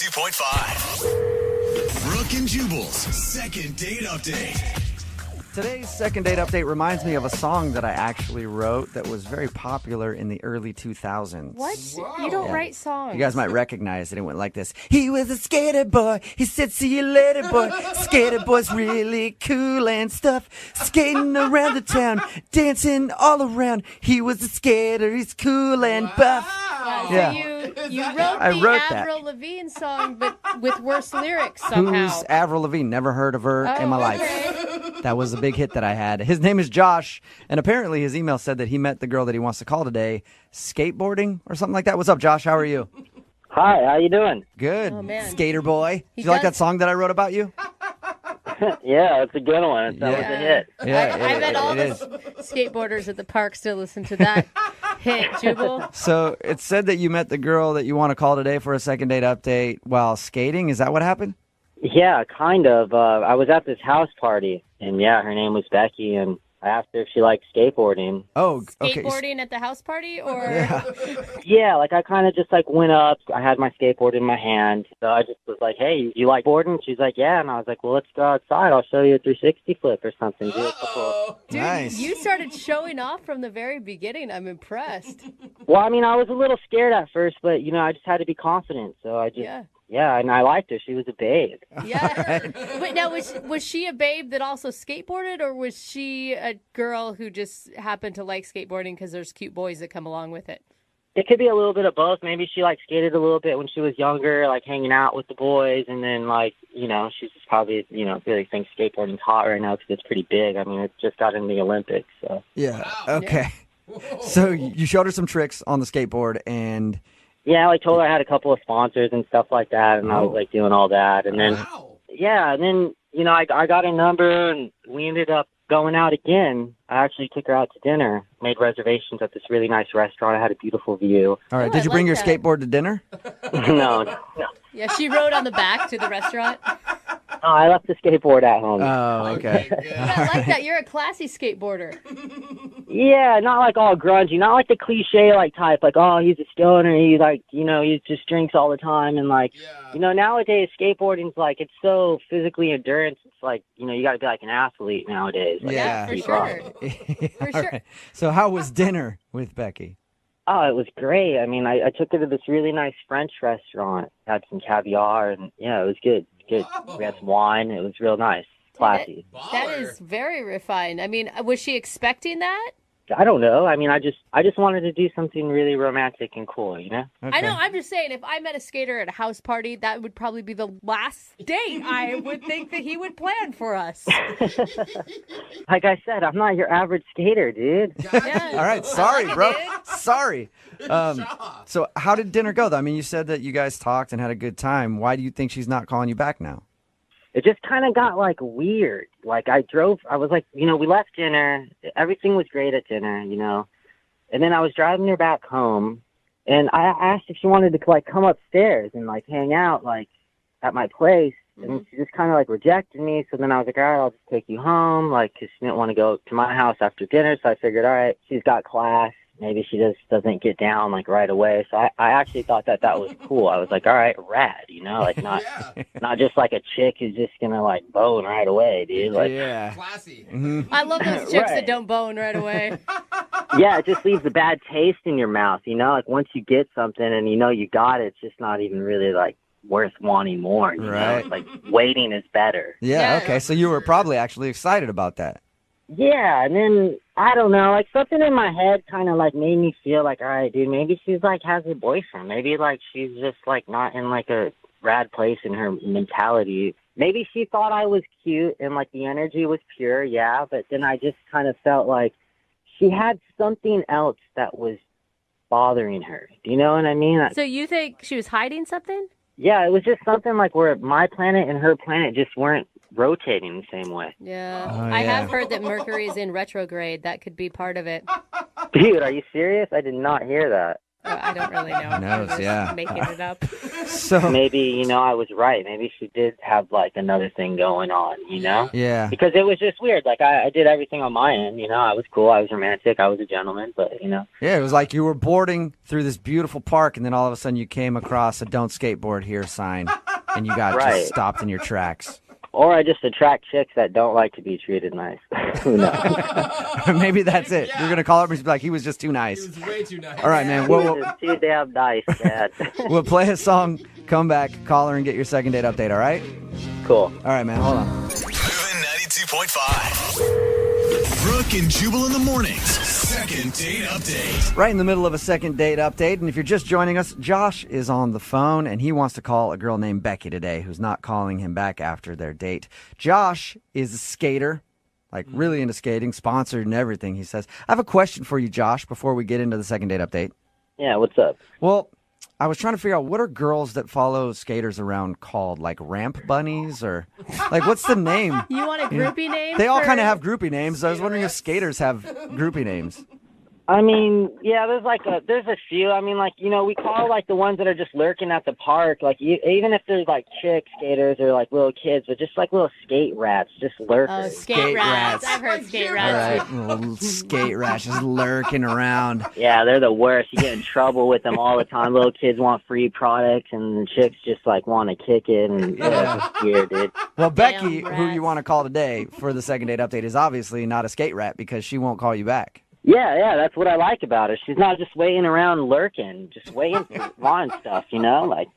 92.5. Brooke and Jubal's second date update. Today's second date update reminds me of a song that I actually wrote that was very popular in the early 2000s. What? Whoa. You don't write songs. You guys might recognize it. It went like this. He was a skater boy. He said, see you later, boy. Skater boy's really cool and stuff. Skating around the town, dancing all around. He was a skater. He's cool and buff. Yeah. So you wrote the Avril Lavigne song, but with worse lyrics somehow. Who's Avril Lavigne? Never heard of her in my life. That was a big hit that I had. His name is Josh, and apparently his email said that he met the girl that he wants to call today skateboarding or something like that. What's up, Josh? How are you? Hi, how you doing? Good. Oh, man. Skater boy. Do you like that song that I wrote about you? Yeah, it's a good one. That was a hit. Yeah, I bet all the skateboarders at the park still listen to that hit, Jubal. So it said that you met the girl that you want to call today for a second date update while skating. Is that what happened? Yeah, kind of. I was at this house party, and yeah, her name was Becky, and I asked her if she liked skateboarding. Oh, okay. Skateboarding at the house party, or? Yeah, like I kind of just like went up. I had my skateboard in my hand, so I just was like, "Hey, you like boarding?" She's like, "Yeah," and I was like, "Well, let's go outside. I'll show you a 360 flip or something." Dude, nice. You started showing off from the very beginning. I'm impressed. Well, I mean, I was a little scared at first, but I just had to be confident. So I just. Yeah, and I liked her. She was a babe. Yeah. Wait, now, was she a babe that also skateboarded, or was she a girl who just happened to like skateboarding because there's cute boys that come along with it? It could be a little bit of both. Maybe she skated a little bit when she was younger, like hanging out with the boys, and then she's just probably really thinks skateboarding's hot right now because it's pretty big. I mean, it just got in the Olympics. So yeah. Okay. Yeah. So you showed her some tricks on the skateboard and. Yeah, I told her I had a couple of sponsors and stuff like that, and I was doing all that, and then I got a number, and we ended up going out again. I actually took her out to dinner, made reservations at this really nice restaurant. I had a beautiful view. All right, did you bring your skateboard to dinner? No. Yeah, she rode on the back to the restaurant. Oh, I left the skateboard at home. Oh, okay. Yeah, I like that. You're a classy skateboarder. Yeah, not like all grungy, not like the cliche type, he's a stoner, he just drinks all the time, and nowadays skateboarding's it's so physically endurance. It's you got to be like an athlete nowadays. Yeah, for sure. For sure. Right. So how was dinner with Becky? Oh, it was great. I mean, I took her to this really nice French restaurant, had some caviar, and yeah, it was good. Good. We had some wine. It was real nice. Classy. That is very refined. I mean, was she expecting that? I don't know. I mean, I just wanted to do something really romantic and cool, you know? Okay. I know. I'm just saying, if I met a skater at a house party, that would probably be the last date I would think that he would plan for us. Like I said, I'm not your average skater, dude. Yeah. All right. Sorry, bro. Sorry. So how did dinner go, though? I mean, you said that you guys talked and had a good time. Why do you think she's not calling you back now? It just kind of got weird. I was we left dinner. Everything was great at dinner, and then I was driving her back home, and I asked if she wanted to come upstairs and hang out at my place, and she just kind of rejected me. So then I was like, all right, I'll just take you home, because she didn't want to go to my house after dinner. So I figured, all right, she's got class. Maybe she just doesn't get down right away. So I actually thought that was cool. I was like, all right, rad, not just a chick who's just gonna bone right away, dude. Classy. Mm-hmm. I love those chicks that don't bone right away. Yeah, it just leaves a bad taste in your mouth, once you get something and you got it, it's just not even really worth wanting more. You know? It's waiting is better. Yeah, okay. So you were probably actually excited about that. Yeah, and then, I don't know, something in my head kind of, made me feel all right, dude, maybe she's, has a boyfriend. Maybe, she's just, not in, a rad place in her mentality. Maybe she thought I was cute and, the energy was pure, yeah, but then I just kind of felt she had something else that was bothering her. Do you know what I mean? So you think she was hiding something? Yeah, it was just something where my planet and her planet just weren't rotating the same way. Yeah. Oh, I yeah. have heard that Mercury is in retrograde. That could be part of it. Dude, are you serious? I did not hear that. I don't really know. Who knows, I'm just yeah. making it up. So Maybe, I was right. Maybe she did have, like, another thing going on, yeah. Because it was just weird. Like, I did everything on my end, I was cool. I was romantic. I was a gentleman, but, Yeah, it was like you were boarding through this beautiful park, and then all of a sudden you came across a "Don't skateboard here" sign, and you got Right. just stopped in your tracks. Or I just attract chicks that don't like to be treated nice. Who knows? Maybe that's it. You're gonna call her and be like, "He was just too nice." He was way too nice. All right, man. He We'll, was too damn nice, Dad. we'll play a song, come back, call her, and get your second date update. All right? Cool. All right, man. Hold on. Moving 92.5. Brooke and Jubal in the mornings. Second date update. Right in the middle of a second date update, and if you're just joining us, Josh is on the phone, and he wants to call a girl named Becky today who's not calling him back after their date. Josh is a skater, like really into skating, sponsored and everything, he says. I have a question for you, Josh, before we get into the second date update. Yeah, what's up? Well, I was trying to figure out, what are girls that follow skaters around called? Like ramp bunnies, or like what's the name? You want a groupie name? They all for- kind of have groupie names. I was wondering if skaters have groupie names. I mean, yeah, there's a few. I mean, like, we call, like, the ones that are just lurking at the park, like, even if there's, like, chick skaters or, like, little kids, but just, like, little skate rats, just lurkers. Oh, skate Skate rats. rats. I've heard skate All rats. right, little skate rats just lurking around. Yeah, they're the worst. You get in trouble with them all the time. Little kids want free products, and the chicks just, like, want to kick it, and it's just weird, dude. Well, Becky, Damn who you rats. want to call today for the second date update, is obviously not a skate rat because she won't call you back. Yeah, that's what I like about her. She's not just waiting around lurking, just waiting for wanting stuff, Like,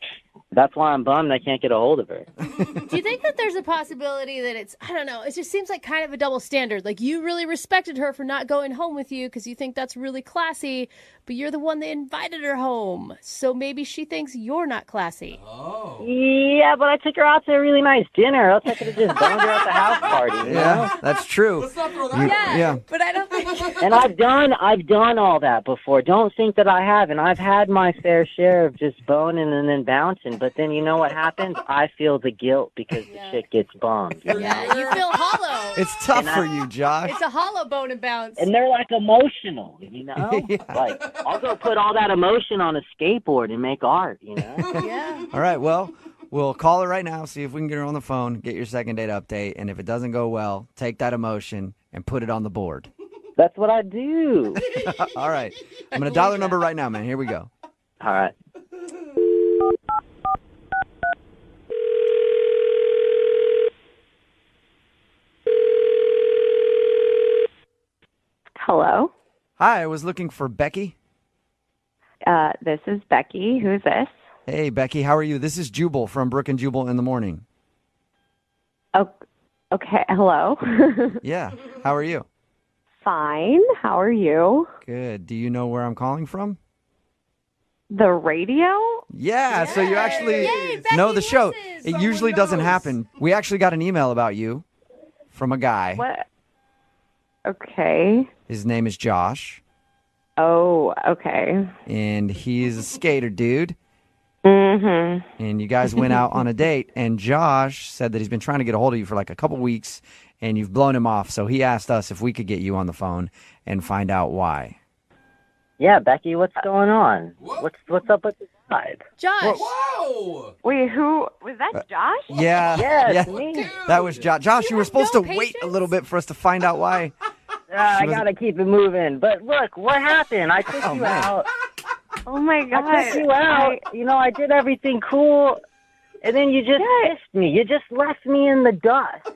that's why I'm bummed I can't get a hold of her. Do you think that there's a possibility that it's, I don't know, it just seems like kind of a double standard. Like, you really respected her for not going home with you because you think that's really classy, but you're the one that invited her home. So maybe she thinks you're not classy. Oh. Yeah, but I took her out to a really nice dinner. Else I could have just boned her at the house party, Yeah, that's true. Let's not throw that Yeah. But I don't think... And I've done all that before. Don't think that I haven't. I've had my fair share of just boning and then bouncing. But then you know what happens? I feel the guilt because the chick gets bummed. Yeah, you feel hollow. It's tough for you, Josh. It's a hollow bone and bounce. And they're like emotional, Yeah. Like, I'll go put all that emotion on a skateboard and make art, Yeah. All right, well, we'll call her right now, see if we can get her on the phone, get your second date update, and if it doesn't go well, take that emotion and put it on the board. That's what I do. All right. I'm going to dial her number right now, man. Here we go. All right. Hello. Hi, I was looking for Becky. This is Becky. Who's this? Hey, Becky, how are you? This is Jubal from Brooke and Jubal in the morning. Oh, okay. Hello. Yeah, how are you? Fine. How are you? Good. Do you know where I'm calling from? The radio? Yeah, so you actually Yay, know Becky the show. listens. It usually doesn't happen. We actually got an email about you from a guy. What? Okay. His name is Josh, Oh, okay. and he's a skater dude. Mm-hmm. And you guys went out on a date, and Josh said that he's been trying to get a hold of you for like a couple weeks, and you've blown him off. So he asked us if we could get you on the phone and find out why. Yeah, Becky, what's going on? What's up with the vibe? Josh. Whoa! Wait, who was that? Josh? Yeah, Yes, yeah, me. that was Josh. Josh, you were supposed no to wait a patience? little bit for us to find out why. I was- gotta keep it moving. But look, what happened? I took you man. out. Oh my God. I took you out. I did everything cool, and then you just missed me. You just left me in the dust.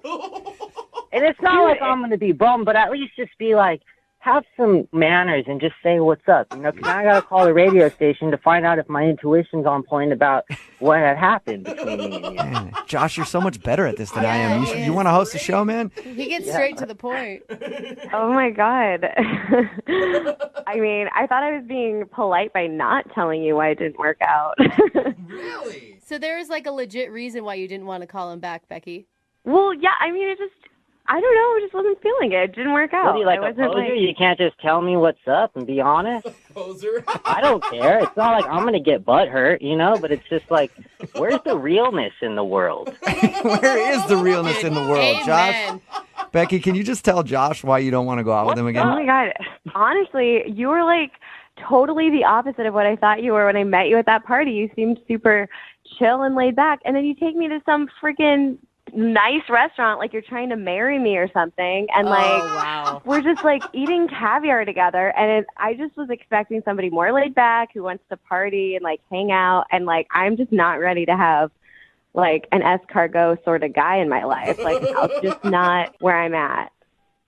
And it's not like I'm gonna be bummed, but at least just be like, have some manners and just say what's up. 'Cause now I gotta call the radio station to find out if my intuition's on point about what had happened between me and you. Man, Josh, you're so much better at this than I am. he You is. want to host a show, man? He gets straight to the point. Oh my God. I mean, I thought I was being polite by not telling you why it didn't work out. Really? So there is like a legit reason why you didn't want to call him back, Becky. Well, yeah, I mean, I don't know, I just wasn't feeling it. It didn't work out. What are you, like I a wasn't poser? You can't just tell me what's up and be honest? Poser. I don't care. It's not like I'm going to get butt hurt, but it's just like, where's the realness in the world? Where is the realness in the world, Josh? Amen. Becky, can you just tell Josh why you don't want to go out with him Oh again? my God. Honestly, you were like totally the opposite of what I thought you were when I met you at that party. You seemed super chill and laid back. And then you take me to some freaking nice restaurant like you're trying to marry me or something. And wow. we're just like eating caviar together. And I just was expecting somebody more laid back who wants to party and like hang out. And like, I'm just not ready to have like an escargot sort of guy in my life. Like, that's just not where I'm at.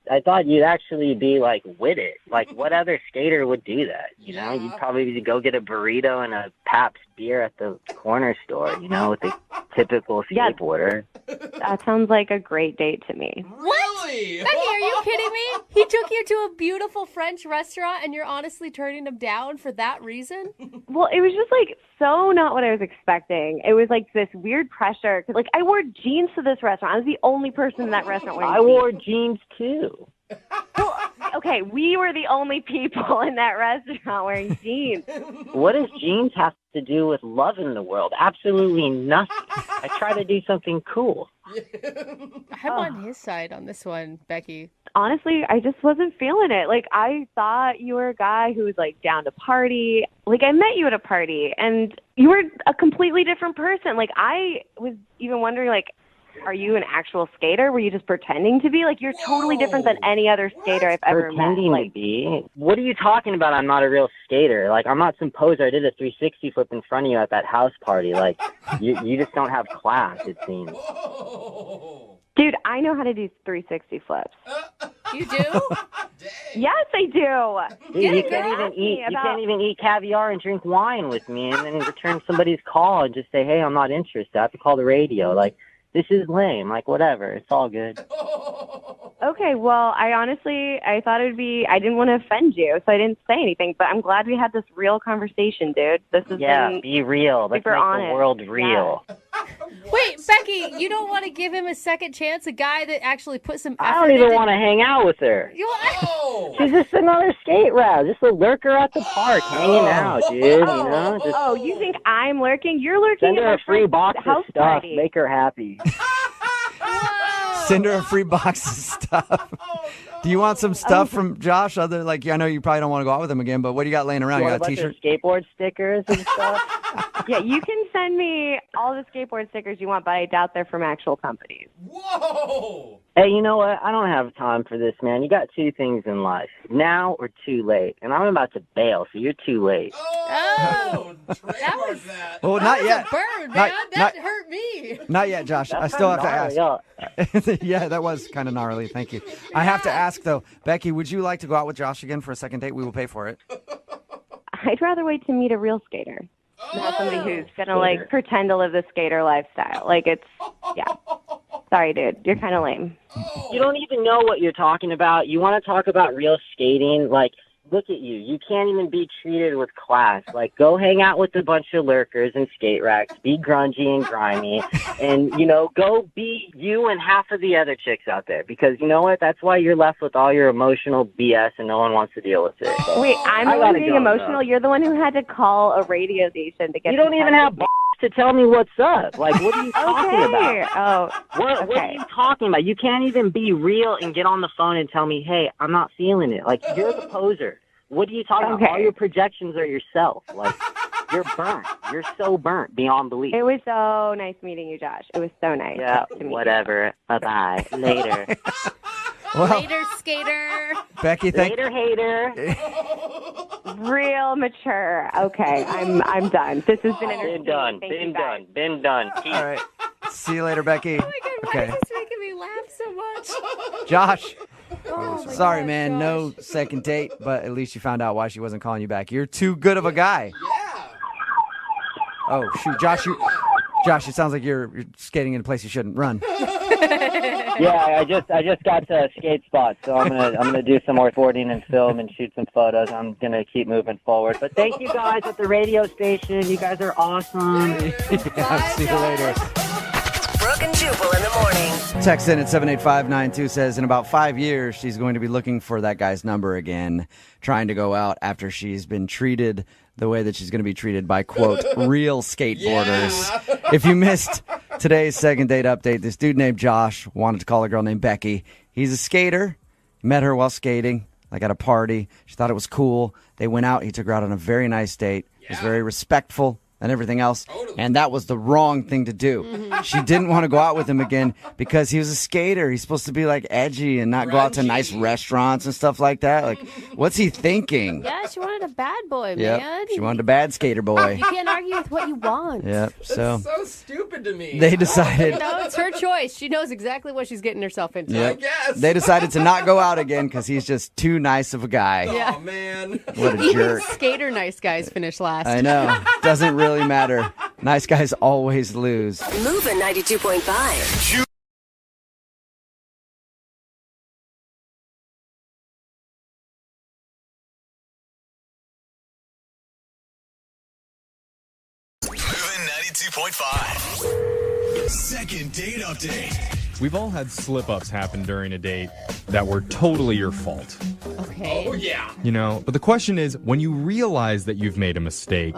I thought you'd actually be, like, with it. Like, what other skater would do that, you know? You'd probably go get a burrito and a Pabst beer at the corner store, you know, with a typical skateboarder. That sounds like a great date to me. Really? Becky, are you kidding me? He took you to a beautiful French restaurant and you're honestly turning him down for that reason? Well, it was just like so not what I was expecting. It was like this weird pressure. 'Cause, like, I wore jeans to this restaurant. I was the only person in that restaurant wearing I wore jeans, too. Well, okay, we were the only people in that restaurant wearing jeans. What does jeans have to do with love in the world? Absolutely nothing. I try to do something cool. I'm on his side on this one, Becky. Honestly, I just wasn't feeling it. Like, I thought you were a guy who was, like, down to party. Like, I met you at a party, and you were a completely different person. Like, I was even wondering, like, are you an actual skater? Were you just pretending to be? Like, you're totally different than any other skater I've ever met. Pretending to be? What are you talking about? I'm not a real skater. Like, I'm not some poser. I did a 360 flip in front of you at that house party. Like, you just don't have class, it seems. Dude, I know how to do 360 flips. You do? Yes, I do. Dude, you can't even eat caviar and drink wine with me and then return somebody's call and just say, hey, I'm not interested. I have to call the radio. Like, this is lame. Like, whatever. It's all good. Okay, well, I thought it would be, I didn't want to offend you, so I didn't say anything, but I'm glad we had this real conversation, dude. This has been be real. Let's super make honest. the world real. Yeah. Wait, Becky, you don't want to give him a second chance? A guy that actually put some effort I don't even into... want to hang out with her. Oh. She's just another skate route, just a lurker at the park, hanging out, dude. You know, just You think I'm lurking? You're lurking send at her my a free friend's box of house stuff, party. make her happy. Send her a free box of stuff. Do you want some stuff from Josh? Other like I know you probably don't want to go out with him again, but what do you got laying around? You got a bunch T-shirt, of skateboard stickers and stuff. Yeah, you can send me all the skateboard stickers you want, but I doubt they're from actual companies. Whoa. Hey, you know what? I don't have time for this, man. You got two things in life, now or too late. And I'm about to bail, so you're too late. Oh. was- that. well, not yet. Burn, man. Not- That hurt me. Not yet, Josh. I still have to ask. Yeah, that was kind of gnarly. Thank you. I have to ask though, Becky, would you like to go out with Josh again for a second date? We will pay for it. I'd rather wait to meet a real skater. Not somebody who's gonna like pretend to live the skater lifestyle. Like yeah. Sorry, dude. You're kind of lame. You don't even know what you're talking about. You want to talk about real skating? Like, look at you. You can't even be treated with class. Like, go hang out with a bunch of lurkers and skate racks. Be grungy and grimy. And, you know, go be you and half of the other chicks out there. Because, you know what? That's why you're left with all your emotional BS and no one wants to deal with it. So, Wait, I'm the one being emotional. Now. You're the one who had to call a radio station to get. You don't even have to tell me what's up. Like, what are you talking about? Oh, What are you talking about? You can't even be real and get on the phone and tell me, hey, I'm not feeling it. Like, you're the poser. What are you talking about? All your projections are yourself. Like, you're burnt. You're so burnt beyond belief. It was so nice meeting you, Josh. It was so nice. Yeah, to meet whatever. Bye-bye. Later. Well, Later, skater. Becky, thank Later, hater. you. Real mature. Okay, I'm done. This has been entertaining. Been done. All right. See you later, Becky. Oh my God, why is this making me laugh so much? Josh. Oh my Sorry, God, man. Josh. No second date, but at least you found out why she wasn't calling you back. You're too good of a guy. Yeah. Oh shoot, Josh! Josh, it sounds like you're skating in a place you shouldn't run. Yeah, I just got to a skate spot, so I'm gonna do some more boarding and film and shoot some photos. I'm gonna keep moving forward. But thank you guys at the radio station. You guys are awesome. Yeah, see you later. Brooke and Jubal in the morning. Text in at 78592 says in about 5 years she's going to be looking for that guy's number again, trying to go out after she's been treated the way that she's going to be treated by, quote, real skateboarders. Yeah. If you missed today's second date update, this dude named Josh wanted to call a girl named Becky. He's a skater, met her while skating, like at a party. She thought it was cool. They went out. He took her out on a very nice date. He was very respectful and everything else. Totally. And that was the wrong thing to do. She didn't want to go out with him again because he was a skater. He's supposed to be like edgy and not go out to nice restaurants and stuff like that. Like, what's he thinking? Yeah, she wanted a bad boy, Yep. man. She wanted a bad skater boy. You can't argue with what you want. Yep. So That's so stupid to me. they decided. No, it's her choice. She knows exactly what she's getting herself into. Yep. I guess. They decided to not go out again because he's just too nice of a guy. Oh, man. What a jerk. Skater nice guys finish last. I know. Doesn't really matter. Nice guys always lose. Moving 92.5. Moving 92.5. Second date update. We've all had slip-ups happen during a date that were totally your fault, Okay. Oh, yeah. you know? But the question is, when you realize that you've made a mistake,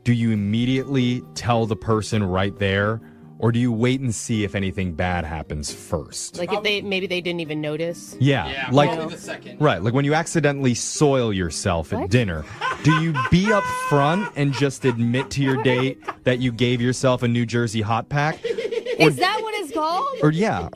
do you immediately tell the person right there, or do you wait and see if anything bad happens first? Like if maybe they didn't even notice. Yeah, like probably the second. right, like when you accidentally soil yourself at What? dinner, do you be up front and just admit to your date that you gave yourself a New Jersey hot pack? Is that what it's called?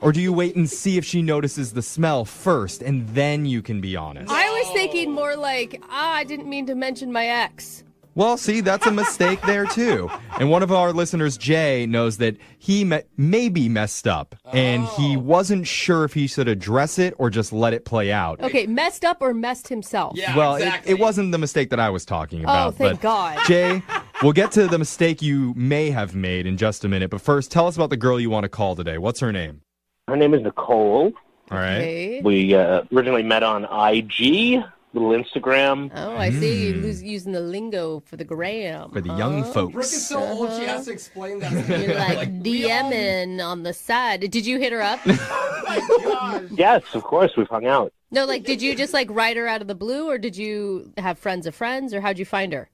Or do you wait and see if she notices the smell first and then you can be honest? I was thinking more like, I didn't mean to mention my ex. Well, see, that's a mistake there too. And one of our listeners, Jay, knows that he maybe messed up and he wasn't sure if he should address it or just let it play out. Okay, messed up or messed himself? Yeah, Well, exactly. it wasn't the mistake that I was talking about. thank but God. Jay, we'll get to the mistake you may have made in just a minute. But first, tell us about the girl you want to call today. What's her name? Her name is Nicole. All right. Okay. We originally met on IG, little Instagram. Oh, I see. You're using the lingo for the gram. For the young Brooke folks. is so old, she has to explain that. to me. You're like, we all- DMing on the side. Did you hit her up? Oh, my gosh. Yes, of course, we've hung out. No, like, did you just like write her out of the blue, or did you have friends of friends, or how'd you find her?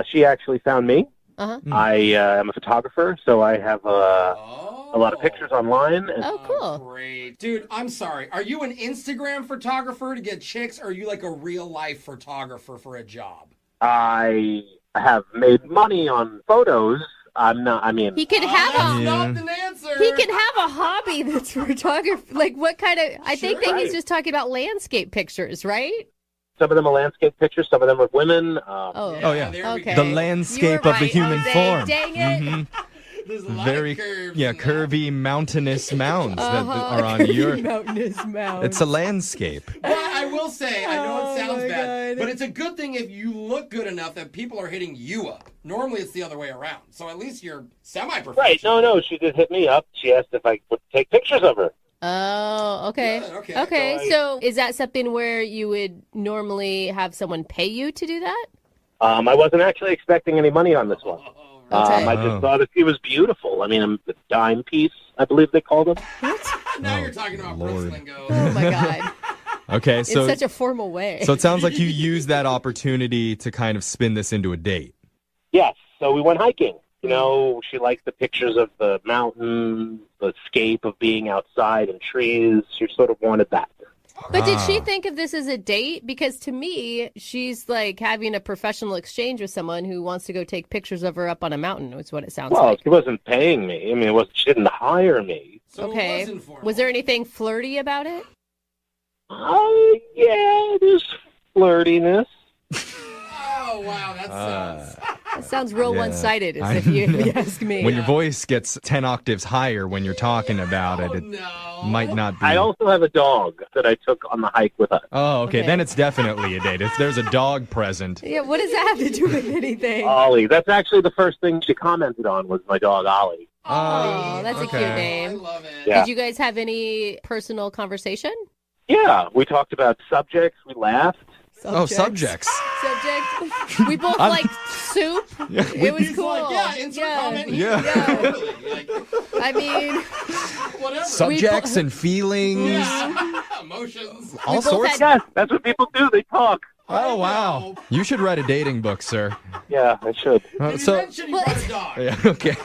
She actually found me. Uh-huh. I am a photographer, so I have a lot of pictures online. And Oh, cool. Great. Dude, I'm sorry. Are you an Instagram photographer to get chicks, or are you like a real-life photographer for a job? I have made money on photos. I'm not, I mean, He could have That's a not an answer. he can have a hobby that's photography. Like what kind of? I think that he's Right. just talking about landscape pictures, right? some of them are landscape pictures, some of them are women. Oh, Oh, yeah. There we okay. go. The landscape You were of the right, human Jose. form. Dang it. Mhm. There's a lot Very, of curves. yeah, in that. curvy mountainous mounds that are on Curvy your. mountainous mounds. It's a landscape. But I will say, I know Oh, it sounds my bad, God. but it's a good thing if you look good enough that people are hitting you up. Normally it's the other way around. So at least you're semi-professional. Right, no, she did hit me up. She asked if I would take pictures of her. Oh, okay. Good, okay. Okay, so is that something where you would normally have someone pay you to do that? I wasn't actually expecting any money on this one. Okay. I just thought that she was beautiful. I mean, a dime piece, I believe they called them. Now Oh, you're talking about Lord. Brooks lingo. Oh my God. Okay, In so such a formal way. so it sounds like you used that opportunity to kind of spin this into a date. Yes, so we went hiking. You know, she liked the pictures of the mountain, the escape of being outside and trees. She sort of wanted that. But did she think of this as a date? Because to me, she's like having a professional exchange with someone who wants to go take pictures of her up on a mountain, is what it sounds Well, like. she wasn't paying me. I mean, she didn't hire me. So it Okay. was informal. Was there anything flirty about it? Yeah, there's flirtiness. Oh, wow, that sounds... That sounds real Yeah. one-sided, I if you know. ask me. When your voice gets 10 octaves higher when you're talking about it, Oh, it no. might not be. I also have a dog that I took on the hike with us. Oh, okay. Okay. Then it's definitely a date. If there's a dog present. Yeah, what does that have to do with anything? Ollie. That's actually the first thing she commented on was my dog, Ollie. Oh, that's a cute okay. I name. love it. Yeah. Did you guys have any personal conversation? Yeah, we talked about subjects. We laughed. Oh, subjects. Subject. We both I'm- liked soup. Yeah, It was He's cool. like, yeah, insert comment here. Yeah. Totally. Like, I mean, whatever. Subjects and feelings. Yeah. Emotions. All both sorts. had- Yes, that's what people do. They talk. Oh, wow. You should write a dating book, sir. Yeah, I should. Did So, you mention you brought a dog? yeah, okay.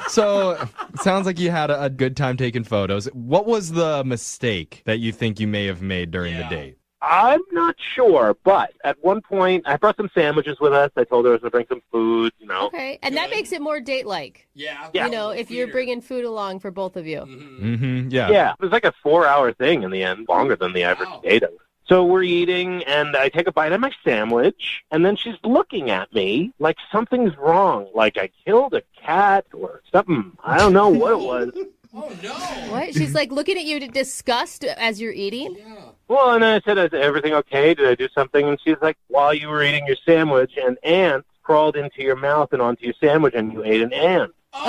So, it sounds like you had a good time taking photos. What was the mistake that you think you may have made during the Yeah. date? I'm not sure, but at one point, I brought some sandwiches with us. I told her I was going to bring some food, Okay, and that makes it more date-like. Yeah. If you're bringing food along for both of you. Mm-hmm. Yeah. Yeah, it was like a 4-hour thing in the end, longer than the average date. So we're eating, and I take a bite of my sandwich, and then she's looking at me like something's wrong, like I killed a cat or something. I don't know what it was. Oh, no. What? She's like looking at you to disgust as you're eating? Yeah. Well, and I said, is everything okay? Did I do something? And she's like, while you were eating your sandwich, an ant crawled into your mouth and onto your sandwich, and you ate an ant. Oh,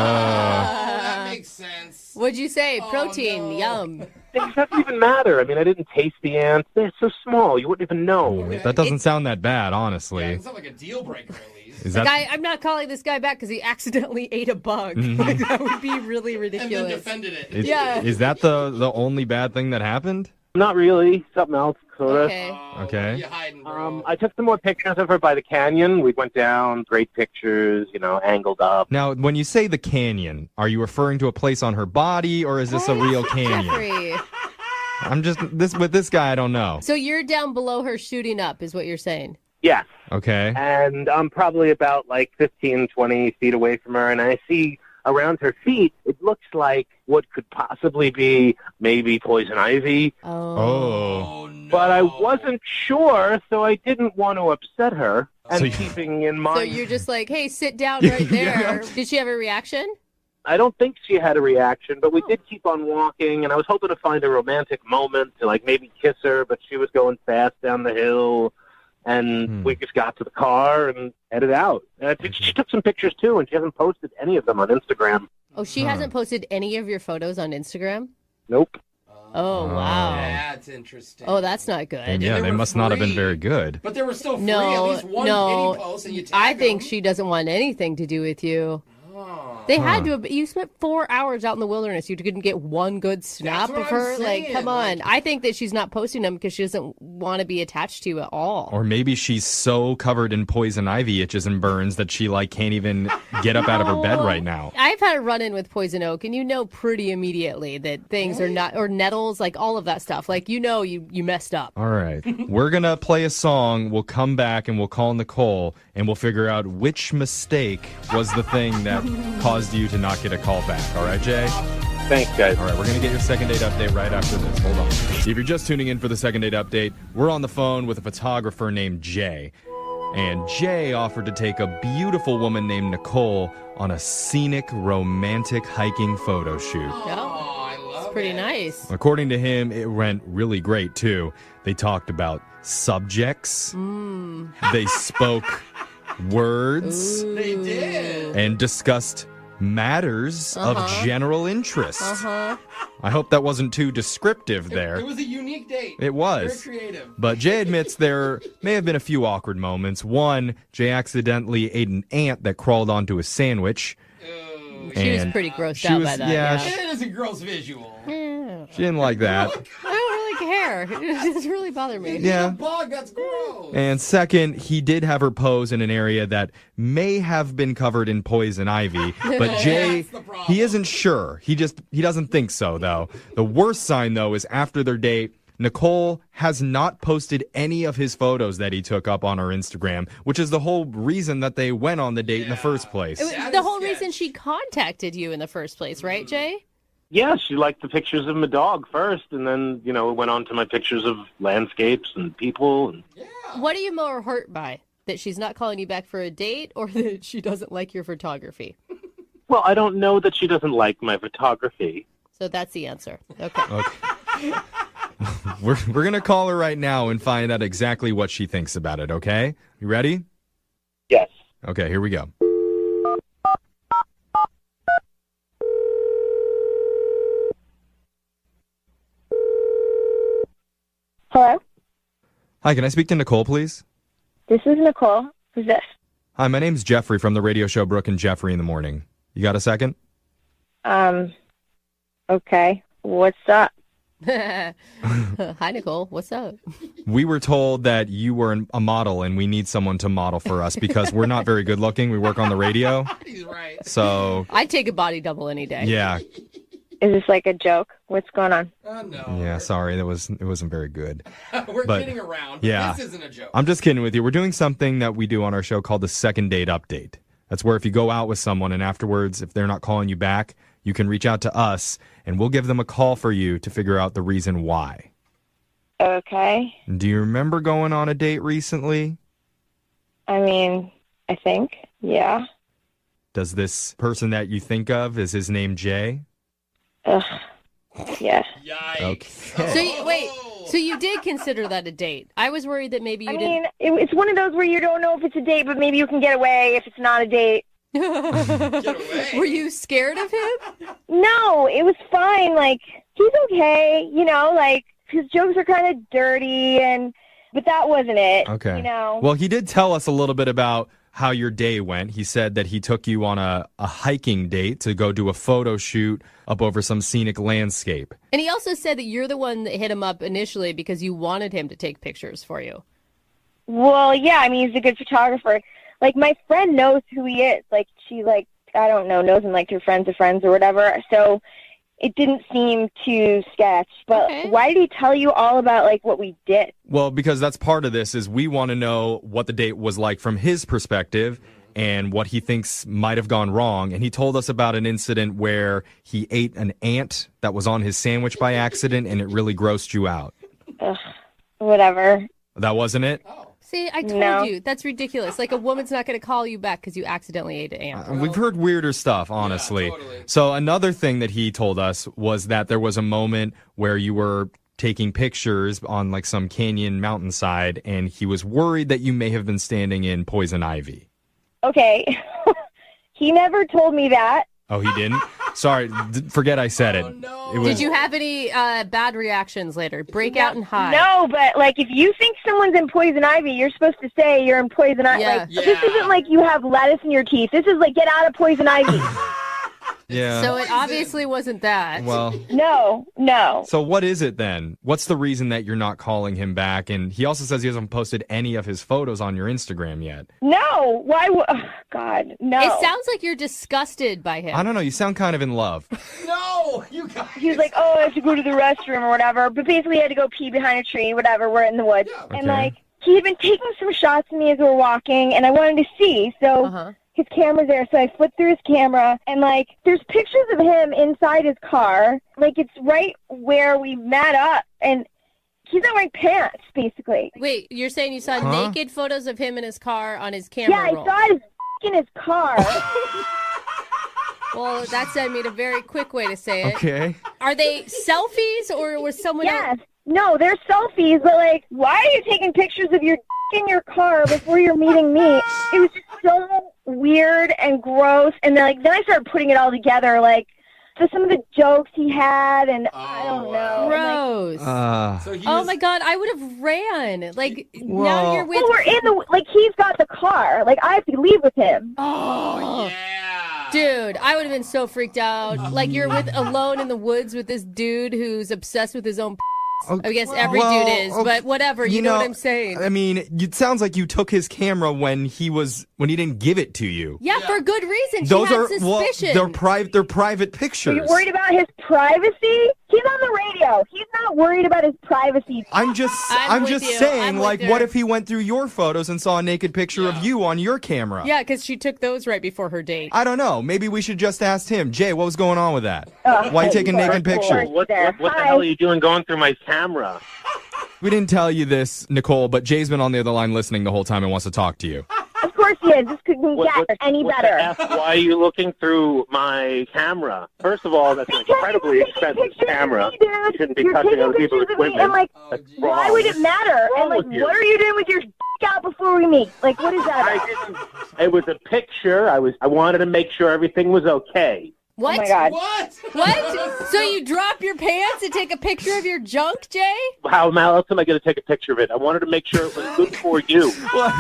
that makes sense. What'd you say? Oh, Protein, no. yum. It doesn't even matter. I mean, I didn't taste the ants. They're so small, you wouldn't even know. That doesn't sound that bad, honestly. Yeah, it's not like a deal breaker, at least. Is Like, that... I'm not calling this guy back because he accidentally ate a bug. Like, that would be really And ridiculous. then defended it. Is that the only bad thing that happened? Not really. Something else, sort of. Okay. Okay. What are you hiding, bro? I took some more pictures of her by the canyon. We went down, great pictures, angled up. Now, when you say the canyon, are you referring to a place on her body, or is this a real canyon? Jeffrey. I'm just with this guy. I don't know. So you're down below her shooting up, is what you're saying? Yes. Okay. And I'm probably about 15, 20 feet away from her, and I see around her feet, it looks like what could possibly be maybe poison ivy. Oh. No. But I wasn't sure, so I didn't want to upset her. And So you- keeping in mind, So you're just like, hey, sit down right there. Did she have a reaction? I don't think she had a reaction, but we did keep on walking, and I was hoping to find a romantic moment to maybe kiss her, but she was going fast down the hill. And we just got to the car and headed out. She took some pictures, too, and she hasn't posted any of them on Instagram. Oh, she hasn't posted any of your photos on Instagram? Nope. Oh, wow. That's interesting. Oh, that's not good. And yeah, they must not have been very good. But they were still free. No, At least one no. pity post and you tag I think them. she doesn't want anything to do with you. Oh. They had to. You spent 4 hours out in the wilderness. You couldn't get one good snap That's what of her. I'm Like, saying. come on. I think that she's not posting them because she doesn't want to be attached to you at all. Or maybe she's so covered in poison ivy itches and burns that she can't even get up out of her bed right now. I've had a run-in with poison oak, and you know pretty immediately that things are not, or nettles, all of that stuff. You messed up. All right. We're going to play a song. We'll come back and we'll call Nicole and we'll figure out which mistake was the thing that caused you to not get a call back. All right, Jay? Thanks, guys. All right, we're going to get your second date update right after this. Hold on. If you're just tuning in for the second date update, we're on the phone with a photographer named Jay. And Jay offered to take a beautiful woman named Nicole on a scenic, romantic hiking photo shoot. Yeah. I love It's pretty it. nice. According to him, it went really great, too. They talked about subjects. They spoke words. They did. And discussed matters of general interest. I hope that wasn't too descriptive there. It was a unique date. It was. Very creative. But Jay admits there may have been a few awkward moments. One, Jay accidentally ate an ant that crawled onto his sandwich. She was And pretty grossed she out was- by that. yeah, Yeah. It is a gross visual. She didn't like that. I don't really care. It doesn't really bother me. Yeah. Bug, that's gross. And second, he did have her pose in an area that may have been covered in poison ivy, but Jay, That's the problem. he isn't sure. He doesn't think so, though. The worst sign, though, is after their date, Nicole has not posted any of his photos that he took up on her Instagram, which is the whole reason that they went on the date in the first place. It was That the is whole sketch. reason she contacted you in the first place, right, Jay? Yeah, she liked the pictures of my dog first, and then, it went on to my pictures of landscapes and people. And What are you more hurt by? That she's not calling you back for a date, or that she doesn't like your photography? well, I don't know that she doesn't like my photography. So that's the answer. Okay. Okay. We're going to call her right now and find out exactly what she thinks about it, okay? You ready? Yes. Okay, here we go. Hello, Hi, can I speak to Nicole, please? this is Nicole. Who's this? Hi, my name's Jeffrey from the radio show Brooke and Jeffrey in the Morning. You got a second? Okay. What's up? Hi, Nicole. What's up? We were told that you were a model and we need someone to model for us because we're not very good looking. We work on the radio. He's right. So, I'd take a body double any day. yeah. Is this like a joke? What's going on? No. Yeah, sorry, it wasn't very good. We're But, kidding around. yeah. This isn't a joke. I'm just kidding with you. We're doing something that we do on our show called the second date update. That's where if you go out with someone and afterwards, if they're not calling you back, you can reach out to us and we'll give them a call for you to figure out the reason why. Okay. Do you remember going on a date recently? I mean, I think, yeah. Does this person that you think of, is his name Jay? Ugh. Yeah. Yikes. Okay. So you did consider that a date? I was worried that maybe you didn't. It's one of those where you don't know if it's a date, but maybe you can get away if it's not a date. Get away. Were you scared of him? No, it was fine. Like, he's okay, you know, like, his jokes are kind of dirty, but that wasn't it. Okay. You know? Well, he did tell us a little bit about how your day went. He said that he took you on a hiking date to go do a photo shoot up over some scenic landscape. And he also said that you're the one that hit him up initially because you wanted him to take pictures for you. Well, yeah, I mean, he's a good photographer. Like, my friend knows who he is. Like, she, like, I don't know, knows him, like, through friends of friends or whatever. So it didn't seem too sketch. But why did he tell you all about, like, what we did? Well, because that's part of this is we want to know what the date was like from his perspective and what he thinks might have gone wrong. And he told us about an incident where he ate an ant that was on his sandwich by accident and it really grossed you out. Ugh, whatever. That wasn't it? See, I told you. That's ridiculous. Like, a woman's not going to call you back because you accidentally ate an ant. We've heard weirder stuff, honestly. Yeah, totally. So another thing that he told us was that there was a moment where you were taking pictures on like some canyon mountainside and he was worried that you may have been standing in poison ivy. Okay. He never told me that. Oh, he didn't? Sorry, forget I said it. No. It was, Did you have any bad reactions later? Break out and hide? No, but, like, if you think someone's in poison ivy, you're supposed to say you're in poison ivy. Yeah. Like, this isn't like you have lettuce in your teeth. This is like, get out of poison ivy. yeah. So it obviously wasn't that. Well, No. so what is it then? What's the reason that you're not calling him back? And he also says he hasn't posted any of his photos on your Instagram yet. No. Why God, no. It sounds like you're disgusted by him. I don't know. You sound kind of in love. No, you guys. He was like, oh, I have to go to the restroom or whatever. But basically, he had to go pee behind a tree, whatever. We're in the woods. Okay. And, like, he had been taking some shots of me as we were walking, and I wanted to see. So his camera's there, so I flipped through his camera, and, like, there's pictures of him inside his car. Like, it's right where we met up, and he's not wearing pants, basically. Wait, you're saying you saw naked photos of him in his car on his Yeah, camera I roll? saw his in his car. Well, that's, I mean, a very quick way to say it. Okay. Are they selfies or was someone Yes. No, they're selfies, but, like, why are you taking pictures of your in your car before you're meeting me? It was just so weird and gross. And then I started putting it all together, like, so some of the jokes he had, and I don't know. Gross. So he Oh was- my God, I would have ran. Like, Well- now you're with... Well, we're in the, like, he's got the car. Like, I have to leave with him. Oh, Yeah. dude, I would have been so freaked out. Like, you're alone in the woods with this dude who's obsessed with his own I guess every dude is, but whatever. You know what I'm saying? I mean, it sounds like you took his camera when he didn't give it to you. Yeah, for good reason. Those she had are suspicion. they're private pictures. Are you worried about his privacy? He's on the radio. He's not worried about his privacy. I'm just I'm with you. saying, I'm like, with what her. if he went through your photos and saw a naked picture of you on your camera? Yeah, because she took those right before her date. I don't know. Maybe we should just ask him. Jay, what was going on with that? Why are you taking naked pictures? What the hell are you doing going through my camera? We didn't tell you this, Nicole, but Jay's been on the other line listening the whole time and wants to talk to you. Of course he is. This couldn't get any What better. the F? Why are you looking through my camera? First of all, that's an incredibly expensive camera. You shouldn't be touching other people's equipment. And, like, That's why wrong. would it matter? And, like, with you? what are you doing with your out before we meet? Like, what is that? I didn't. It was a picture. I wanted to make sure everything was okay. What? Oh, my God. What? What? So you drop your pants and take a picture of your junk, Jay? How else am I going to take a picture of it? I wanted to make sure it was good for you. Well,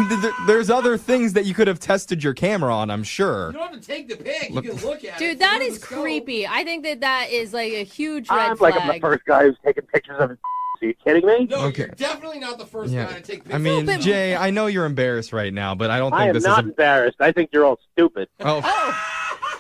there's other things that you could have tested your camera on, I'm sure. You don't have to take the pic. You can look at it. Dude, that through is the scope. creepy. I think that is like a huge red I'm flag. like I'm the first guy who's taking pictures of his. Are you kidding me? No, Okay. you're definitely not the first guy to take pictures. I mean, but- Jay, I know you're embarrassed right now, but I don't I think am this not is embarrassed. I think you're all stupid. Oh,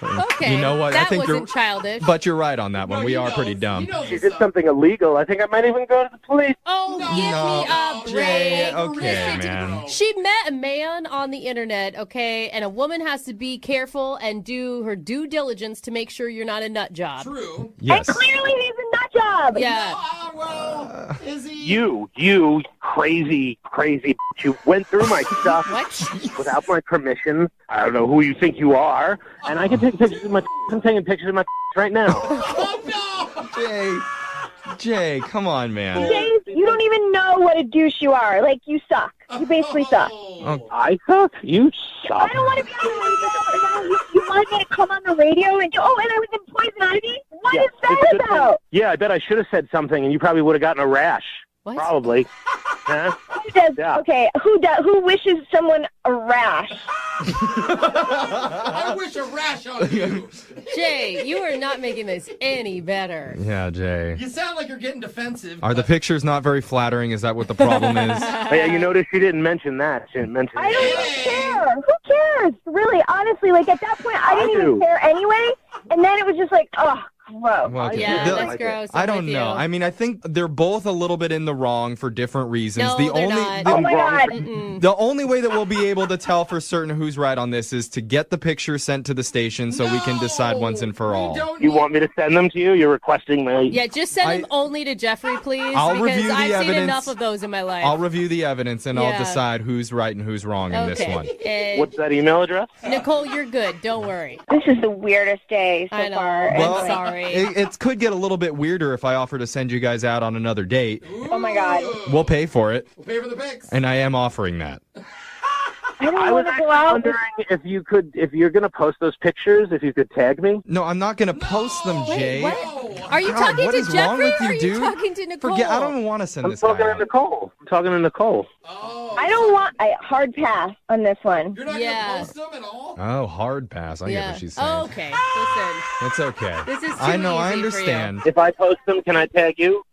Okay. You know what? That I think wasn't childish. But you're right on that one. No, we he are knows. pretty dumb. He knows She what's did up. something illegal. I think I might even go to the police. Oh, No. give me a Jay, break. okay, Listen, man. she met a man on the internet, okay? And a woman has to be careful and do her due diligence to make sure you're not a nut job. True. Yes. And clearly he's a nut job. Yeah. Well, is he? You crazy, crazy. You went through my stuff What? without my permission. I don't know who you think you are, and I can take pictures of my. I'm taking pictures of my right now. Oh, no. Jay, come on, man. James, you don't even know what a douche you are. Like, you suck. You basically suck. Oh, I suck. You suck. I don't want to be on the radio, and now you want me to come on the radio and and I was in Poison Ivy? What is it's a that good thing. about? Yeah, I bet I should have said something, and you probably would have gotten a rash. What? Probably. Huh? Who does? Yeah. Okay, who wishes someone a rash? I wish a rash on you. Jay, you are not making this any better. yeah, Jay. You sound like you're getting defensive. Are the pictures not very flattering? Is that what the problem is? Oh, yeah, you notice she didn't mention that. She didn't mention I don't even care. Who cares? Really, honestly, like at that point, I didn't even do. care anyway. And then it was just like, oh, gross. Well, okay. Yeah, The- that's gross. I I'm don't with know. you. I mean, I think they're both a little bit in the wrong for different reasons. No, the they're only not. the, Oh my God. the only way that we'll be able to tell for certain who's right on this is to get the picture sent to the station so we can decide once and for all. You want me to send them to you? You're requesting my... Yeah, just send them only to Jeffrey, please. I'll because review the I've seen evidence. enough of those in my life. I'll review the evidence and I'll Yeah. decide who's right and who's wrong in this Okay. one. And What's that email address? Nicole, you're good. Don't worry. This is the weirdest day so I know. far. Well, I'm sorry. It could get a little bit weirder if I offer to send you guys out on another date. Oh my God. We'll pay for it, We'll pay for the pics. and I am offering that. I don't I was want to actually go out. wondering if you're going to post those pictures, if you could tag me. No, I'm not going to post them, Jay. What? Are you God, talking what to is Jeffrey wrong with or are you, you dude? talking to Nicole? Forget. I don't even want to send I'm this guy talking to out. Nicole. I'm talking to Nicole. Oh, I don't want a hard pass on this one. You're not Yeah. going to post them at all? Oh, hard pass. I get what she's saying. Oh, okay. Listen. It's okay. This is too I know. I easy for you. understand. If I post them, can I tag you?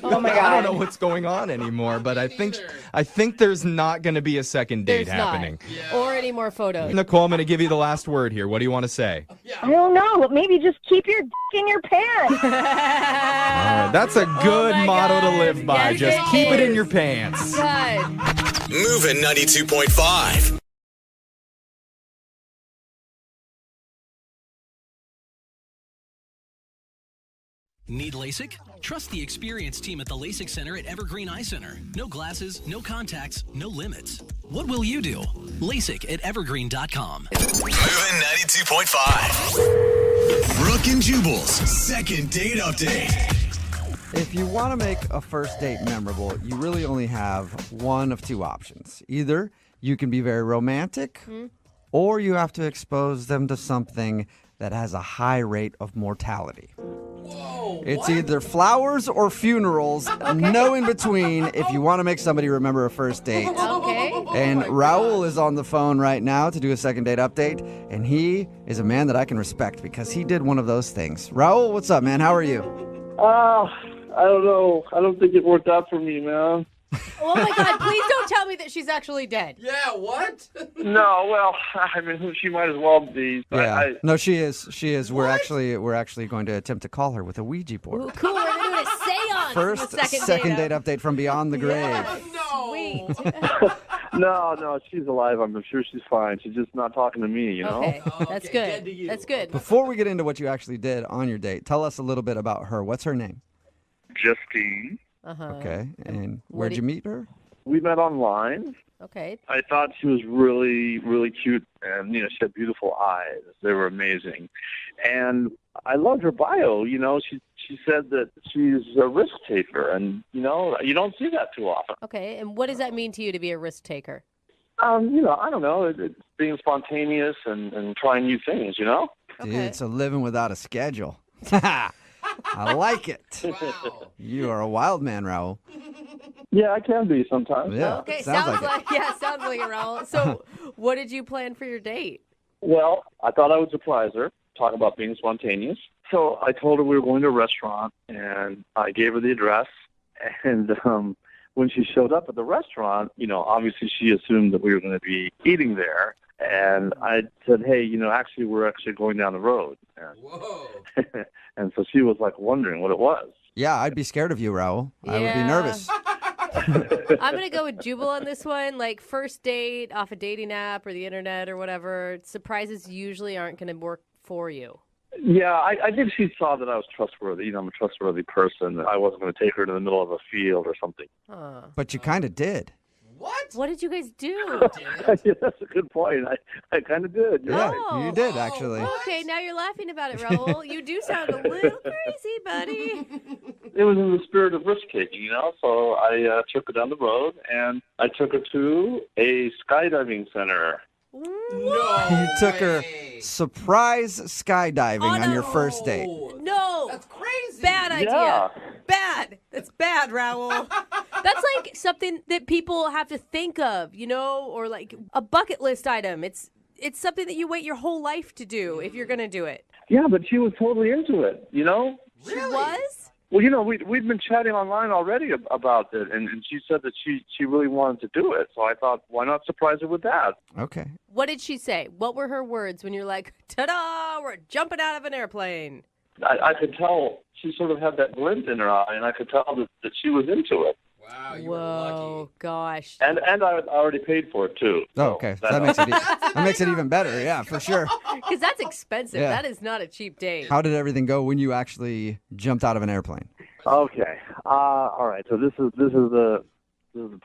Oh my I God. don't know what's going on anymore, but I think there's not going to be a second date There's happening. not. Or any more photos. Nicole, I'm going to give you the last word here. What do you want to say? I don't know. Maybe just keep your dick in your pants. All right, that's a good my motto to God. live by. Yes, Just it keep it in is. your pants. God. Moving 92.5. Need LASIK? Trust the experienced team at the LASIK Center at Evergreen Eye Center. No glasses, no contacts, no limits. What will you do? LASIK at evergreen.com. Moving 92.5. Brooke and Jubal's second date update. If you want to make a first date memorable, you really only have one of two options. Either you can be very romantic, or you have to expose them to something that has a high rate of mortality. It's either flowers or funerals, no in between if you want to make somebody remember a first date. Okay. And Raul is on the phone right now to do a second date update, and he is a man that I can respect because he did one of those things. Raul, what's up, man? How are you? I don't know. I don't think it worked out for me, man. Oh my God, please don't tell me that she's actually dead. Yeah, what? No, well, I mean, she might as well be. Yeah. No, she is. She is. We're actually going to attempt to call her with a Ouija board. Ooh, cool, we're doing a seance. First for the second date update from beyond the grave. Sweet. No, she's alive. I'm sure she's fine. She's just not talking to me, you know? Okay, that's good. That's good. Before we get into what you actually did on your date, tell us a little bit about her. What's her name? Justine. Okay. And what where'd do you meet her? We met online. Okay. I thought she was really, really cute, and she had beautiful eyes. They were amazing, and I loved her bio. She said that she's a risk taker, and you don't see that too often. Okay, and what does that mean to you to be a risk taker? I don't know. It's being spontaneous and trying new things. Dude, it's a living without a schedule. I like it. Wow. You are a wild man, Raul. Yeah, I can be sometimes. Yeah. Okay, sounds sounds like like sounds like it, Raul. So, what did you plan for your date? Well, I thought I would surprise her, talk about being spontaneous. So I told her we were going to a restaurant, and I gave her the address. And when she showed up at the restaurant, obviously she assumed that we were going to be eating there. And I said, hey, actually, we're actually going down the road. Whoa. And so she was like wondering what it was. Yeah, I'd be scared of you, Raul. I would be nervous. I'm going to go with Jubal on this one. Like, first date off a dating app or the internet or whatever, surprises usually aren't going to work for you. Yeah, I think she saw that I was trustworthy. I'm a trustworthy person. I wasn't going to take her to the middle of a field or something. But you kind of did. What? What did you guys do? Yeah, that's a good point. I kind of did. You're right. You did, actually. Okay, now you're laughing about it, Raul. You do sound a little crazy, buddy. It was in the spirit of risk-taking, So I took her down the road, and I took her to a skydiving center. No. You took her surprise skydiving on your first date. No. That's crazy. Bad idea. Yeah. Bad. That's bad, Raul. That's like something that people have to think of, or like a bucket list item. It's something that you wait your whole life to do if you're going to do it. Yeah, but she was totally into it, She was? Well, we'd been chatting online already about it, and she said that she really wanted to do it. So I thought, why not surprise her with that? Okay. What did she say? What were her words when you're like, ta-da, we're jumping out of an airplane? I could tell she sort of had that glint in her eye, and I could tell that she was into it. Wow, you were lucky. Gosh. And I already paid for it, too. Oh, okay. So that makes it even better. Yeah, for sure. Because that's expensive. Yeah. That is not a cheap date. How did everything go when you actually jumped out of an airplane? Okay. All right. So this is the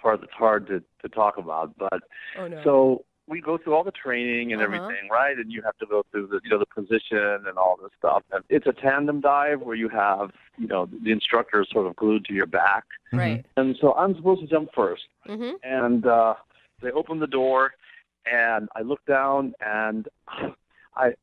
part that's hard to talk about. But so we go through all the training and everything, right? And you have to go through the position and all this stuff. And it's a tandem dive where you have the instructor is sort of glued to your back, right? And so I'm supposed to jump first. Mm-hmm. And they open the door, and I look down, and I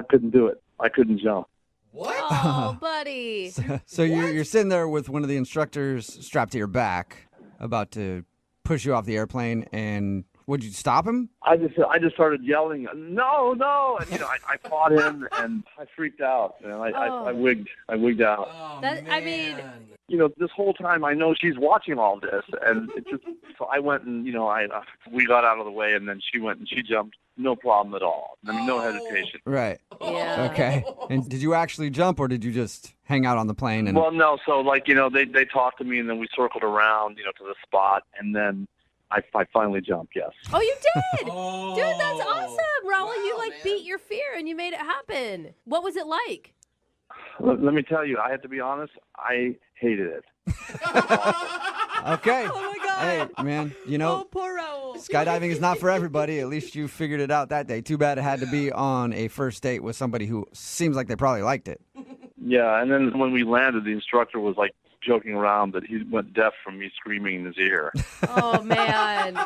couldn't do it. I couldn't jump. What? Oh, buddy. So you're sitting there with one of the instructors strapped to your back, about to push you off the airplane, and would you stop him? I just started yelling, no, and I fought him, and I freaked out, and I wigged out. Oh, I mean, this whole time I know she's watching all this, and so I went and we got out of the way, and then she went and she jumped, no problem at all. I mean, no hesitation. Right. Yeah. Okay. And did you actually jump, or did you just hang out on the plane? And Well, no. So they talked to me, and then we circled around, to the spot, and then I finally jumped. Yes. Oh, you did? Oh. Dude, that's awesome, Raul. Wow, You man. beat your fear and you made it happen. What was it like? Let me tell you, I have to be honest. I hated it. Okay. Oh, my God. Hey, man, Oh, poor Raul. skydiving is not for everybody. At least you figured it out that day. Too bad it had to be on a first date with somebody who seems like they probably liked it. Yeah, and then when we landed, the instructor was like joking around that he went deaf from me screaming in his ear. Oh, man.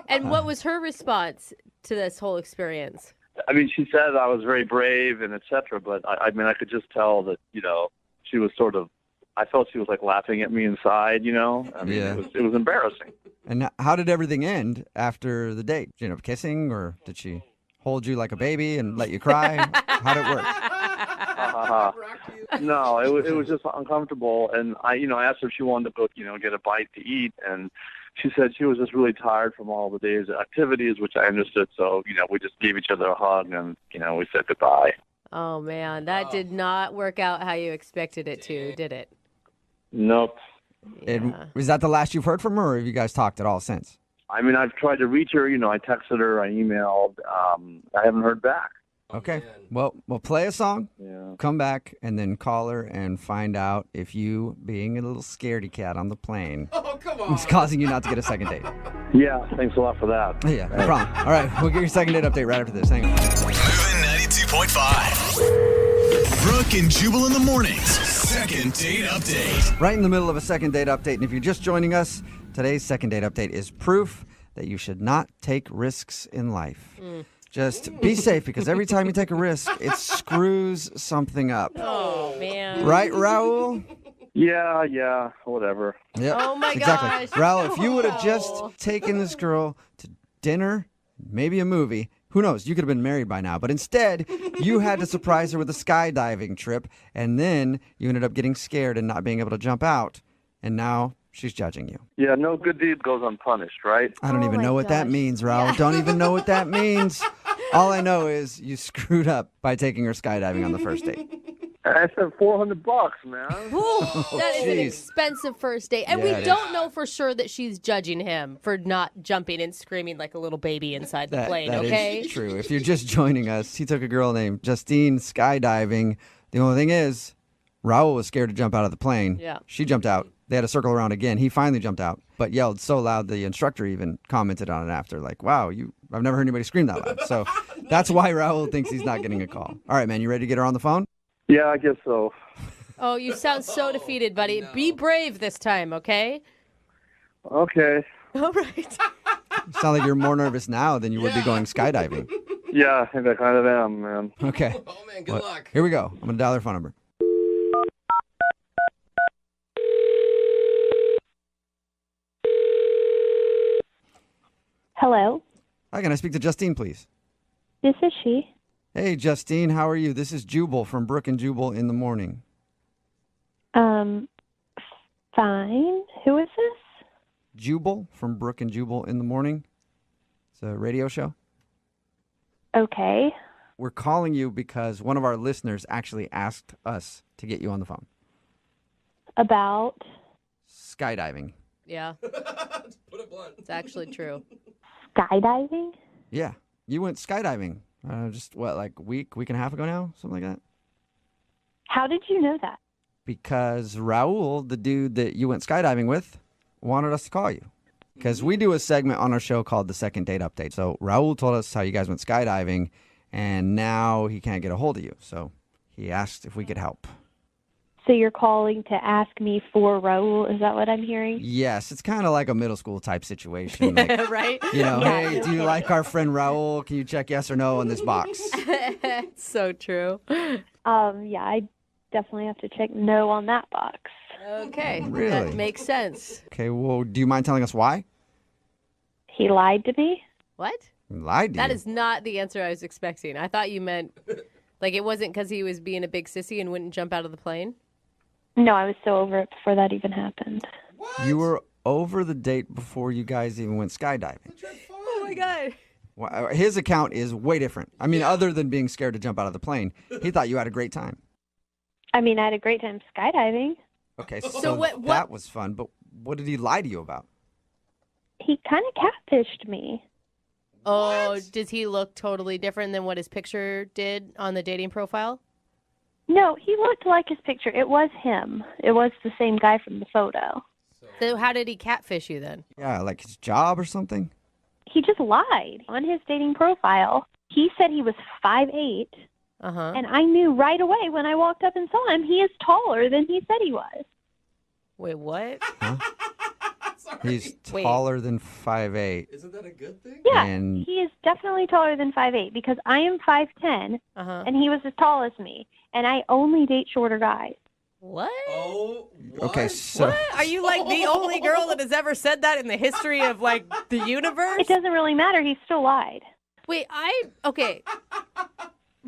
And what was her response to this whole experience? I mean, she said I was very brave and et cetera, but I mean, I could just tell that, she was sort of, I felt she was like laughing at me inside, I mean, Yeah. it was embarrassing. And how did everything end after the date? Kissing, or did she hold you like a baby and let you cry? How'd it work? No, it was just uncomfortable, and I asked her if she wanted to go, get a bite to eat, and she said she was just really tired from all the day's activities, which I understood. So, we just gave each other a hug, and we said goodbye. Oh, man. That did not work out how you expected it to, did it? Nope. And is that the last you've heard from her, or have you guys talked at all since? I mean, I've tried to reach her. I texted her, I emailed. I haven't heard back. Okay. Well, we'll play a song, Yeah. come back, and then call her and find out if you, being a little scaredy cat on the plane, Oh, come on. is causing you not to get a second date. Yeah, thanks a lot for that. Yeah, no problem. All right, we'll get your second date update right after this. Hang on. Moving 92.5. Brooke and Jubal in the mornings. Second date update. Right in the middle of a second date update, and if you're just joining us, today's second date update is proof that you should not take risks in life. Just be safe, because every time you take a risk, it screws something up. Oh, man. Right, Raul? Yeah, whatever. Yep. Oh, my exactly. gosh. Raul, if you would have Raul. just taken this girl to dinner, maybe a movie, who knows, you could have been married by now. But instead, you had to surprise her with a skydiving trip, and then you ended up getting scared and not being able to jump out. And now she's judging you. Yeah, no good deed goes unpunished, right? I don't even my know what that gosh. means, Raul. Don't even know what that means. All I know is you screwed up by taking her skydiving on the first date. I said $400, man. That is an jeez. expensive first date. And Yeah, we it don't know for sure that she's judging him for not jumping and screaming like a little baby inside the plane, That okay? is true. If you're just joining us, he took a girl named Justine skydiving. The only thing is, Raul was scared to jump out of the plane. Yeah. She jumped out. They had to circle around again. He finally jumped out, but yelled so loud the instructor even commented on it after, like, wow, I've never heard anybody scream that loud. So that's why Raul thinks he's not getting a call. All right, man, you ready to get her on the phone? Yeah, I guess so. Oh, you sound so defeated, buddy. No. Be brave this time, okay? Okay. All right. You sound like you're more nervous now than you would be going skydiving. Yeah, I think I kind of am, man. Okay. Oh, man, good luck. Here we go. I'm going to dial their phone number. Hello, Hi, can I speak to Justine, please? this is she. Hey, Justine, how are you? This is Jubal from Brooke and Jubal in the Morning. Fine. Who is this? Jubal from Brooke and Jubal in the Morning. It's a radio show. Okay. We're calling you because one of our listeners actually asked us to get you on the phone. About? Skydiving. Yeah. Put it blunt. It's actually true. Skydiving? Yeah. You went skydiving just, like a week and a half ago now? Something like that? How did you know that? Because Raul, the dude that you went skydiving with, wanted us to call you. Because we do a segment on our show called the Second Date Update. So Raul told us how you guys went skydiving, and now he can't get a hold of you. So he asked if we could help. So you're calling to ask me for Raul? Is that what I'm hearing? Yes, it's kind of like a middle school type situation. Like, Right? you know, Yeah. hey, do you like our friend Raul? Can you check yes or no on this box? It's so true. Yeah, I definitely have to check no on that box. Okay. Really? That makes sense. Okay, well, do you mind telling us why? He lied to me? What? He lied to That you. is not the answer I was expecting. I thought you meant, like, it wasn't because he was being a big sissy and wouldn't jump out of the plane? No, I was so over it before that even happened. You were over the date before you guys even went skydiving. Oh, my God. Well, his account is way different. I mean, other than being scared to jump out of the plane, he thought you had a great time. I mean, I had a great time skydiving. Okay, so that was fun, but what did he lie to you about? He kind of catfished me. Oh, does he look totally different than what his picture did on the dating profile? No, he looked like his picture. It was him. It was the same guy from the photo. So how did he catfish you then? Yeah, like his job or something? He just lied. On his dating profile, he said he was 5'8", Uh-huh. and I knew right away when I walked up and saw him, he is taller than he said he was. Wait, what? He's taller than 5'8". Isn't that a good thing? Yeah, And- he is definitely taller than 5'8", because I am 5'10", Uh-huh. and he was as tall as me, and I only date shorter guys. What? Oh, what? Okay, so What? Are you like the only girl that has ever said that in the history of like the universe? It doesn't really matter. He still lied. Wait, okay.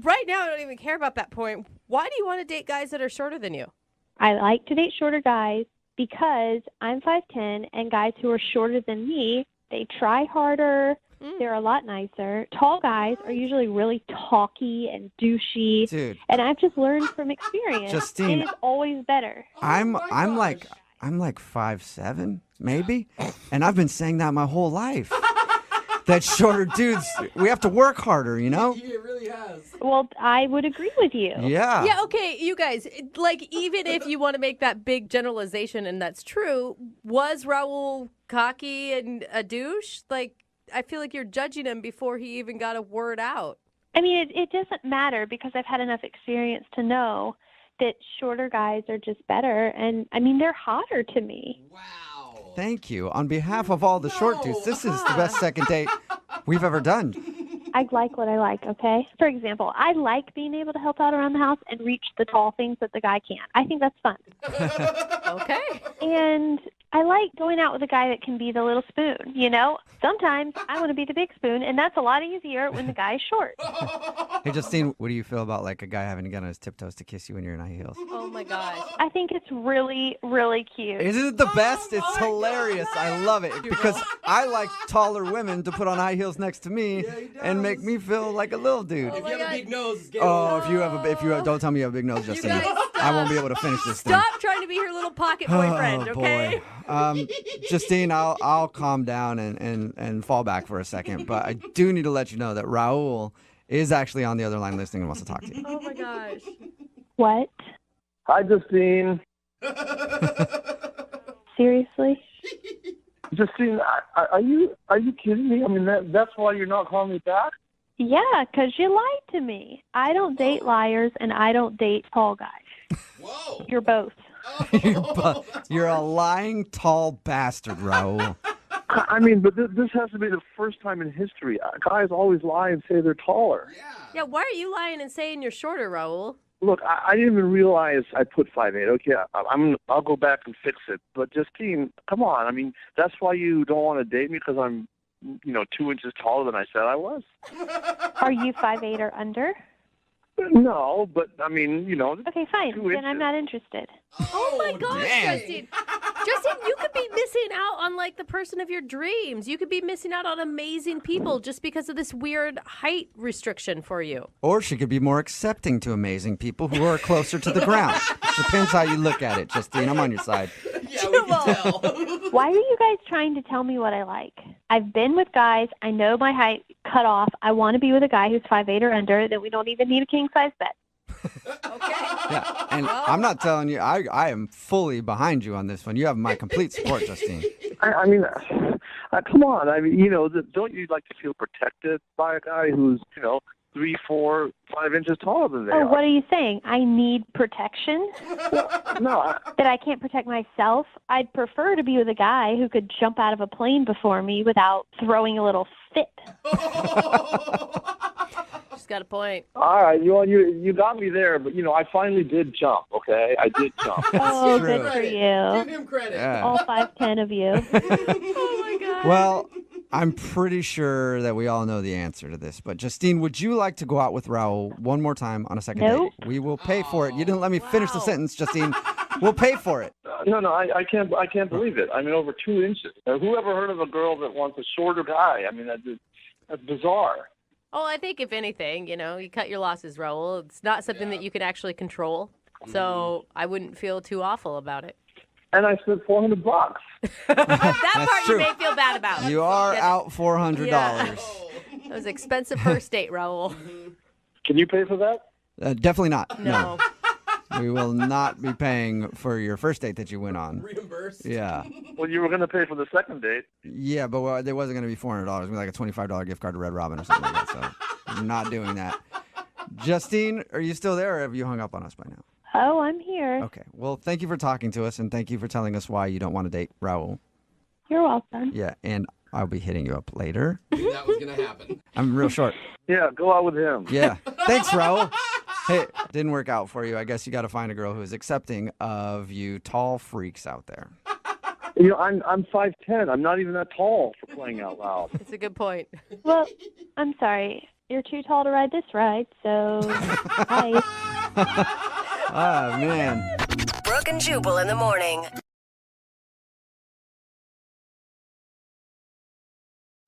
Right now, I don't even care about that point. Why do you want to date guys that are shorter than you? I like to date shorter guys because I'm 5'10", and guys who are shorter than me, they try harder. They're a lot nicer. Tall guys are usually really talky and douchey. Dude. And I've just learned from experience, Justine, it is always better. I'm like 5'7", maybe, and I've been saying that my whole life. That shorter dudes, we have to work harder, you know? It really has. Well, I would agree with you. Yeah. Yeah, okay, you guys, like, even if you want to make that big generalization and that's true, was Raul cocky and a douche? Like, I feel like you're judging him before he even got a word out. I mean, it doesn't matter because I've had enough experience to know that shorter guys are just better. And, I mean, they're hotter to me. Wow. Thank you. On behalf of all the short dudes, this is the best second date we've ever done. I like what I like, okay? For example, I like being able to help out around the house and reach the tall things that the guy can't. I think that's fun. Okay. And I like going out with a guy that can be the little spoon, you know? Sometimes I want to be the big spoon, and that's a lot easier when the guy's short. Hey, Justine, what do you feel about like a guy having to get on his tiptoes to kiss you when you're in high heels? Oh my gosh. I think it's really, really cute. Isn't it the best? It's hilarious. I love it because I like taller women to put on high heels next to me and make me feel like a little dude. If you have a big nose, it's don't tell me you have a big nose, Justine. I won't be able to finish this thing. Stop trying to be her little pocket boyfriend, okay? Boy. Justine, I'll calm down and fall back for a second, but I do need to let you know that Raul is actually on the other line listening and wants to talk to you. Oh my gosh. What? Hi, Justine. Seriously? Justine, are you kidding me? I mean, that's why you're not calling me back? Yeah, 'cause you lied to me. I don't date liars, and I don't date tall guys. Whoa. You're both. You're a lying tall bastard, Raul. I mean, but this has to be the first time in history. Guys always lie and say they're taller. Yeah, why are you lying and saying you're shorter, Raul? Look, I didn't even realize I put 5'8". Okay, I'll go back and fix it. But Justine, come on. I mean, that's why you don't want to date me, because I'm, 2 inches taller than I said I was. Are you 5'8" or under? No, but I mean, Okay, fine. 2 Then inches. I'm not interested. Oh my gosh, damn. Justine. Justine, you could be missing out on like the person of your dreams. You could be missing out on amazing people just because of this weird height restriction for you. Or she could be more accepting to amazing people who are closer to the ground. Depends how you look at it, Justine. I'm on your side. Yeah, we can tell. Why are you guys trying to tell me what I like? I've been with guys. I know my height cut off. I want to be with a guy who's 5'8" or under, then we don't even need a king-size bed. Okay. Yeah, and I'm not telling you, I am fully behind you on this one. You have my complete support, Justine. I mean, come on. I mean, don't you like to feel protected by a guy who's, 3, 4, 5 inches taller than they are? What are you saying? I need protection? No. That I can't protect myself? I'd prefer to be with a guy who could jump out of a plane before me without throwing a little fit. She's got a point. All right, you got me there, but I finally did jump. Okay, I did jump. Oh, true. good for you. Give him credit. Yeah. All 5'10" of you. Oh my god. Well, I'm pretty sure that we all know the answer to this, but Justine, would you like to go out with Raul one more time on a second Nope. date? We will pay for it. You didn't let me finish the sentence, Justine. We'll pay for it. No, I can't believe it. I mean, over 2 inches. Who ever heard of a girl that wants a shorter guy? I mean, that's bizarre. Oh, I think if anything, you cut your losses, Raul. It's not something that you can actually control. So I wouldn't feel too awful about it. And I spent $400. That part true. you may feel bad about. You are Yeah. out $400. Yeah. That was an expensive first date, Raul. Can you pay for that? Definitely not. No. We will not be paying for your first date that you went on. Reimbursed. Yeah. Well, you were going to pay for the second date. Yeah, but there wasn't going to be $400. It was gonna be like a $25 gift card to Red Robin or something like that. So we're not doing that. Justine, are you still there or have you hung up on us by now? Oh, I'm here. Okay. Well, thank you for talking to us and thank you for telling us why you don't want to date Raul. You're welcome. Yeah, and I'll be hitting you up later. That was going to happen. I'm real short. Yeah, go out with him. Yeah. Thanks, Raul. Hey, didn't work out for you. I guess you got to find a girl who is accepting of you tall freaks out there. I'm 5'10". I'm not even that tall, for crying out loud. It's a good point. Well, I'm sorry. You're too tall to ride this ride, so bye. Oh, man. Brooke and Jubal in the morning.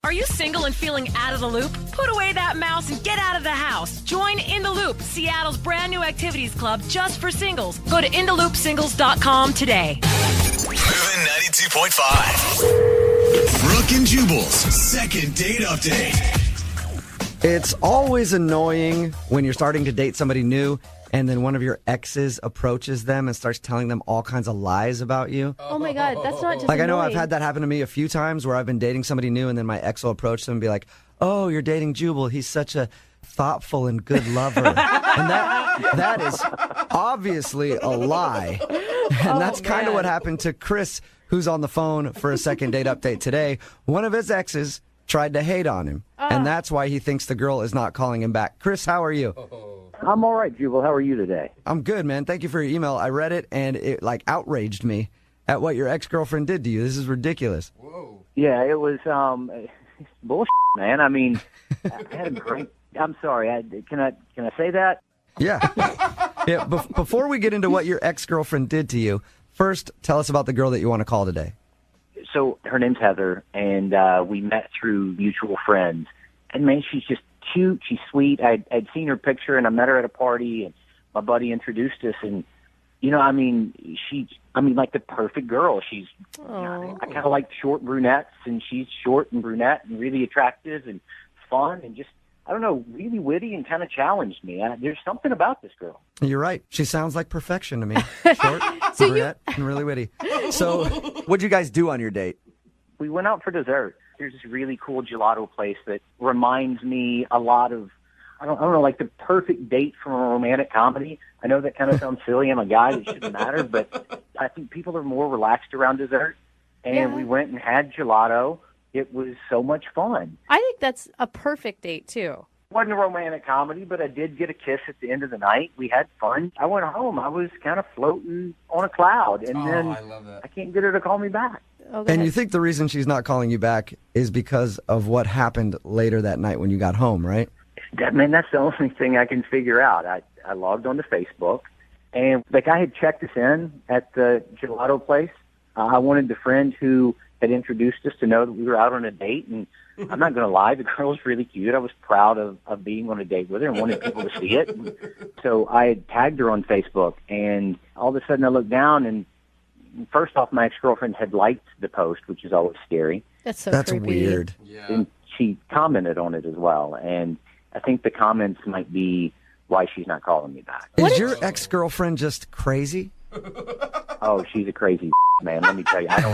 Are you single and feeling out of the loop? Put away that mouse and get out of the house. Join In the Loop, Seattle's brand new activities club just for singles. Go to intheloopsingles.com today. Moving 92.5. Brooke and Jubal's second date update. It's always annoying when you're starting to date somebody new and then one of your exes approaches them and starts telling them all kinds of lies about you. Oh my god, that's not just Like, I know I've annoying. had that happen to me a few times where I've been dating somebody new and then my ex will approach them and be like, oh, you're dating Jubal. He's such a thoughtful and good lover. And that is obviously a lie. And that's kind of what happened to Chris, who's on the phone for a second date update today. One of his exes tried to hate on him. And that's why he thinks the girl is not calling him back. Chris, how are you? I'm all right, Jubal. How are you today? I'm good, man. Thank you for your email. I read it and it outraged me. at what your ex-girlfriend did to you. This is ridiculous. Yeah, it was bullshit, man. I mean, I had a great. I'm sorry. Can I say that? Yeah. Yeah. Before we get into what your ex-girlfriend did to you, first tell us about the girl that you want to call today. So her name's Heather, and we met through mutual friends. And man, she's just cute. She's sweet. I'd seen her picture, and I met her at a party, and my buddy introduced us. And I mean, like the perfect girl. She's. I kind of like short brunettes, and she's short and brunette and really attractive and fun and just. I don't know, really witty and kind of challenged me. There's something about this girl. You're right. She sounds like perfection to me. Short, brunette, and really witty. So what'd you guys do on your date? We went out for dessert. There's this really cool gelato place that reminds me a lot of, I don't know, like the perfect date from a romantic comedy. I know that kind of sounds silly. I'm a guy. It shouldn't matter. But I think people are more relaxed around dessert. And we went and had gelato. It was so much fun. I think that's a perfect date, too. It wasn't a romantic comedy, but I did get a kiss at the end of the night. We had fun. I went home. I was kind of floating on a cloud. And then I love that. I can't get her to call me back. And you think the reason she's not calling you back is because of what happened later that night when you got home, right? Man, that's the only thing I can figure out. I logged onto Facebook, and like I had checked us in at the gelato place. I wanted the friend who had introduced us to know that we were out on a date, and I'm not going to lie, the girl was really cute. I was proud of being on a date with her and wanted people to see it. And so I had tagged her on Facebook, and all of a sudden I looked down, and first off, my ex-girlfriend had liked the post, which is always scary. That's creepy. Weird. Yeah. And she commented on it as well, and I think the comments might be why she's not calling me back. Is your ex-girlfriend just crazy? Oh, she's a crazy man. Let me tell you, I don't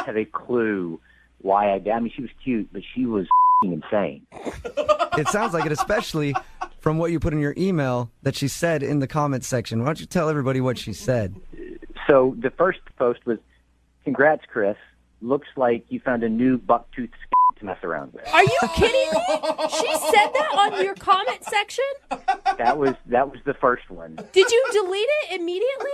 have a clue why I did. I mean, she was cute, but she was insane. It sounds like it, especially from what you put in your email that she said in the comments section. Why don't you tell everybody what she said? So the first post was, "Congrats, Chris. Looks like you found a new buck-toothed to mess around with." Are you kidding me? She said that on your comment section? That was the first one. Did you delete it immediately?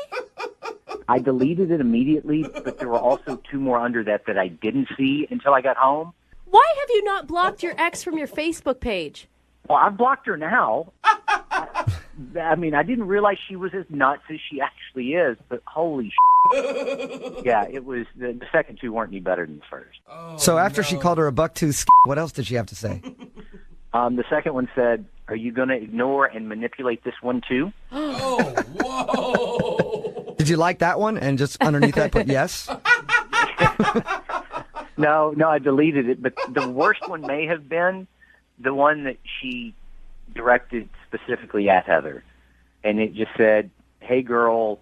I deleted it immediately, but there were also two more under that I didn't see until I got home. Why have you not blocked your ex from your Facebook page? Well, I've blocked her now. I mean, I didn't realize she was as nuts as she actually is, but holy shit. Yeah, it was, the second two weren't any better than the first. So after she called her a buck-tooth, what else did she have to say? The second one said, "Are you going to ignore and manipulate this one too?" Oh, whoa. Did you like that one and just underneath that put yes? No, I deleted it, but the worst one may have been the one that she directed specifically at Heather. And it just said, "Hey girl,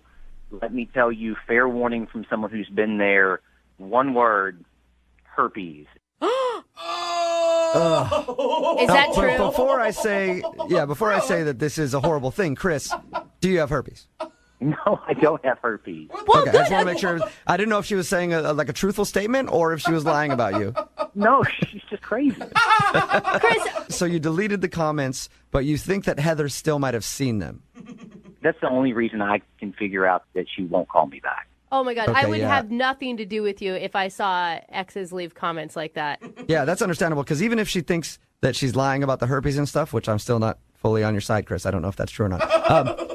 let me tell you, fair warning from someone who's been there, one word, herpes." Is that true? Before I say that this is a horrible thing, Chris, do you have herpes? No, I don't have herpes. Okay, I just want to make sure. I didn't know if she was saying like a truthful statement or if she was lying about you. No, she's just crazy. Chris. So you deleted the comments, but you think that Heather still might have seen them. That's the only reason I can figure out that she won't call me back. Oh, my God. Okay, I would yeah. have nothing to do with you if I saw exes leave comments like that. Yeah, that's understandable, because even if she thinks that she's lying about the herpes and stuff, which I'm still not fully on your side, Chris. I don't know if that's true or not.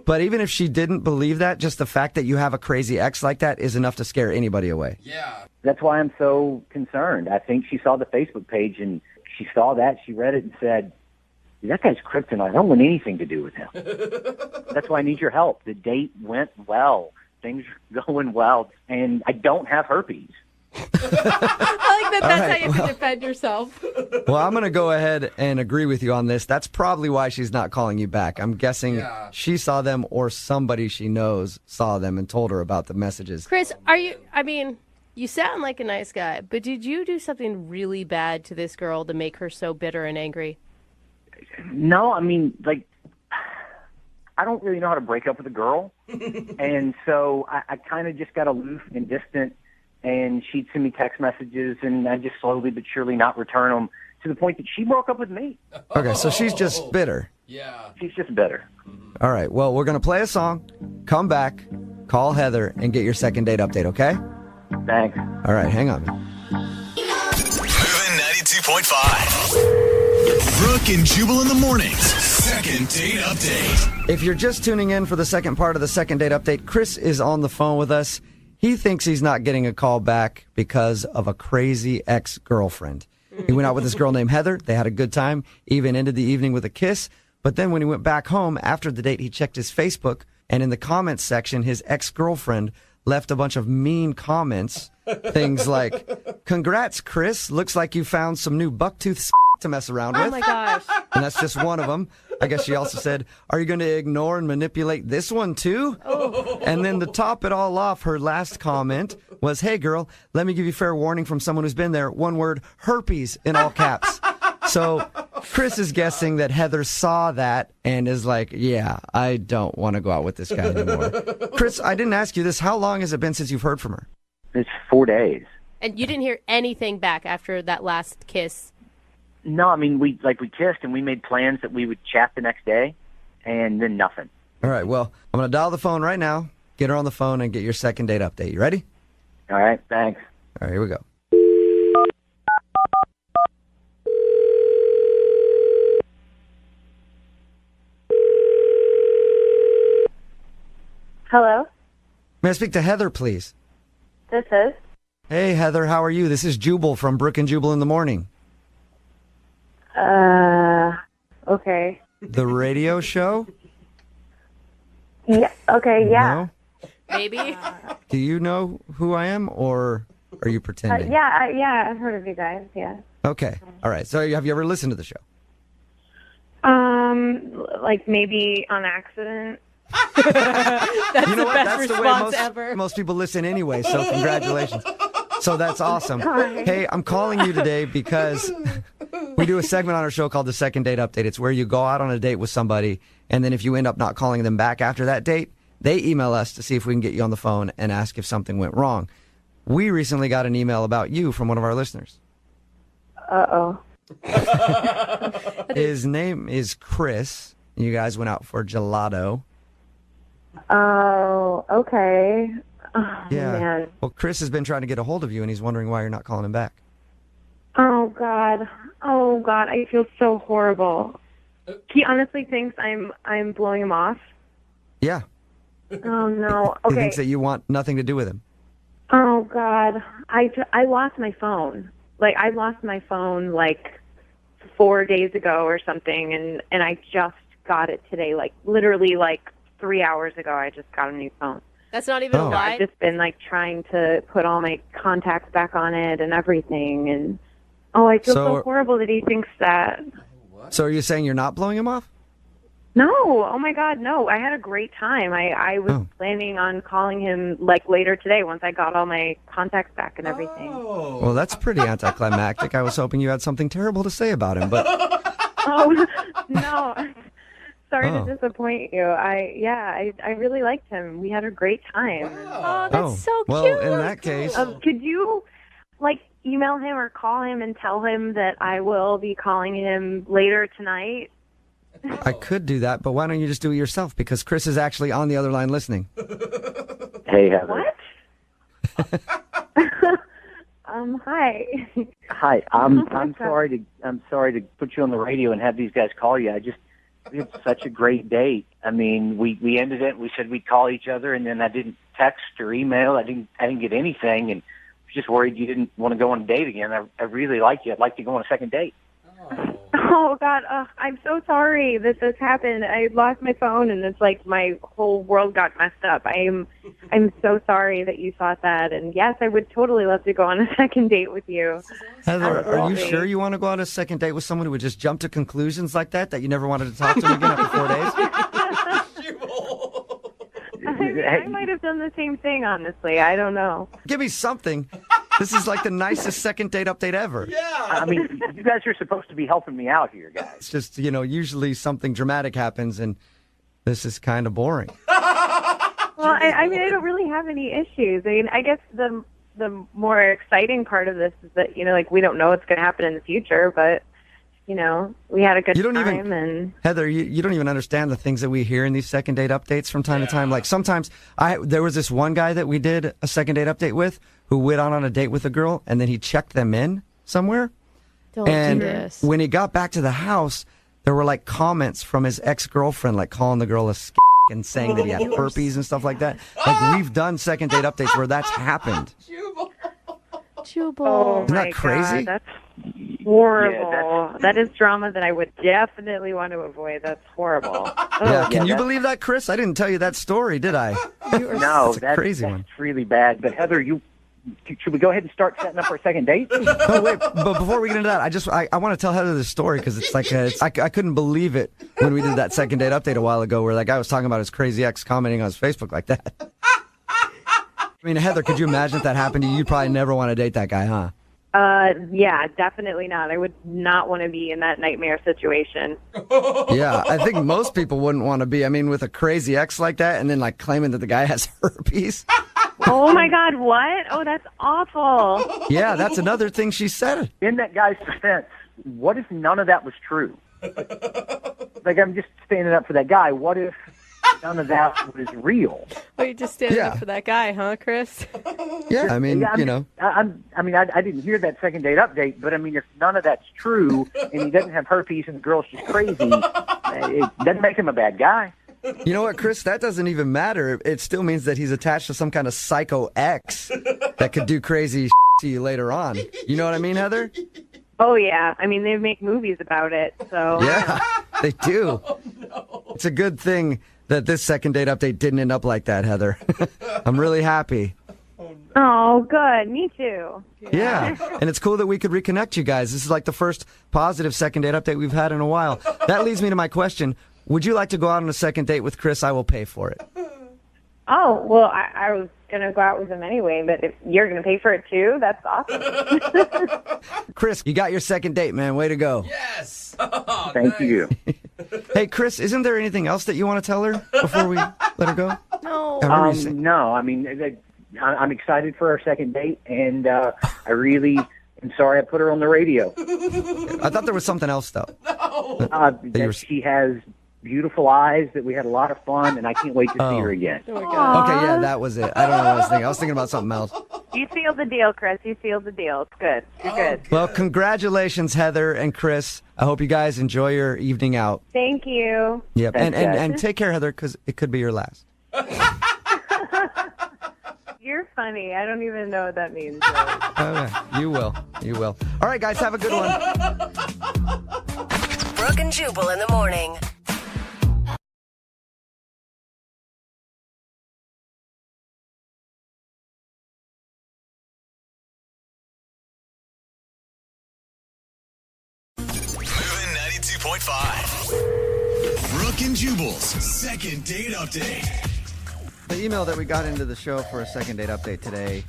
But even if she didn't believe that, just the fact that you have a crazy ex like that is enough to scare anybody away. Yeah. That's why I'm so concerned. I think she saw the Facebook page, and she saw that, she read it and said, "That guy's kryptonite. I don't want anything to do with him." That's why I need your help. The date went well. Things are going well, and I don't have herpes. I like that's right, how you have to defend yourself. Well, I'm going to go ahead and agree with you on this. That's probably why she's not calling you back. I'm guessing she saw them or somebody she knows saw them and told her about the messages. Chris, you sound like a nice guy, but did you do something really bad to this girl to make her so bitter and angry? No, I mean, like, I don't really know how to break up with a girl. And so I kind of just got aloof and distant, and she'd send me text messages, and I just slowly but surely not return them to the point that she broke up with me. Okay, so she's just bitter. Yeah. She's just bitter. All right, well, we're going to play a song, come back, call Heather and get your second date update, okay? Thanks. All right, hang on. Moving 92.5. Brooke and Jubal in the mornings. Second date update. If you're just tuning in for the second part of the second date update, Chris is on the phone with us. He thinks he's not getting a call back because of a crazy ex-girlfriend. He went out with this girl named Heather. They had a good time, even ended the evening with a kiss. But then when he went back home after the date, he checked his Facebook, and in the comments section, his ex-girlfriend left a bunch of mean comments. Things like, "Congrats, Chris. Looks like you found some new bucktooth to mess around with." Oh my gosh. And that's just one of them. I guess she also said, "Are you going to ignore and manipulate this one too?" Oh. And then to top it all off, her last comment was, "Hey girl, let me give you fair warning from someone who's been there. One word, herpes in all caps." So Chris is guessing that Heather saw that and is like, "Yeah, I don't want to go out with this guy anymore." Chris, I didn't ask you this. How long has it been since you've heard from her? It's 4 days. And you didn't hear anything back after that last kiss? No, I mean, we kissed and we made plans that we would chat the next day, and then nothing. All right, well, I'm going to dial the phone right now, get her on the phone, and get your second date update. You ready? All right, thanks. All right, here we go. Hello, May I speak to Heather, please? this is. Hey, Heather, how are you? This is Jubal from Brooke and Jubal in the Morning. Okay. The radio show? Yeah. Okay. Yeah. No? Maybe. Do you know who I am, or are you pretending? Yeah. I've heard of you guys. Yeah. Okay. All right. So have you ever listened to the show? Like maybe on accident. That's You know the what? best That's the way response most, ever. most people listen anyway, so congratulations. So that's awesome. Sorry. Hey, I'm calling you today because we do a segment on our show called the Second Date Update. It's where you go out on a date with somebody, and then if you end up not calling them back after that date, they email us to see if we can get you on the phone and ask if something went wrong. We recently got an email about you from one of our listeners. Uh-oh. His name is Chris. You guys went out for gelato. Oh, okay. Oh, Yeah. man. Well, Chris has been trying to get a hold of you, and he's wondering why you're not calling him back. Oh, God. Oh, God. I feel so horrible. He honestly thinks I'm blowing him off. Yeah. Oh, no. He Okay. thinks that you want nothing to do with him. Oh, God. I lost my phone. Like, I lost my phone, like, 4 days ago or something, and I just got it today. Like, literally, like, 3 hours ago, I just got a new phone. That's not even a Oh. lie. I've just been, like, trying to put all my contacts back on it and everything, and, I feel So- so horrible that he thinks that. So are you saying you're not blowing him off? No, oh my God, no. I had a great time. I was planning on calling him like later today once I got all my contacts back and everything. Well, that's pretty anticlimactic. I was hoping you had something terrible to say about him, but Oh, no. Sorry Oh. to disappoint you. I really liked him. We had a great time. Oh, that's so well, cute. in that case, Could you like email him or call him and tell him that I will be calling him later tonight? I could do that, but why don't you just do it yourself? Because Chris is actually on the other line listening. Hey, Heather. What? Hi. Hi. I'm sorry to put you on the radio and have these guys call you. We had such a great date. I mean, we ended it. We said we'd call each other, and then I didn't text or email. I didn't get anything, and I was just worried you didn't want to go on a date again. I really like you. I'd like to go on a second date. Oh God, I'm so sorry that this happened. I lost my phone, and it's like my whole world got messed up. I'm so sorry that you thought that. And yes, I would totally love to go on a second date with you. Heather, are you Absolutely. sure you want to go on a second date with someone who would just jump to conclusions like that you never wanted to talk to him again after 4 days? I might have done the same thing, honestly. I don't know. Give me something. This is like the nicest second date update ever. I mean, you guys are supposed to be helping me out here, guys. It's just, usually something dramatic happens, and this is kind of boring. Well, I mean, I don't really have any issues. I mean, I guess the more exciting part of this is that, like, we don't know what's going to happen in the future, but we had a good You don't time. even- And Heather, you don't even understand the things that we hear in these second date updates from time to time. Like sometimes there was this one guy that we did a second date update with who went out on a date with a girl and then he checked them in somewhere. Don't and do this. when he got back to the house, there were like comments from his ex-girlfriend, like calling the girl a and saying that he had herpes and stuff like that. Like we've done second date updates where that's happened. Jubal. oh Isn't that my crazy? God, that's horrible. Yeah, that is drama that I would definitely want to avoid. That's horrible. Yeah, can you that- believe that, Chris? I didn't tell you that story, did I? No, That's a crazy that's one. really bad. But Heather, should we go ahead and start setting up our second date? Oh wait, but before we get into that, I want to tell Heather this story because it's like I couldn't believe it when we did that second date update a while ago where that guy was talking about his crazy ex commenting on his Facebook like that. I mean, Heather, could you imagine if that happened to you? You'd probably never want to date that guy, huh? Yeah, definitely not. I would not want to be in that nightmare situation. Yeah, I think most people wouldn't want to be. I mean, with a crazy ex like that, and then like claiming that the guy has herpes. Oh my God, what? Oh, that's awful. Yeah, that's another thing she said. In that guy's defense, what if none of that was true? Like, I'm just standing up for that guy. What if none of that was real? Oh, you're just standing Yeah. up for that guy, huh, Chris? Yeah, I mean, Yeah, I didn't hear that second date update, but I mean, if none of that's true and he doesn't have herpes and the girl's just crazy, it doesn't make him a bad guy. You know what, Chris? That doesn't even matter. It still means that he's attached to some kind of psycho ex that could do crazy to you later on. You know what I mean, Heather? Oh, yeah. I mean, they make movies about it, so. Yeah, they do. It's a good thing that this second date update didn't end up like that, Heather. I'm really happy. Oh, good. Me too. Yeah, and it's cool that we could reconnect you guys. This is like the first positive second date update we've had in a while. That leads me to my question. Would you like to go out on a second date with Chris? I will pay for it. Oh, well, I was going to go out with him anyway, but if you're going to pay for it too, that's awesome. Chris, you got your second date, man. Way to go. Yes. Thank you. Hey, Chris, isn't there anything else that you want to tell her before we let her go? No. No, I mean, I'm excited for our second date, and I really am sorry I put her on the radio. I thought there was something else, though. That she has beautiful eyes, that we had a lot of fun, and I can't wait to see her again. Okay, yeah, that was it. I don't know what I was thinking. I was thinking about something else. You seal the deal, Chris. You seal the deal. It's good. You're good. Well, congratulations, Heather and Chris. I hope you guys enjoy your evening out. Thank you. Yep, Thanks, guys. and take care, Heather, because it could be your last. You're funny. I don't even know what that means. You will. You will. All right, guys, have a good one. Brooke and Jubal in the morning. Moving 92.5. Brooke and Jubal's second date update. The email that we got into the show for a second date update today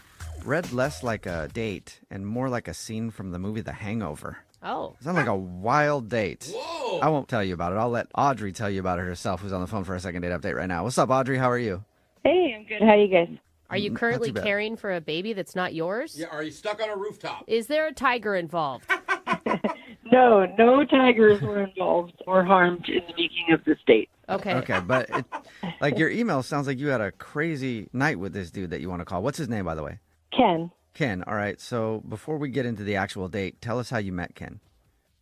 read less like a date and more like a scene from the movie The Hangover. Oh. It sounded like a wild date. Whoa. I won't tell you about it. I'll let Audrey tell you about it herself, who's on the phone for a second date update right now. What's up, Audrey? How are you? Hey, I'm good. How are you guys? Are you Not currently too bad. caring for a baby that's not yours? Yeah, are you stuck on a rooftop? Is there a tiger involved? No tigers were involved or harmed in the making of this date. Okay. Okay, but like your email sounds like you had a crazy night with this dude that you want to call. What's his name, by the way? Ken, Ken. All right. So before we get into the actual date, tell us how you met Ken.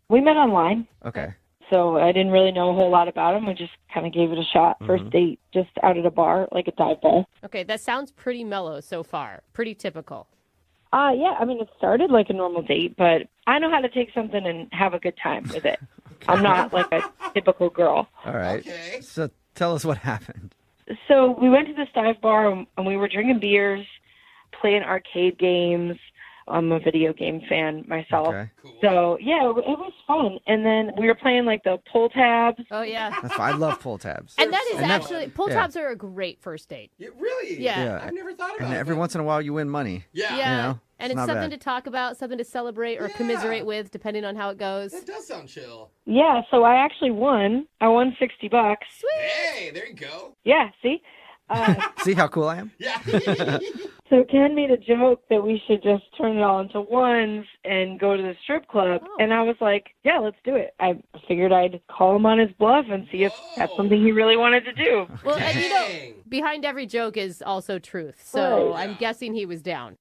we met online, Okay. so I didn't really know a whole lot about him. We just kind of gave it a shot. First date, just out at a bar, like a dive bar. Okay, that sounds pretty mellow so far. Pretty typical. Yeah, I mean, it started like a normal date, but I know how to take something and have a good time with it. I'm not like a typical girl. All right. Okay. So tell us what happened. So we went to this dive bar and we were drinking beers, playing arcade games. I'm a video game fan myself. Okay. So, yeah, it was fun. And then we were playing like the pull tabs. Oh, yeah. That's fine. I love pull tabs. And that is And that- actually, pull yeah. tabs are a great first date. Really? Yeah. I've never thought about And that. every once in a while you win money. Yeah. Yeah. You know, and it's not something bad. to talk about, something to celebrate or commiserate with, depending on how it goes. That does sound chill. Yeah, so I actually won. I won $60. Sweet. Hey, there you go. Yeah, see? See how cool I am? Yeah. So Ken made a joke that we should just turn it all into ones and go to the strip club. And I was like, yeah, let's do it. I figured I'd call him on his bluff and see if that's something he really wanted to do. Well, and you know, behind every joke is also truth. So I'm guessing he was down.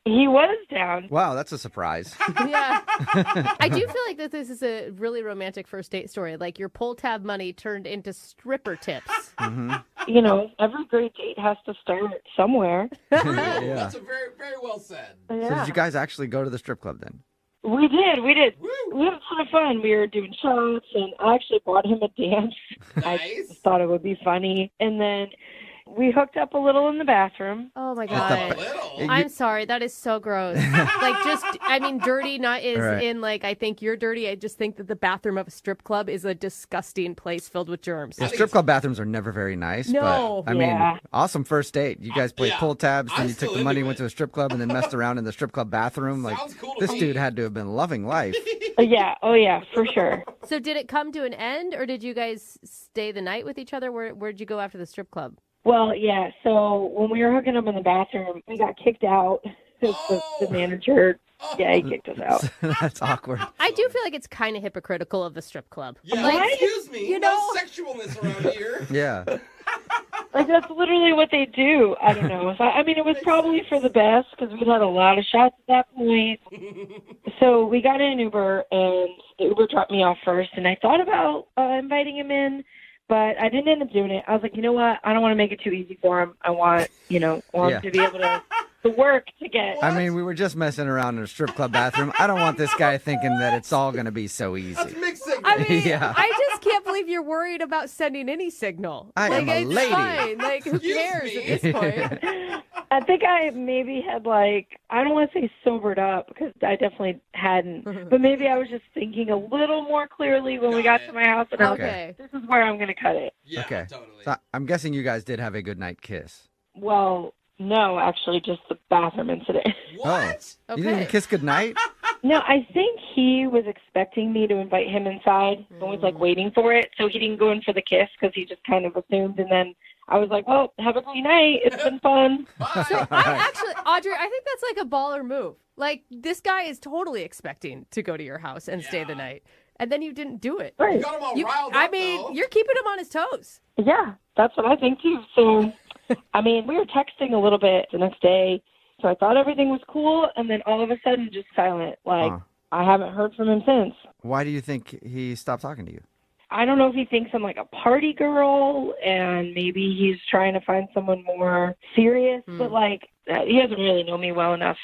He was down. Wow, that's a surprise. Yeah. I do feel like that this is a really romantic first date story. Like your pull tab money turned into stripper tips. Mm-hmm. You know, every great date has to start somewhere. Yeah. That's a very, very well said. So did you guys actually go to the strip club then? We did. We had a ton of fun. We were doing shots, and I actually bought him a dance. Nice. I just thought it would be funny. And then we hooked up a little in the bathroom. Oh, my God. I'm sorry. That is so gross. Like, just, I mean, dirty not is in, like, I think you're dirty. I just think that the bathroom of a strip club is a disgusting place filled with germs. Yeah, strip club bathrooms are never very nice. No. But, I mean, awesome first date. You guys played pull tabs, then you took the money, went to a strip club, and then messed around in the strip club bathroom. Like, this dude had to have been loving life. Yeah. Oh, yeah, for sure. So did it come to an end, or did you guys stay the night with each other? Where'd you go after the strip club? Well, yeah, so when we were hooking up in the bathroom, we got kicked out. The manager, he kicked us out. That's awkward. I do feel like it's kind of hypocritical of the strip club. Yeah, like, excuse me. You no know, sexualness around here. Yeah. Like, that's literally what they do. I don't know. I mean, it was probably for the best because we'd had a lot of shots at that point. So we got in an Uber, and the Uber dropped me off first, and I thought about inviting him in. But I didn't end up doing it. I was like, you know what? I don't want to make it too easy for him. I want, him to be able to work to get. I mean, we were just messing around in a strip club bathroom. I don't want this guy thinking that it's all going to be so easy. That's mixed signal. I mean, Yeah. I just can't believe you're worried about sending any signal. I am a it's lady. fine. Like, who cares at this point? I think I maybe had I don't want to say sobered up because I definitely hadn't, but maybe I was just thinking a little more clearly when we got to my house and I was like, this is where I'm going to cut it. Yeah, okay. totally. So I'm guessing you guys did have a good night kiss. Well, no, actually just the bathroom incident. What? Oh. You didn't even kiss goodnight? No, I think he was expecting me to invite him inside and was waiting for it, so he didn't go in for the kiss because he just kind of assumed, and then I was like, well, have a great night. It's been fun. So Audrey, I think that's like a baller move. Like, this guy is totally expecting to go to your house and stay the night. And then you didn't do it. Right. You got him all riled up, though. You're keeping him on his toes. Yeah, that's what I think, too. So, I mean, we were texting a little bit the next day, so I thought everything was cool, and then all of a sudden, just silent. Like, I haven't heard from him since. Why do you think he stopped talking to you? I don't know if he thinks I'm like a party girl and maybe he's trying to find someone more serious, but he doesn't really know me well enough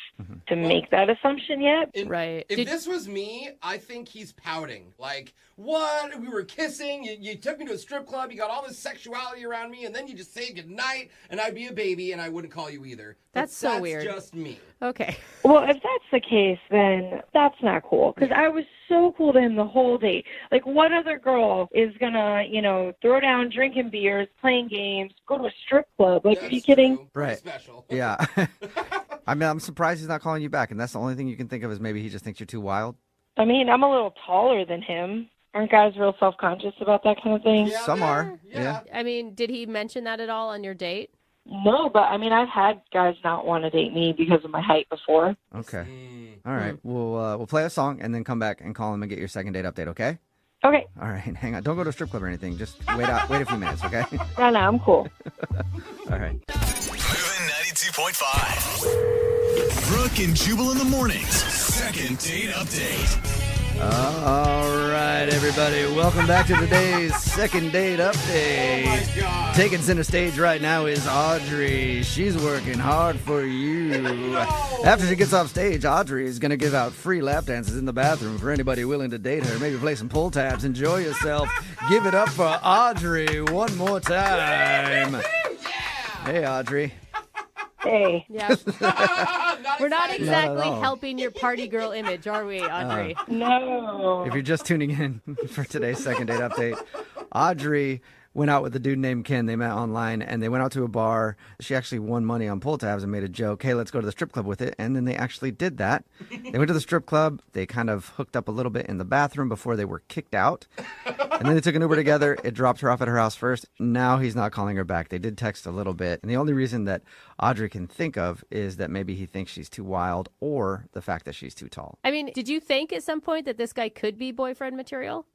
to make that assumption yet. Right. If this was me, I think he's pouting. Like, what? We were kissing. You took me to a strip club. You got all this sexuality around me, and then you just say goodnight, and I'd be a baby, and I wouldn't call you either. That's so weird. That's just me. Okay. Well, if that's the case, then that's not cool. Because I was so cool to him the whole date. Like, what other girl is going to, throw down drinking beers, playing games, go to a strip club? Like, are you kidding? Right. Special. Yeah. I mean, I'm surprised he's not calling you back, and that's the only thing you can think of is maybe he just thinks you're too wild. I mean, I'm a little taller than him. Aren't guys real self-conscious about that kind of thing? Yeah, Some are. Yeah. I mean, did he mention that at all on your date? No, but I mean, I've had guys not want to date me because of my height before. Okay. All right. We'll play a song and then come back and call him and get your second date update, okay? Okay. All right. Hang on. Don't go to a strip club or anything. Just wait a few minutes, okay? No, I'm cool. All right. Moving 92.5. Brooke and Jubal in the mornings. Second date update. All right, everybody. Welcome back to today's second date update. Oh, my God. Taking center stage right now is Audrey. She's working hard for you. After she gets off stage, Audrey is going to give out free lap dances in the bathroom for anybody willing to date her. Maybe play some pull tabs. Enjoy yourself. Give it up for Audrey one more time. Hey, Audrey. Hey. Yeah. We're not exactly all. helping your party girl image, are we, Audrey? No. If you're just tuning in for today's second date update, Audrey went out with a dude named Ken. They met online, and they went out to a bar. She actually won money on pull tabs and made a joke, hey, let's go to the strip club with it. And then they actually did that. They went to the strip club. They kind of hooked up a little bit in the bathroom before they were kicked out. And then they took an Uber together. It dropped her off at her house first. Now he's not calling her back. They did text a little bit. And the only reason that Audrey can think of is that maybe he thinks she's too wild or the fact that she's too tall. I mean, did you think at some point that this guy could be boyfriend material?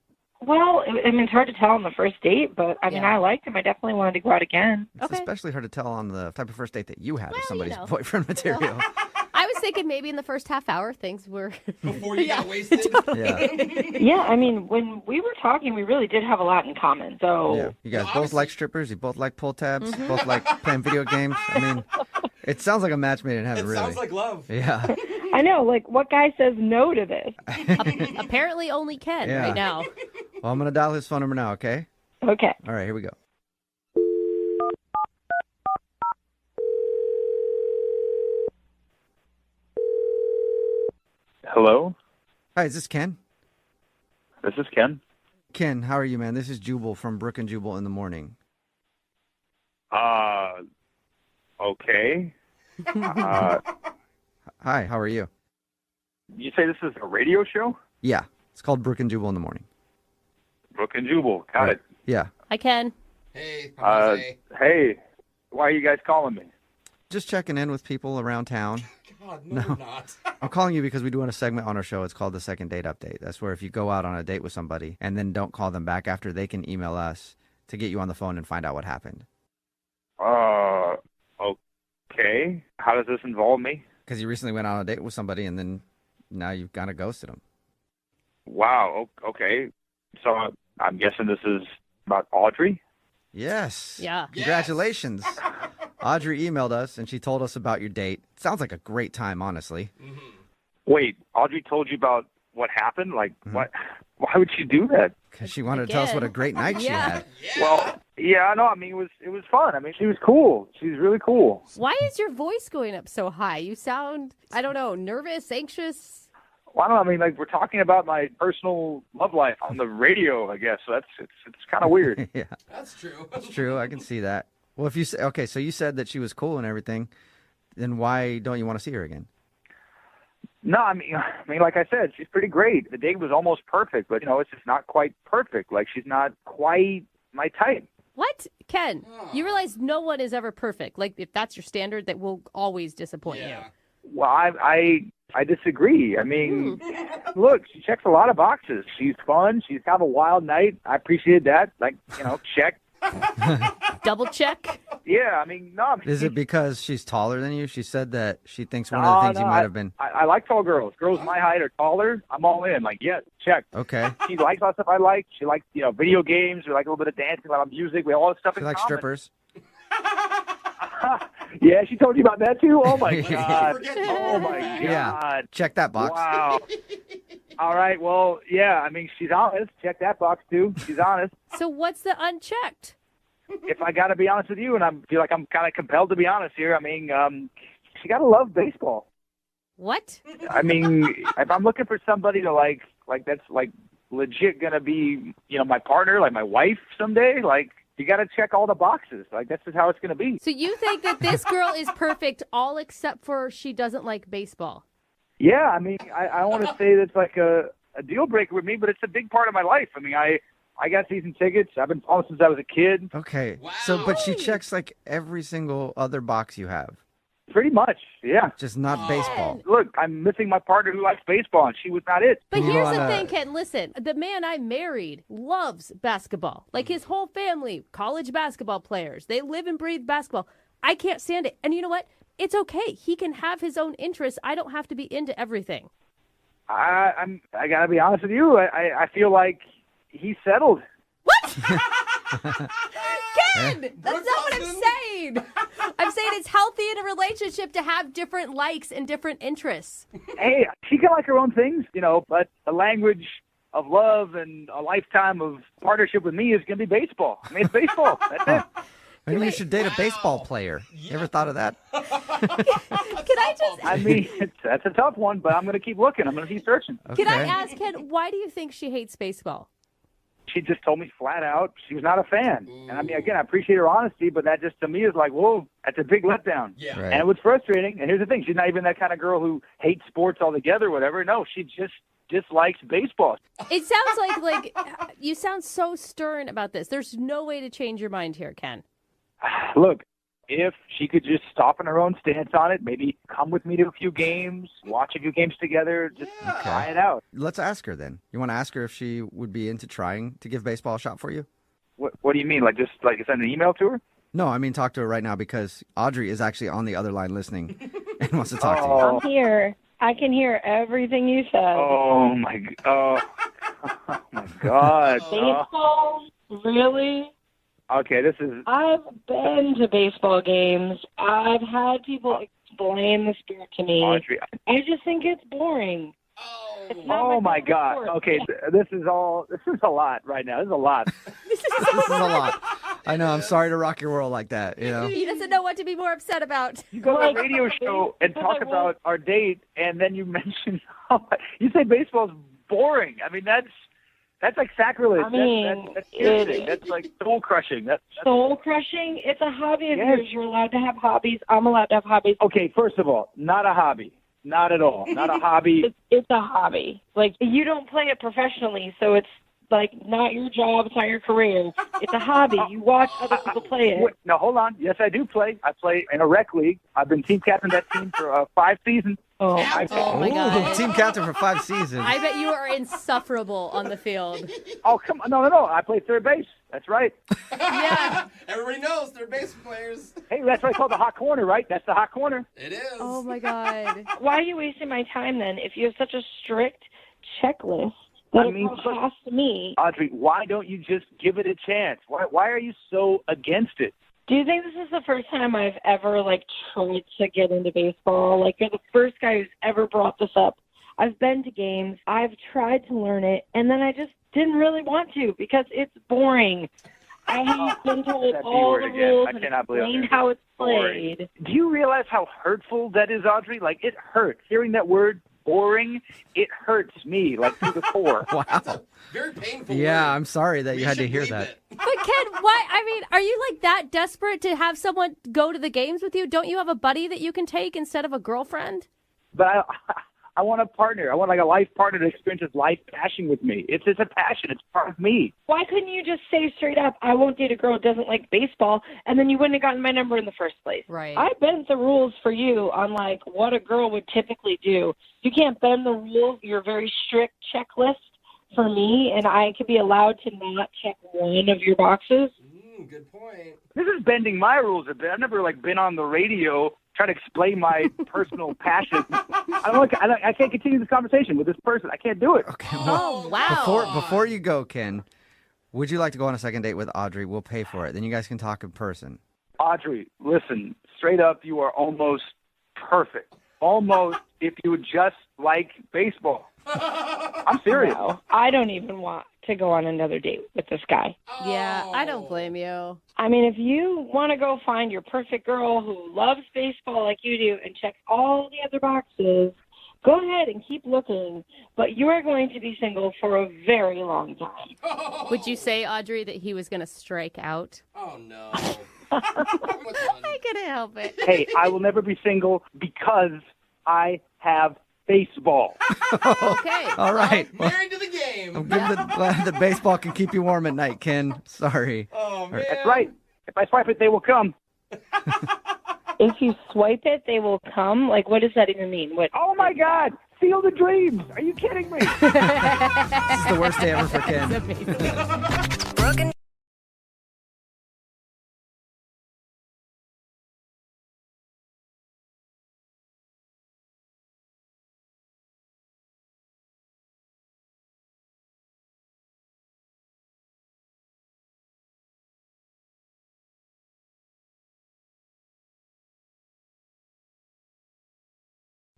Well, I mean, it's hard to tell on the first date, but I mean, I liked him. I definitely wanted to go out again. It's especially hard to tell on the type of first date that you had if somebody's you know. boyfriend material. I was thinking maybe in the first half hour things were... Before you got wasted? Yeah, I mean, when we were talking, we really did have a lot in common. So Yeah. You guys both like strippers. You both like pull tabs. Both like playing video games. I mean, it sounds like a match made in heaven, really. Sounds like love. Yeah. I know, like, what guy says no to this? Apparently only Ken Yeah. right now. Well, I'm going to dial his phone number now, okay? Okay. All right, here we go. Hello? Hi, is this Ken? This is Ken. Ken, how are you, man? This is Jubal from Brooke and Jubal in the morning. Okay. Hi, how are you? You say this is a radio show? Yeah, it's called Brooke and Jubal in the morning. Brooke and Jubal. Got it. Yeah. Hi, Ken. Hey, Hey, why are you guys calling me? Just checking in with people around town. God, no, you're not. I'm calling you because we do a segment on our show. It's called the Second Date Update. That's where if you go out on a date with somebody and then don't call them back after, they can email us to get you on the phone and find out what happened. Okay. How does this involve me? Because you recently went on a date with somebody and then now you've kind of ghosted them. Wow. Okay. So I'm guessing this is about Audrey? Yes. Yeah. Congratulations. Audrey emailed us and she told us about your date. Sounds like a great time, honestly. Wait, Audrey told you about what happened? Like, what? Why would she do that? Because she wanted to tell us what a great night she had. Well, yeah, no, I mean, it was fun. I mean, she was cool. She's really cool. Why is your voice going up so high? You sound, I don't know, nervous, anxious? Well, I don't know. I mean, like, we're talking about my personal love life on the radio, I guess. So it's kind of weird. Yeah. That's true. It's true. I can see that. Well, if you say, okay, so you said that she was cool and everything, then why don't you want to see her again? No, I mean, like I said, she's pretty great. The date was almost perfect, but, it's just not quite perfect. Like, she's not quite my type. What? Ken, you realize no one is ever perfect. Like, if that's your standard, that will always disappoint you. Well, I disagree. I mean, look, she checks a lot of boxes. She's fun. She's kind of a wild night. I appreciate that. Like, check. Double check? Yeah, I mean, no. Is it because she's taller than you? She said that she thinks one of the things you might have been... I like tall girls. Girls my height are taller. I'm all in. Like, yeah, check. Okay. She likes a lot of stuff I like. She likes, video games. We like a little bit of dancing, a lot of music. We have all this stuff in She likes common. strippers. Yeah, she told you about that too? Oh, my God. Oh, my God. Yeah, check that box. Wow. All right, well, yeah, I mean, she's honest. Check that box, too. She's honest. So what's the unchecked? If I got to be honest with you, and I feel like I'm kind of compelled to be honest here, I mean, she got to love baseball. What? I mean, if I'm looking for somebody to like that's like legit going to be, my partner, like my wife someday, like, you got to check all the boxes. Like, that's just how it's going to be. So you think that this girl is perfect all except for she doesn't like baseball? Yeah, I mean, I want to say that's like a deal breaker with me, but it's a big part of my life. I mean, I got season tickets. I've been following since I was a kid. Okay. Wow. So, but she checks like every single other box you have. Pretty much, yeah. Just not baseball. Look, I'm missing my partner who likes baseball, and she was not it. But here's the thing, Ken. Listen, the man I married loves basketball. Like his whole family, college basketball players. They live and breathe basketball. I can't stand it. And you know what? It's okay. He can have his own interests. I don't have to be into everything. I got to be honest with you. I feel like he settled. What? Ken, that's not what I'm saying. I'm saying it's healthy in a relationship to have different likes and different interests. Hey, she can like her own things, but the language of love and a lifetime of partnership with me is going to be baseball. I mean, it's baseball. That's it. Maybe you should date a baseball player. You ever thought of that? Can I just... I mean, that's a tough one, but I'm going to keep looking. I'm going to keep searching. Okay. Can I ask, Ken, why do you think she hates baseball? she just told me flat out she was not a fan. And I mean, again, I appreciate her honesty, but that just to me is like, whoa, that's a big letdown. Yeah. And it was frustrating. And here's the thing. She's not even that kind of girl who hates sports altogether or whatever. No, she just dislikes baseball. It sounds like you sound so stern about this. There's no way to change your mind here, Ken. Look, if she could just soften her own stance on it, maybe come with me to a few games, watch a few games together, just try it out. Let's ask her then. You want to ask her if she would be into trying to give baseball a shot for you? What do you mean? Like just like send an email to her? No, I mean talk to her right now because Audrey is actually on the other line listening and wants to talk to you. I'm here. I can hear everything you said. Oh my God! Baseball? Really? Okay, this is. I've been to baseball games. I've had people explain the sport to me. Audrey. I just think it's boring. Oh my God! sport. Okay, this is a lot right now. This is a lot. This is a lot. I know. I'm sorry to rock your world like that. You know. He doesn't know what to be more upset about. You go to a radio show and talk about our date, and then you mention you say baseball's boring. I mean, that's like sacrilege. I mean, that's piercing. That's like soul crushing. That's soul crushing. It's a hobby of Yes. yours. You're allowed to have hobbies. I'm allowed to have hobbies. Okay, first of all, not a hobby. Not at all. Not a hobby. It's a hobby. Like, you don't play it professionally, so it's like not your job. It's not your career. It's a hobby. You watch other people play it. Wait, no, hold on. Yes, I do play. I play in a rec league. I've been team captain of that team for 5 seasons. Oh my God. Team captain for 5 seasons. I bet you are insufferable on the field. Oh, come on. No. I play third base. That's right. Yeah. Everybody knows they're base players. Hey, that's what I call the hot corner, right? That's the hot corner. It is. Oh my God. Why are you wasting my time then if you have such a strict checklist that I mean, it has to me? Audrey, why don't you just give it a chance? Why are you so against it? Do you think this is the first time I've ever, tried to get into baseball? Like, you're the first guy who's ever brought this up. I've been to games. I've tried to learn it, and then I just didn't really want to because it's boring. I have been told That B all word the again. rules I and cannot believe explained it. how it's Boring. played. Do you realize how hurtful that is, Audrey? Like, it hurts. Hearing that word, boring, it hurts me, to the core. Wow. Very painful. Yeah, word. I'm sorry that We you had to should hear leave that. it. But Ken, why? I mean, are you that desperate to have someone go to the games with you? Don't you have a buddy that you can take instead of a girlfriend? But I want a partner. I want a life partner to experience this life passion with me. It's a passion. It's part of me. Why couldn't you just say straight up, I won't date a girl who doesn't like baseball, and then you wouldn't have gotten my number in the first place? Right. I bent the rules for you on, what a girl would typically do. You can't bend the rules, your very strict checklist for me, and I could be allowed to not check one of your boxes. Good point. This is bending my rules a bit. I've never been on the radio trying to explain my personal passion. I can't continue this conversation with this person. I can't do it. Okay. Oh, wow. Before you go, Ken, would you like to go on a second date with Audrey? We'll pay for it. Then you guys can talk in person. Audrey, listen, straight up, you are almost perfect. Almost if you would just like baseball. I'm serious. No, I don't even want to go on another date with this guy. Yeah, I don't blame you. I mean, if you want to go find your perfect girl who loves baseball like you do and checks all the other boxes, go ahead and keep looking. But you are going to be single for a very long time. Would you say, Audrey, that he was going to strike out? Oh, no. I couldn't help it. Hey, I will never be single because I have baseball. Okay. All right. Well, Married to the game. I'm glad that baseball can keep you warm at night, Ken. Sorry. Oh, man. That's right. If I swipe it, they will come. If you swipe it, they will come? What does that even mean? What? Oh, my God. Field of Dreams. Are you kidding me? This is the worst day ever for Ken. Brooke and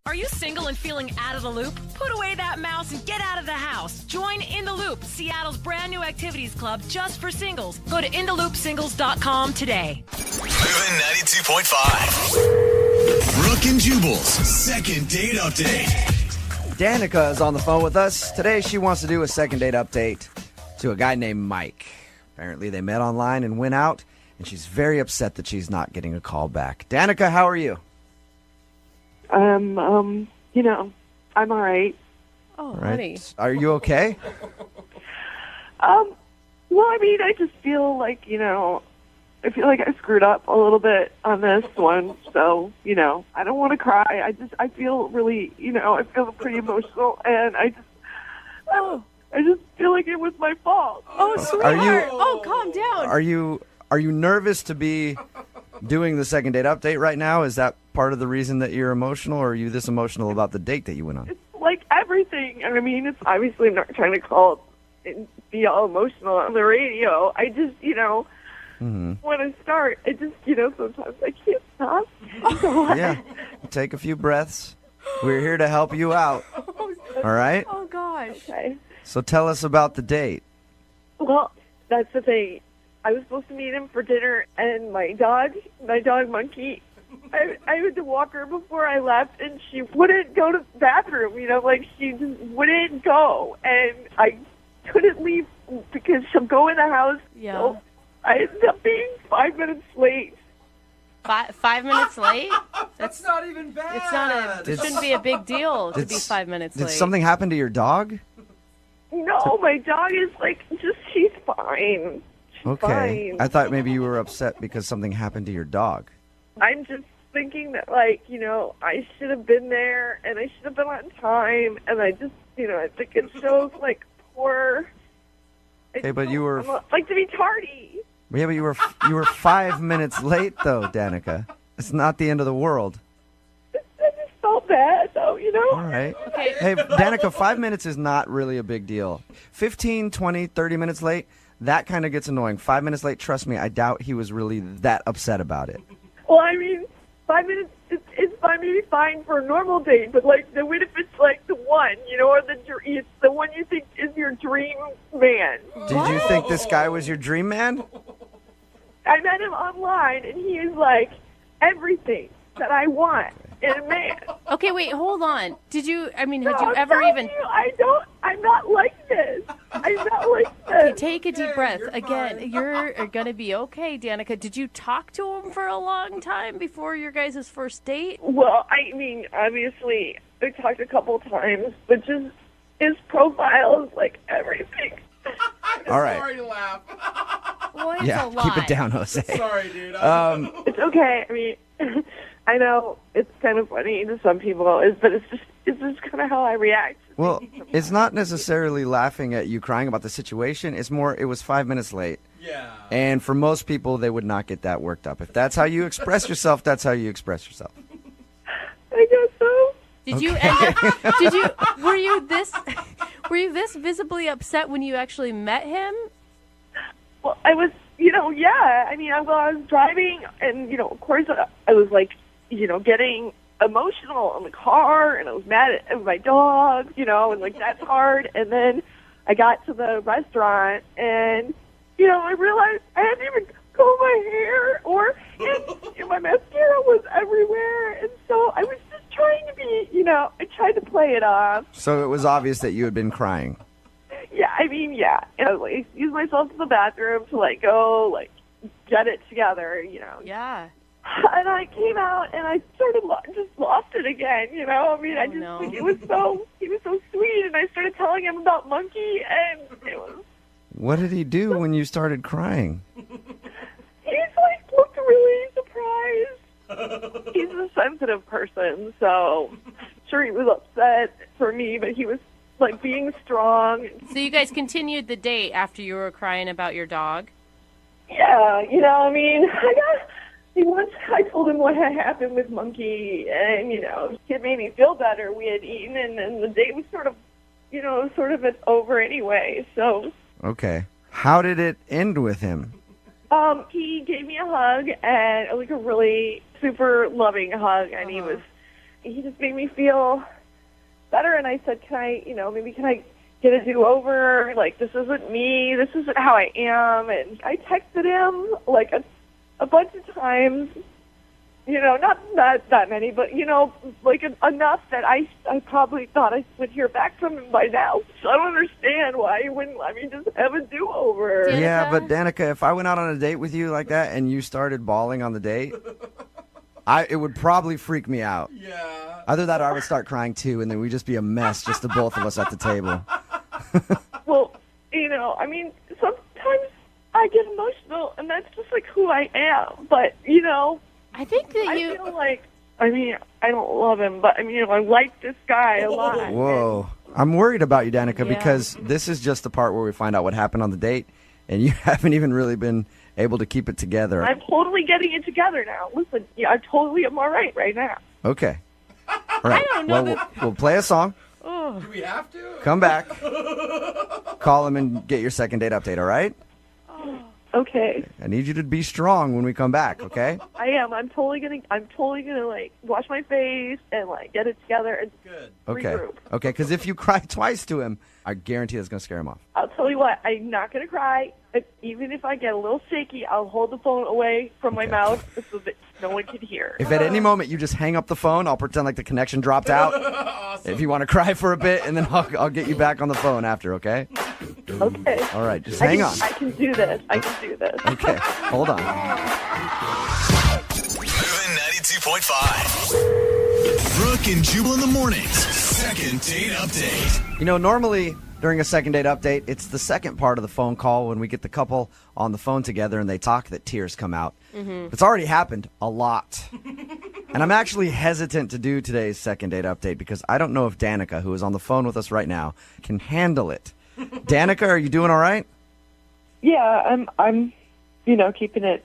Are you single and feeling out of the loop? Put away that mouse and get out of the house. Join In the Loop, Seattle's brand new activities club just for singles. Go to intheloopsingles.com today. Moving 92.5. Brooke and Jubal's second date update. Danica is on the phone with us. Today she wants to do a second date update. to a guy named Mike. Apparently they met online and went out, and she's very upset that she's not getting a call back. Danica, how are you? I'm all right. Oh, Right. honey. Are you okay? Well, I mean, I just feel like, I feel like I screwed up a little bit on this one. So, I don't want to cry. I feel really, I feel pretty emotional, and I just feel like it was my fault. Oh, sweetheart. Calm down. Are you nervous to be doing the second date update right now? Is that part of the reason that you're emotional, or are you this emotional about the date that you went on? Like everything. I mean, it's obviously I'm not trying to call and be all emotional on the radio. I just, when I start, I just, sometimes I can't stop. Yeah. Take a few breaths. We're here to help you out. All right? Oh, gosh. Okay. So tell us about the date. Well, that's the thing. I was supposed to meet him for dinner, and my dog Monkey, I had to walk her before I left, and she wouldn't go to the bathroom, she just wouldn't go. And I couldn't leave because she'll go in the house. Yeah. So I ended up being 5 minutes late. 5 minutes late? That's not even bad. It's not it shouldn't be a big deal to be 5 minutes Did late. something happen to your dog? No, my dog is she's fine. Okay. Fine. I thought maybe you were upset because something happened to your dog. I'm just thinking that, I should have been there, and I should have been on time, and I just, I think it shows, poor... Okay, but you were... I like to be tardy. Yeah, but you were 5 minutes late, though, Danica. It's not the end of the world. I just felt bad, though, All right. Hey, Danica, 5 minutes is not really a big deal. 15, 20, 30 minutes late, that kind of gets annoying. 5 minutes late, trust me, I doubt he was really that upset about it. Well, I mean, 5 minutes is fine, maybe fine for a normal date, but, what if it's, the one, or it's the one you think is your dream man? Did you think this guy was your dream man? I met him online, and he is, everything that I want in a man. Okay, wait, hold on. Had you ever even... I'm not like this. I'm not like this. Okay, take a deep breath. Again, you're going to be okay, Danica. Did you talk to him for a long time before your guys' first date? Well, I mean, obviously, we talked a couple times, but just his profile is everything. All right. Sorry to laugh. Well, it's Yeah, a lot. keep it down, Jose. Sorry, dude. It's okay. I mean, I know it's kind of funny to some people, but it's just kind of how I react. Well, it's not necessarily laughing at you crying about the situation. It's more, it was 5 minutes late. Yeah. And for most people, they would not get that worked up. If that's how you express yourself, that's how you express yourself. I guess so. Were you this visibly upset when you actually met him? Well, I was, yeah. I mean, I was driving, and, of course, I was, getting emotional in the car, and I was mad at my dog, and, that's hard. And then I got to the restaurant, and, I realized I hadn't even combed my hair, and my mascara was everywhere. And so I was just trying to be, I tried to play it off. So it was obvious that you had been crying. Yeah, I mean, yeah. And I excused myself to the bathroom to, go, get it together, Yeah. And I came out, and I sort of just lost it again, I mean, he was so sweet, and I started telling him about Monkey, and it was... What did he do when you started crying? He looked really surprised. He's a sensitive person, so sure he was upset for me, but he was, being strong. So you guys continued the date after you were crying about your dog? Yeah, I mean, once I told him what had happened with Monkey, and, it made me feel better. We had eaten, and then the date was sort of over anyway, so... Okay. How did it end with him? He gave me a hug, and a really super loving hug, and he just made me feel better, and I said, can I get a do-over? This isn't me, this isn't how I am, and I texted him, a bunch of times, not that many, but, like enough that I probably thought I would hear back from him by now. So I don't understand why he wouldn't let me just have a do-over. Yeah, but Danica, if I went out on a date with you like that and you started bawling on the date, it would probably freak me out. Yeah. Either that or I would start crying too, and then we'd just be a mess, just the both of us at the table. Well, sometimes I get emotional, and that's just like who I am. But, I think that I feel like, I don't love him, but, I like this guy a lot. Whoa. I'm worried about you, Danica, Yeah. because this is just the part where we find out what happened on the date, and you haven't even really been able to keep it together. I'm totally getting it together now. Listen, I totally am all right now. Okay. All right. I don't know Well, we'll play a song. Do we have to? Come back. Call him and get your second date update, all right? Okay. I need you to be strong when we come back, okay? I am. I'm totally gonna like wash my face and like get it together and Okay. regroup. Okay, because if you cry twice to him, I guarantee that's going to scare him off. I'll tell you what, I'm not gonna cry. Even if I get a little shaky, I'll hold the phone away from my mouth so that no one can hear. If at any moment you just hang up the phone, I'll pretend like the connection dropped out. If you want to cry for a bit, and then I'll get you back on the phone after, okay? Okay. All right, just hang on. I can do this. Okay, hold on. Moving 92.5. Brooke and Jubal in the mornings. Second date update. Normally during a second date update, it's the second part of the phone call when we get the couple on the phone together and they talk that tears come out. Mhm. It's already happened a lot. And I'm actually hesitant to do today's second date update because I don't know if Danica, who is on the phone with us right now, can handle it. Danica, are you doing all right? Yeah, I'm keeping it.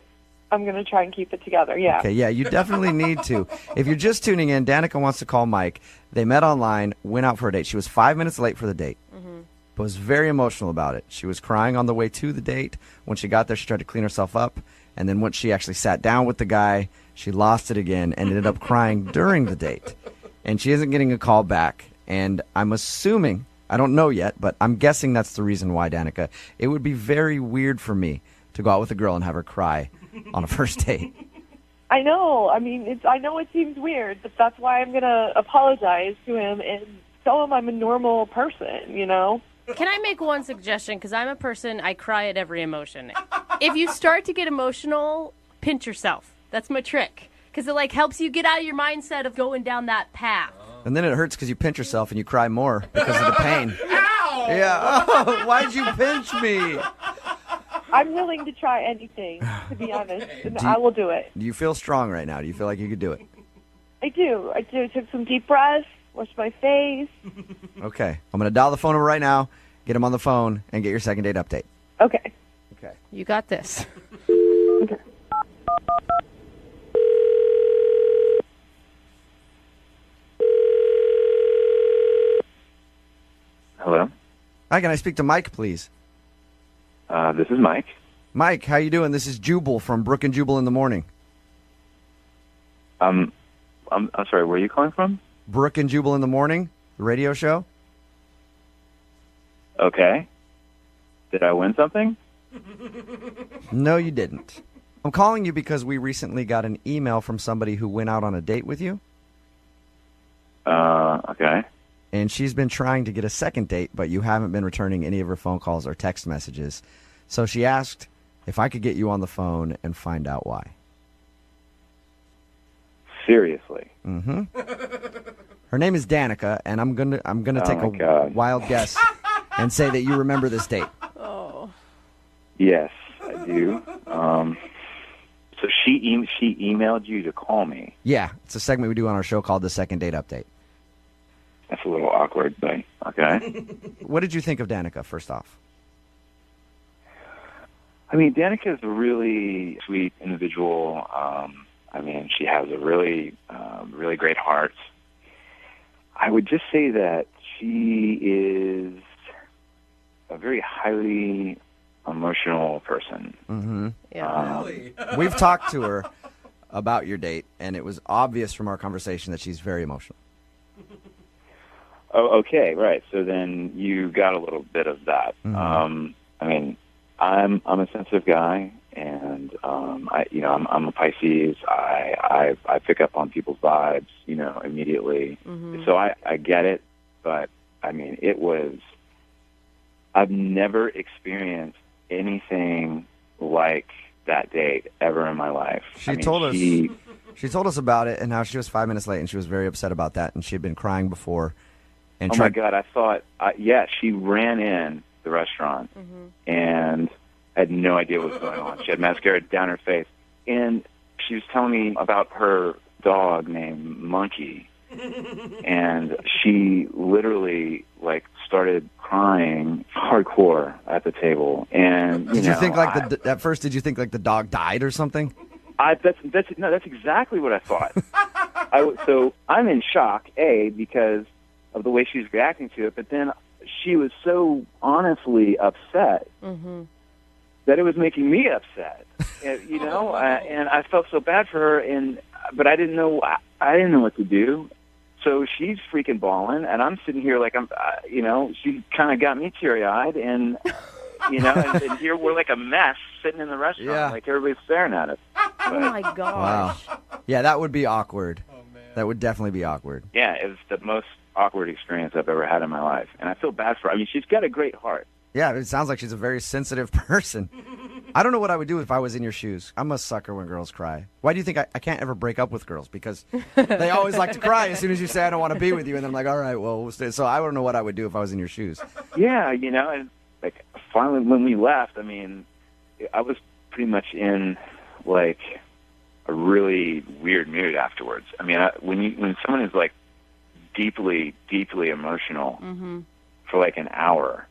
I'm gonna try and keep it together. Yeah. Okay, yeah, you definitely need to. If you're just tuning in, Danica wants to call Mike. They met online, went out for a date. She was 5 minutes late for the date, but was very emotional about it. She was crying on the way to the date. When she got there, she tried to clean herself up. And then once she actually sat down with the guy, she lost it again and ended up crying during the date. And she isn't getting a call back. And I'm assuming, I don't know yet, but I'm guessing that's the reason why, Danica. It would be very weird for me to go out with a girl and have her cry on a first date. I know. I know it seems weird, but that's why I'm gonna apologize to him and tell him I'm a normal person. Can I make one suggestion? Because I'm a person, I cry at every emotion. If you start to get emotional, pinch yourself. That's my trick. Because it helps you get out of your mindset of going down that path. And then it hurts because you pinch yourself and you cry more because of the pain. Ow! Yeah. Oh, why'd you pinch me? I'm willing to try anything, to be honest, and I will do it. Do you feel strong right now? Do you feel like you could do it? I do. I took some deep breaths, washed my face. Okay. I'm going to dial the phone over right now, get him on the phone, and get your second date update. Okay. Okay. You got this. Hello. Hi, can I speak to Mike, please? This is Mike. Mike, how you doing? This is Jubal from Brooke and Jubal in the morning. I'm sorry. Where are you calling from? Brooke and Jubal in the morning, the radio show. Okay. Did I win something? No, you didn't. I'm calling you because we recently got an email from somebody who went out on a date with you. Okay. And she's been trying to get a second date, but you haven't been returning any of her phone calls or text messages. So she asked if I could get you on the phone and find out why. Seriously? Mm-hmm. Her name is Danica, and I'm gonna take a God. wild guess and say that you remember this date. Oh. Yes, I do. So she emailed you to call me. Yeah, it's a segment we do on our show called the Second Date Update. That's a little awkward, but okay. What did you think of Danica, first off? Danica is a really sweet individual. She has a really, really great heart. I would just say that she is a very highly emotional person. Mm-hmm. Yeah. We've talked to her about your date, and it was obvious from our conversation that she's very emotional. Oh, okay, right. So then you got a little bit of that. Mm-hmm. I'm a sensitive guy, and I'm a Pisces. I pick up on people's vibes, immediately. Mm-hmm. So I get it, but I mean, I've never experienced anything like that date ever in my life. She told us about it and how she was 5 minutes late and she was very upset about that and she had been crying before. And my God, I thought, she ran in the restaurant and had no idea what was going on. She had mascara down her face. And she was telling me about her dog named Monkey. And she literally, started crying hardcore at the table. And, did you think at first, did you think the dog died or something? That's exactly what I thought. So I'm in shock, because of the way she was reacting to it, but then she was so honestly upset that it was making me upset, and I felt so bad for her, but I didn't know what to do. So she's freaking bawling, and I'm sitting here she kind of got me teary-eyed, and and here we're like a mess sitting in the restaurant, like everybody's staring at us. Oh my gosh! Wow. Yeah, that would be awkward. Oh man, that would definitely be awkward. Yeah, it was the most awkward experience I've ever had in my life, and I feel bad for her. I mean, she's got a great heart. Yeah, it sounds like she's a very sensitive person. I don't know what I would do if I was in your shoes. I'm a sucker when girls cry. Why do you think I can't ever break up with girls? Because they always like to cry as soon as you say I don't want to be with you, and then I'm like, all right, well, we'll stay. So I don't know what I would do if I was in your shoes. Yeah, and finally when we left, I mean, I was pretty much in a really weird mood afterwards. I mean, when someone is deeply, deeply emotional for an hour,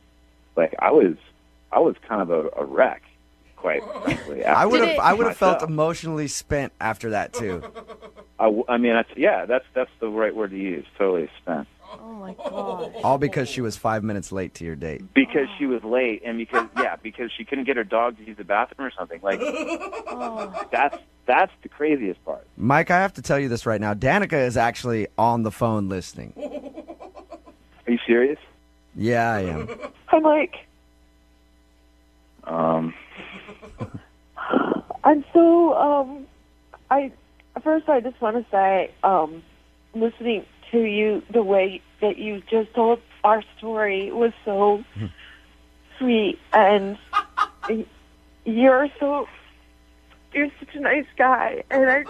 I was kind of a wreck, quite frankly. I would have felt emotionally spent after that too. I mean, that's the right word to use. Totally spent. Oh my God! All because she was 5 minutes late to your date. Because she was late, and because she couldn't get her dog to use the bathroom or something. That's the craziest part. Mike, I have to tell you this right now. Danica is actually on the phone listening. Are you serious? Yeah, I am. Hi, Mike. I'm so, first I just want to say, listening to you, the way that you just told our story was so sweet, and you're such a nice guy, and I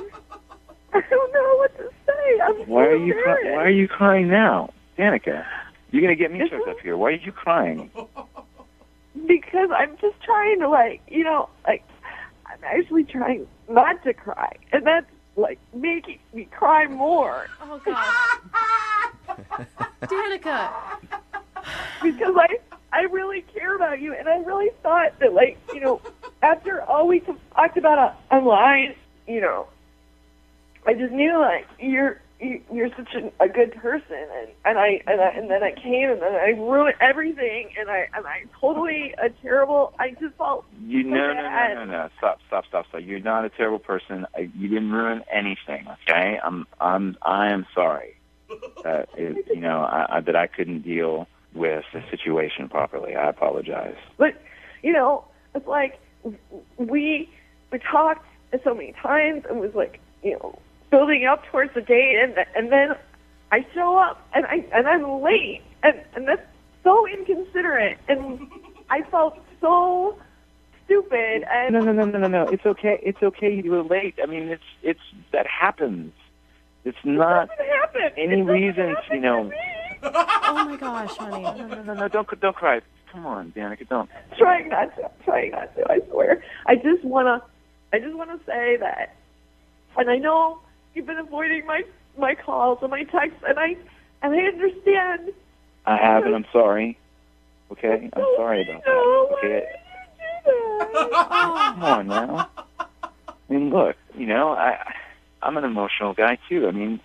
don't know what to say. Why are you crying now, Danica? You're gonna get me choked up here. Why are you crying? Because I'm just trying to, I'm actually trying not to cry, and that's making me cry more. Oh gosh, Danica. Because I really care about you, and I really thought that after all we talked about online, I just knew you're such a good person, and then I came and then I ruined everything, and I totally a terrible. I just felt no. Stop. You're not a terrible person. You didn't ruin anything. Okay, I am sorry that that I couldn't deal with the situation properly. I apologize. But it's we talked so many times and was building up towards the date, and then I show up and I'm late, and that's so inconsiderate, and I felt so stupid. And No. It's okay. It's okay. You were late. I mean, it's that happens. It's not any reason. Oh my gosh, honey. No. Don't cry. Come on, Danica. Don't. Trying not to. I swear. I just wanna say that, and I know you've been avoiding my calls and my texts, and I understand. I have, and I'm sorry. Okay, I'm sorry about that. Okay. Come on now. I mean, look. I'm an emotional guy too. I mean,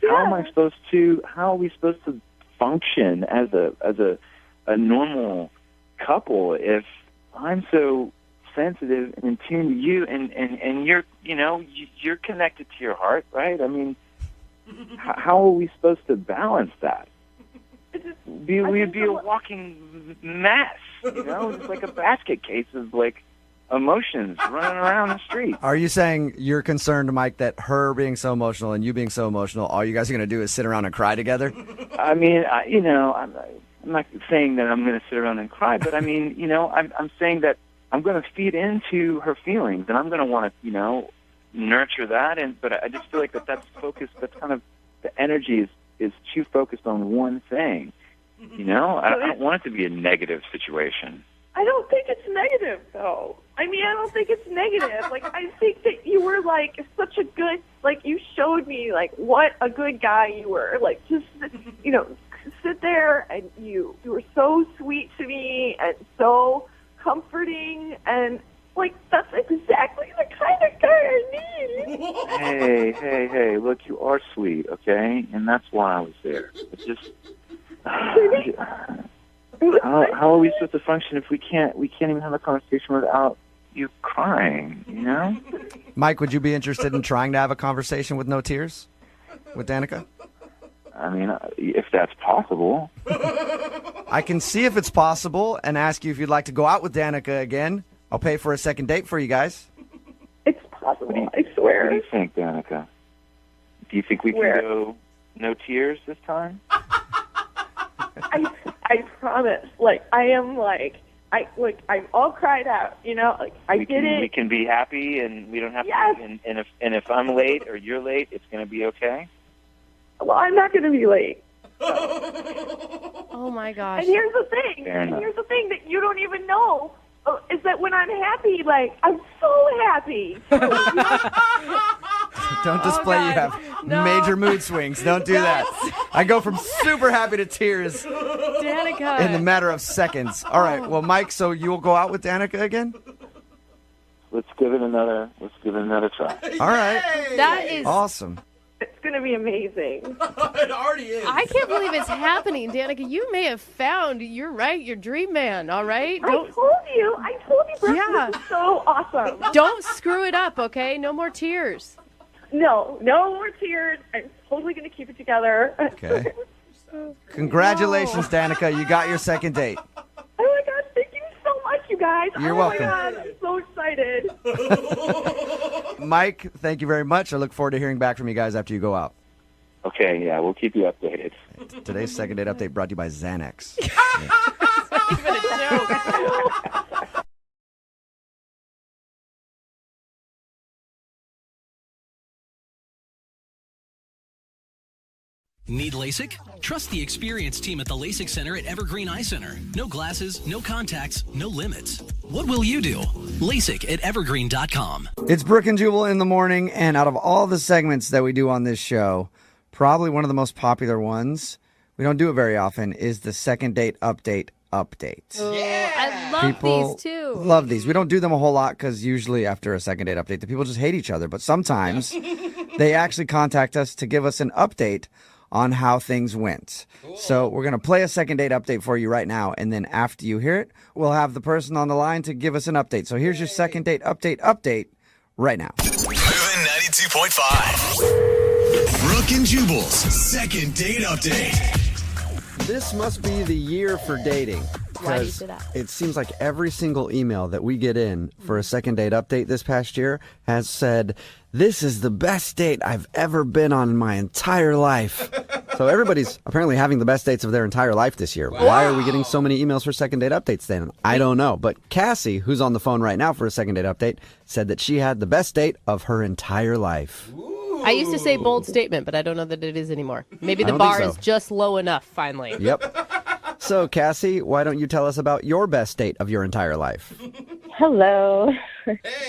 how are we supposed to function as a normal couple if I'm so sensitive and in tune to you, and you're connected to your heart, right? I mean, how are we supposed to balance that? We'd be a walking mess, just like a basket case of emotions running around the street. Are you saying you're concerned, Mike, that her being so emotional and you being so emotional, all you guys are going to do is sit around and cry together? I mean, I'm not saying that I'm going to sit around and cry, but I mean, I'm saying that I'm going to feed into her feelings, and I'm going to want to, nurture that. But I just feel like that's focused. That's kind of the energy is too focused on one thing. I don't want it to be a negative situation. I don't think it's negative, though. I mean, I don't think it's negative. Like, I think that you were, like, such a good, like, you showed me, like, what a good guy you were. Like, just, sit there, and you were so sweet to me and so comforting, and, like, that's exactly the kind of guy I need. Hey, look, you are sweet, okay? And that's why I was there. It's just... How are we supposed to function if we can't even have a conversation without you crying, Mike, would you be interested in trying to have a conversation with no tears with Danica? I mean, if that's possible. I can see if it's possible and ask you if you'd like to go out with Danica again. I'll pay for a second date for you guys. It's possible, I swear. What do you think, Danica? Do you think we can go no tears this time? I promise. Like, I am like, I'm all cried out, Like, I did it. We can be happy, and we don't have Yes. to. And if I'm late or you're late, it's going to be okay. Well, I'm not going to be late. Oh my gosh. And here's the thing. That you don't even know is that when I'm happy, like, I'm so happy. Don't display you have major mood swings. Don't do that. I go from super happy to tears Danica. in the matter of seconds. All right. Well, Mike, so you will go out with Danica again? Let's give it another try. All right. That is awesome. It's going to be amazing. It already is. I can't believe it's happening, Danica. You may have found, you're right, your dream man, all right? I told you, Brooke, Yeah. this is so awesome. Don't screw it up, okay? No more tears. No more tears. I'm totally going to keep it together. Okay. Congratulations, Danica. You got your second date. Oh my God, thank you so much, you guys. You're welcome. Oh my God, I'm so excited. Mike, thank you very much. I look forward to hearing back from you guys after you go out. Okay, yeah, we'll keep you updated. Today's second date update brought to you by Xanax. Even a joke. Need LASIK? Trust the experienced team at the LASIK Center at Evergreen Eye Center. No glasses, no contacts, no limits. What will you do? LASIK at evergreen.com. It's Brooke and Jubal in the morning, and out of all the segments that we do on this show, probably one of the most popular ones, we don't do it very often, is the second date update. I love People these too. love these. We don't do them a whole lot because usually after a second date update, the people just hate each other. But sometimes they actually contact us to give us an update on how things went. Cool. So we're going to play a second date update for you right now. And then after you hear it, we'll have the person on the line to give us an update. So here's your second date update right now. Moving 92.5. Brooke and Jubal's second date update. This must be the year for dating. Why do you say that? It seems like every single email that we get in for a second date update this past year has said, "This is the best date I've ever been on in my entire life." So everybody's apparently having the best dates of their entire life this year. Wow. Why are we getting so many emails for second date updates then? I don't know. But Cassie, who's on the phone right now for a second date update, said that she had the best date of her entire life. I used to say bold statement, but I don't know that it is anymore. Maybe the bar is just low enough, finally. Yep. So, Cassie, why don't you tell us about your best date of your entire life? Hello.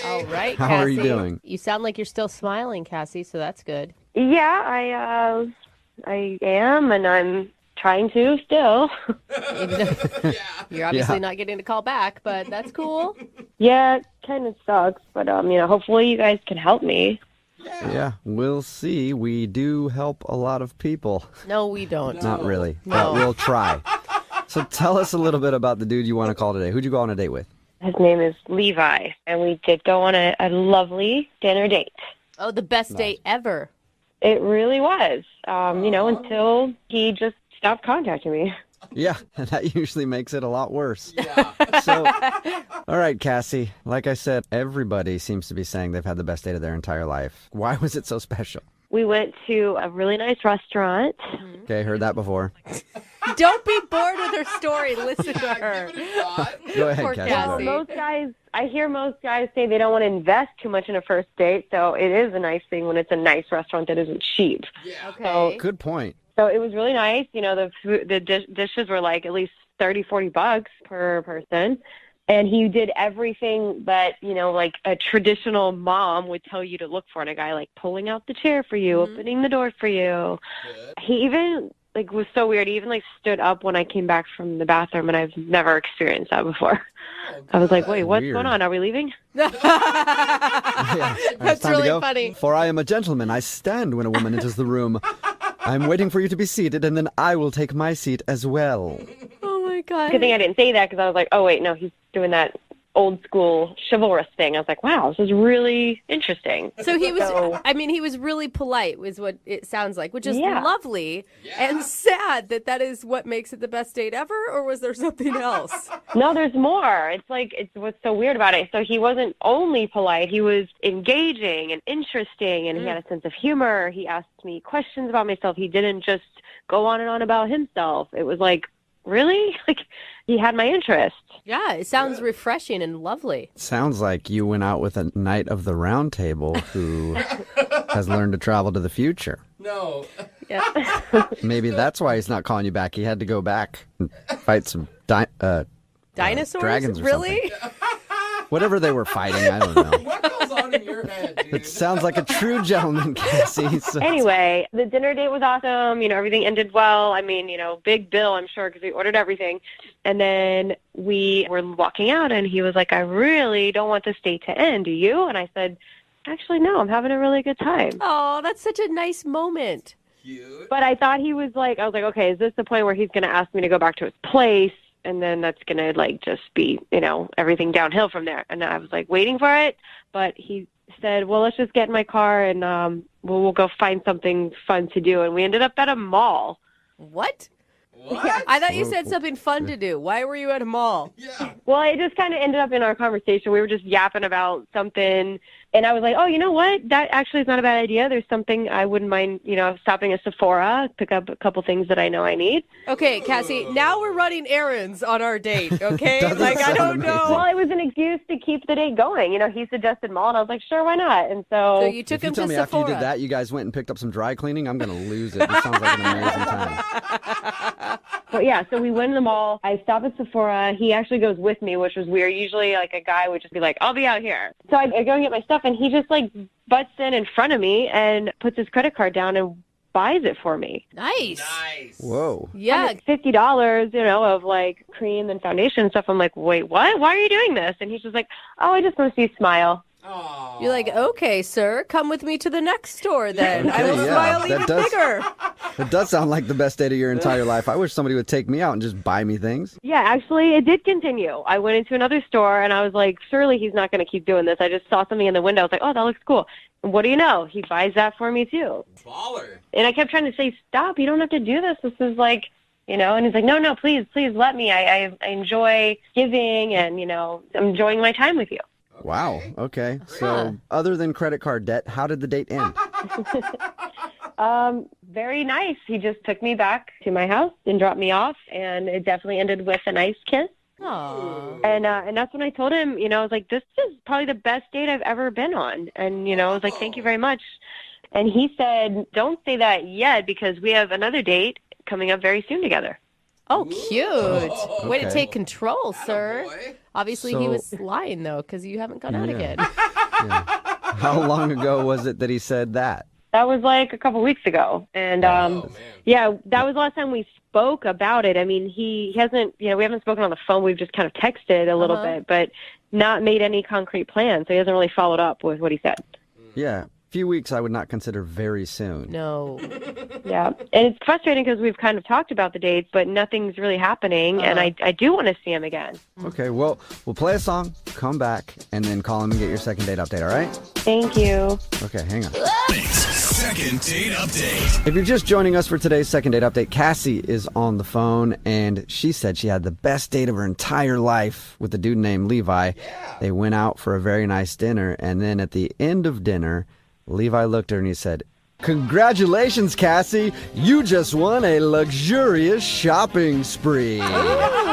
All right, Cassie. How are you doing? You sound like you're still smiling, Cassie, so that's good. Yeah, I am, and I'm trying to still. You're obviously not getting a call back, but that's cool. Yeah, it kind of sucks, but hopefully you guys can help me. Yeah, we'll see. We do help a lot of people. No, we don't. Not really, No. but we'll try. So tell us a little bit about the dude you want to call today. Who'd you go on a date with? His name is Levi, and we did go on a lovely dinner date. Oh, the best date ever. It really was, until he just stopped contacting me. Yeah, and that usually makes it a lot worse. Yeah. So, all right, Cassie, like I said, everybody seems to be saying they've had the best date of their entire life. Why was it so special? We went to a really nice restaurant. Okay, heard that before. Don't be bored with her story. Listen to her. Go ahead, Poor Cassie. Well, I hear most guys say they don't want to invest too much in a first date, so it is a nice thing when it's a nice restaurant that isn't cheap. Yeah. Okay. Good point. So it was really nice. You know, the dishes were like at least $30-$40 per person. And he did everything that, you know, like a traditional mom would tell you to look for in a guy, like pulling out the chair for you, opening the door for you. Good. He even, like, was so weird. He even, like, stood up when I came back from the bathroom, and I've never experienced that before. I was like, wait, what's Weird. going on? Are we leaving? Yeah. All right, That's it's time to really go. funny. For I am a gentleman. I stand when a woman enters the room. I'm waiting for you to be seated, and then I will take my seat as well. Oh, my God. Good thing I didn't say that because I was like, oh, wait, no, he's doing that old school chivalrous thing. I was like, wow, this is really interesting. So he was, he was really polite, was what it sounds like, which is lovely and sad that is what makes it the best date ever, or was there something else? No, there's more. It's like, it's what's so weird about it. So he wasn't only polite, he was engaging and interesting, and he had a sense of humor. He asked me questions about myself. He didn't just go on and on about himself. It was like, really? Like, he had my interest. Yeah, it sounds refreshing and lovely. Sounds like you went out with a knight of the round table who has learned to travel to the future. No. Yeah. Maybe that's why he's not calling you back. He had to go back and fight some dinosaurs? dragons or really? something. Whatever they were fighting, I don't know. What goes on in your head, dude? It sounds like a true gentleman, Cassie. So Anyway, the dinner date was awesome. You know, everything ended well. I mean, you know, big bill, I'm sure, because we ordered everything. And then we were walking out, and he was like, I really don't want this date to end. Do you? And I said, actually, no, I'm having a really good time. Oh, that's such a nice moment. Cute. But I thought he was like, I was like, okay, is this the point where he's going to ask me to go back to his place? And then that's going to, like, just be, you know, everything downhill from there. And I was, like, waiting for it. But he said, well, let's just get in my car and we'll go find something fun to do. And we ended up at a mall. What? What? Yeah. I thought you said something fun to do. Why were you at a mall? Yeah. Well, it just kind of ended up in our conversation. We were just yapping about something. And I was like, oh, you know what? That actually is not a bad idea. There's something I wouldn't mind, you know, stopping at Sephora, pick up a couple things that I know I need. Okay, Cassie, now we're running errands on our date, okay? Doesn't Like, I sound don't amazing. know. Well, it was an excuse to keep the date going. You know, he suggested mall, and I was like, sure, why not? And so, So you took if you him tell to me Sephora. after you did that, you guys went and picked up some dry cleaning, I'm going to lose it. This sounds like an amazing time. But yeah, so we went to the mall. I stopped at Sephora. He actually goes with me, which was weird. Usually, like, a guy would just be like, I'll be out here. So I go and get my stuff, and he just, like, butts in front of me and puts his credit card down and buys it for me. Nice. Nice. Whoa. Yeah. $50, you know, of, like, cream and foundation and stuff. I'm like, wait, what? Why are you doing this? And he's just like, oh, I just want to see you smile. Aww. You're like, okay, sir, come with me to the next store then. I Okay, will yeah, smile that even does- bigger. It does sound like the best date of your entire life. I wish somebody would take me out and just buy me things. Yeah, actually, it did continue. I went into another store, and I was like, surely he's not going to keep doing this. I just saw something in the window. I was like, oh, that looks cool. And what do you know? He buys that for me, too. Baller. And I kept trying to say, stop, you don't have to do this. This is like, you know, and he's like, no, please let me. I enjoy giving and, you know, I'm enjoying my time with you. Wow. Okay. So other than credit card debt, how did the date end? Very nice. He just took me back to my house and dropped me off, and it definitely ended with a nice kiss. Aww. And that's when I told him, you know, I was like, this is probably the best date I've ever been on. And, you know, I was like, thank you very much. And he said, don't say that yet because we have another date coming up very soon together. Oh, cute. Way to Okay. take control, sir. Attaboy. Obviously, he was lying, though, because you haven't gone out Yeah. again. How long ago was it that he said that? That was like a couple weeks ago. And, Oh, man. yeah, that was the last time we spoke about it. I mean, he hasn't, you know, we haven't spoken on the phone. We've just kind of texted a little bit, but not made any concrete plans. So he hasn't really followed up with what he said. Yeah. A few weeks I would not consider very soon. No. Yeah. And it's frustrating because we've kind of talked about the dates, but nothing's really happening. And I do want to see him again. Okay, well, we'll play a song, come back, and then call him and get your second date update, all right? Thank you. Okay, hang on. Second second date update. If you're just joining us for today's second date update, Cassie is on the phone, and she said she had the best date of her entire life with a dude named Levi. Yeah. They went out for a very nice dinner, and then at the end of dinner, Levi looked at her and he said, "Congratulations, Cassie. You just won a luxurious shopping spree.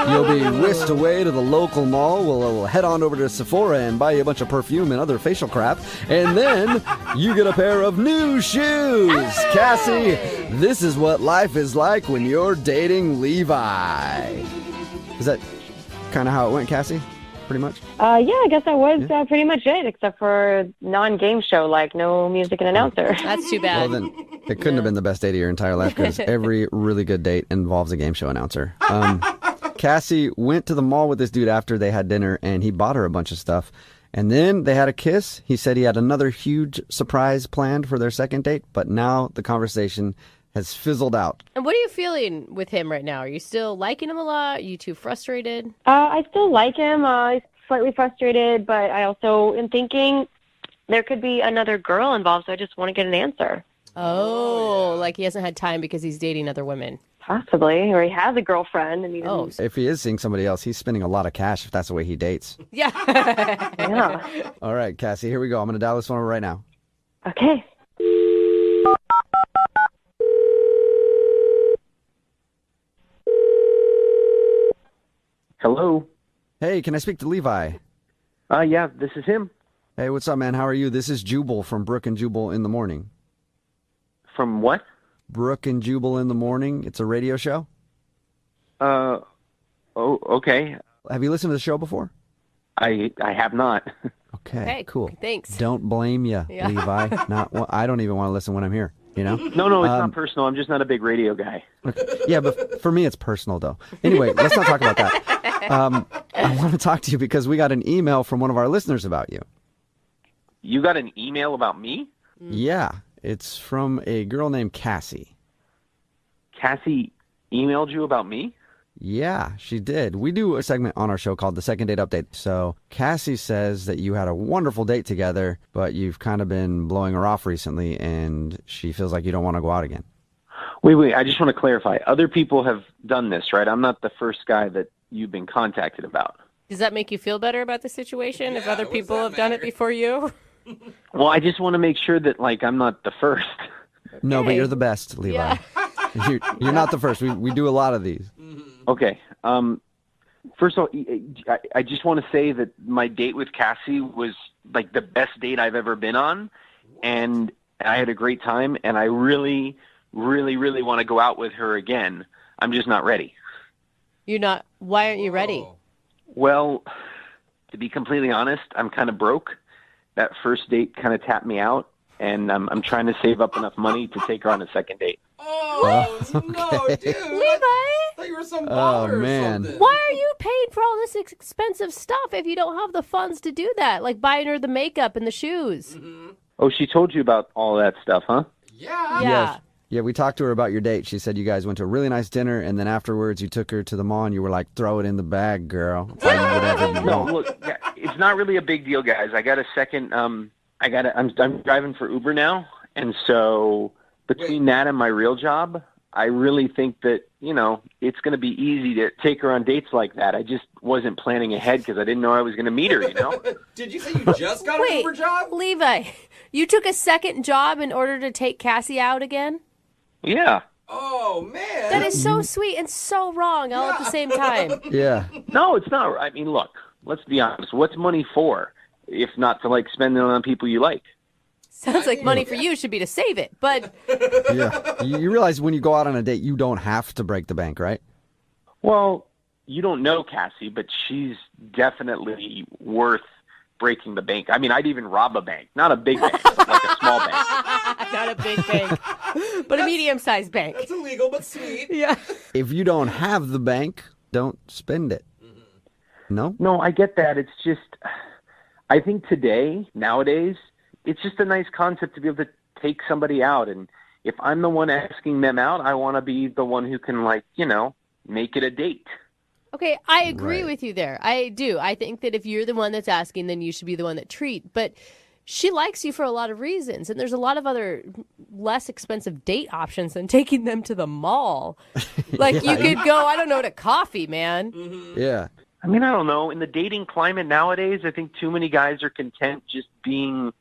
You'll be whisked away to the local mall. We'll head on over to Sephora and buy you a bunch of perfume and other facial crap. And then you get a pair of new shoes. Cassie, this is what life is like when you're dating Levi." Is that kind of how it went, Cassie? Pretty much? Yeah, I guess that was pretty much it, except for non-game show, like no music and announcer. That's too bad. Well, then it couldn't have been the best date of your entire life because every really good date involves a game show announcer. Cassie went to the mall with this dude after they had dinner, and he bought her a bunch of stuff. And then they had a kiss. He said he had another huge surprise planned for their second date, but now the conversation has fizzled out. And what are you feeling with him right now? Are you still liking him a lot? Are you too frustrated? I still like him. He's slightly frustrated, but I also am thinking there could be another girl involved, so I just want to get an answer. Oh, like he hasn't had time because he's dating other women. Possibly, or he has a girlfriend. And he doesn't... If he is seeing somebody else, he's spending a lot of cash if that's the way he dates. Yeah. Yeah. All right, Cassie, here we go. I'm going to dial this one over right now. Okay. Hello. Hey, can I speak to Levi? Yeah, this is him. Hey, what's up, man? How are you? This is Jubal from Brooke and Jubal in the Morning. From what? Brooke and Jubal in the Morning. It's a radio show. Oh, okay. Have you listened to the show before? I have not. Okay, cool. Thanks. Don't blame you, Yeah. Levi. I don't even want to listen when I'm here, you know? No, it's not personal. I'm just not a big radio guy. Yeah, but for me, it's personal, though. Anyway, let's not talk about that. I want to talk to you because we got an email from one of our listeners about you. You got an email about me? Yeah, it's from a girl named Cassie. Cassie emailed you about me? Yeah, she did. We do a segment on our show called The Second Date Update. So Cassie says that you had a wonderful date together, but you've kind of been blowing her off recently, and she feels like you don't want to go out again. Wait. I just want to clarify. Other people have done this, right? I'm not the first guy that you've been contacted about. Does that make you feel better about the situation if other people have done it before you? Well, I just want to make sure that, I'm not the first. No, but you're the best, Levi. Yeah. You're not the first. We do a lot of these. Okay. First of all, I just want to say that my date with Cassie was the best date I've ever been on, and I had a great time, and I really, really, really want to go out with her again. I'm just not ready. You're not. Why aren't you ready? Well, to be completely honest, I'm kind of broke. That first date kind of tapped me out, and I'm trying to save up enough money to take her on a second date. No, dude. Levi? I thought you were some baller or something. Why are you paying for all this expensive stuff if you don't have the funds to do that? Like buying her the makeup and the shoes. Oh, she told you about all that stuff, huh? Yeah. Yes. Yeah, we talked to her about your date. She said you guys went to a really nice dinner, and then afterwards you took her to the mall, and you were like, "Throw it in the bag, girl. Buy whatever you No, want." look, it's not really a big deal, guys. I got a second. I'm driving for Uber now, and so between that and my real job, I really think that it's going to be easy to take her on dates like that. I just wasn't planning ahead because I didn't know I was going to meet her. Did you say you just got an Uber job? Levi, you took a second job in order to take Cassie out again? Yeah. Oh, man. That is so sweet and so wrong all at the same time. Yeah. No, it's not. I mean, look, let's be honest. What's money for if not to spend it on people you like? Sounds like money for you should be to save it, but... Yeah. You realize when you go out on a date, you don't have to break the bank, right? Well, you don't know Cassie, but she's definitely worth breaking the bank. I mean, I'd even rob a bank. Not a big bank, like a small bank. Not a big bank, but a medium-sized bank. That's illegal, but sweet. Yeah. If you don't have the bank, don't spend it. No? No, I get that. It's just, I think nowadays, it's just a nice concept to be able to take somebody out. And if I'm the one asking them out, I want to be the one who can, make it a date. Okay, I agree with you there. I do. I think that if you're the one that's asking, then you should be the one that treat. But she likes you for a lot of reasons, and there's a lot of other less expensive date options than taking them to the mall. Like, you could go, I don't know, to coffee, man. Yeah. I mean, I don't know. In the dating climate nowadays, I think too many guys are content just being,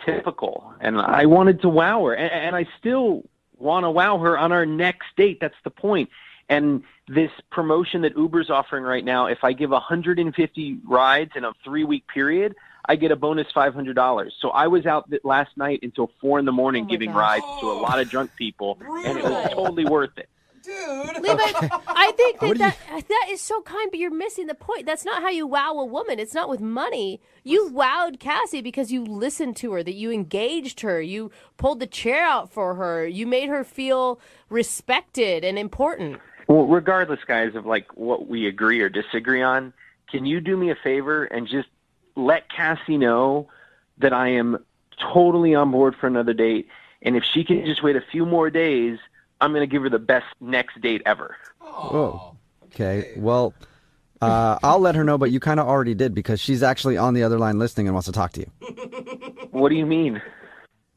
typical. And I wanted to wow her, and I still want to wow her on our next date. That's the point. And this promotion that Uber's offering right now, if I give 150 rides in a 3-week period, I get a bonus $500. So I was out last night until 4 a.m. giving rides to a lot of drunk people, and it was totally worth it. Dude. Levi, I think that is so kind, but you're missing the point. That's not how you wow a woman. It's not with money. You wowed Cassie because you listened to her, that you engaged her, you pulled the chair out for her, you made her feel respected and important. Well, regardless, guys, of what we agree or disagree on, can you do me a favor and just let Cassie know that I am totally on board for another date, and if she can just wait a few more days, I'm going to give her the best next date ever. Whoa. Okay. Well, I'll let her know, but you kind of already did because she's actually on the other line listening and wants to talk to you. What do you mean?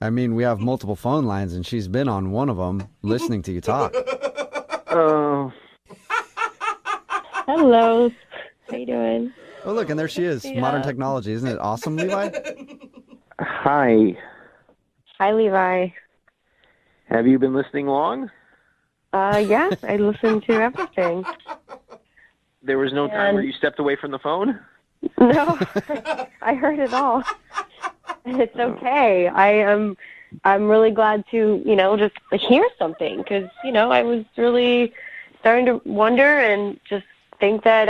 I mean, we have multiple phone lines, and she's been on one of them listening to you talk. Oh. Hello. How you doing? Oh, look, and there she is. Yeah. Modern technology. Isn't it awesome, Levi? Hi. Hi, Levi. Have you been listening long? Yeah, I listened to everything. There was no time where you stepped away from the phone? No, I heard it all. It's okay. I'm really glad to, just hear something because, I was really starting to wonder and just think that,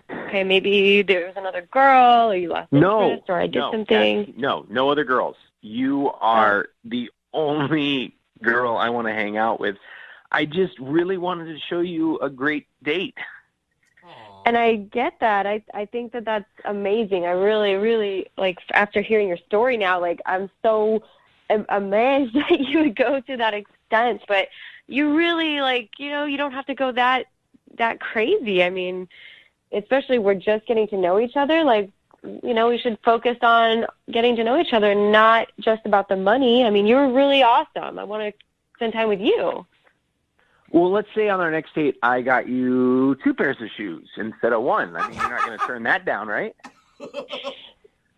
okay, maybe there was another girl or you lost interest or I did something. No other girls. You are the only girl I want to hang out with. I just really wanted to show you a great date. And I get that. I think that that's amazing. I really, really, after hearing your story now, I'm so amazed that you would go to that extent. But you really, you don't have to go that crazy. I mean, especially we're just getting to know each other. We should focus on getting to know each other, not just about the money. I mean, you're really awesome. I want to spend time with you. Well, let's say on our next date, I got you 2 pairs of shoes instead of 1. I mean, you're not going to turn that down, right?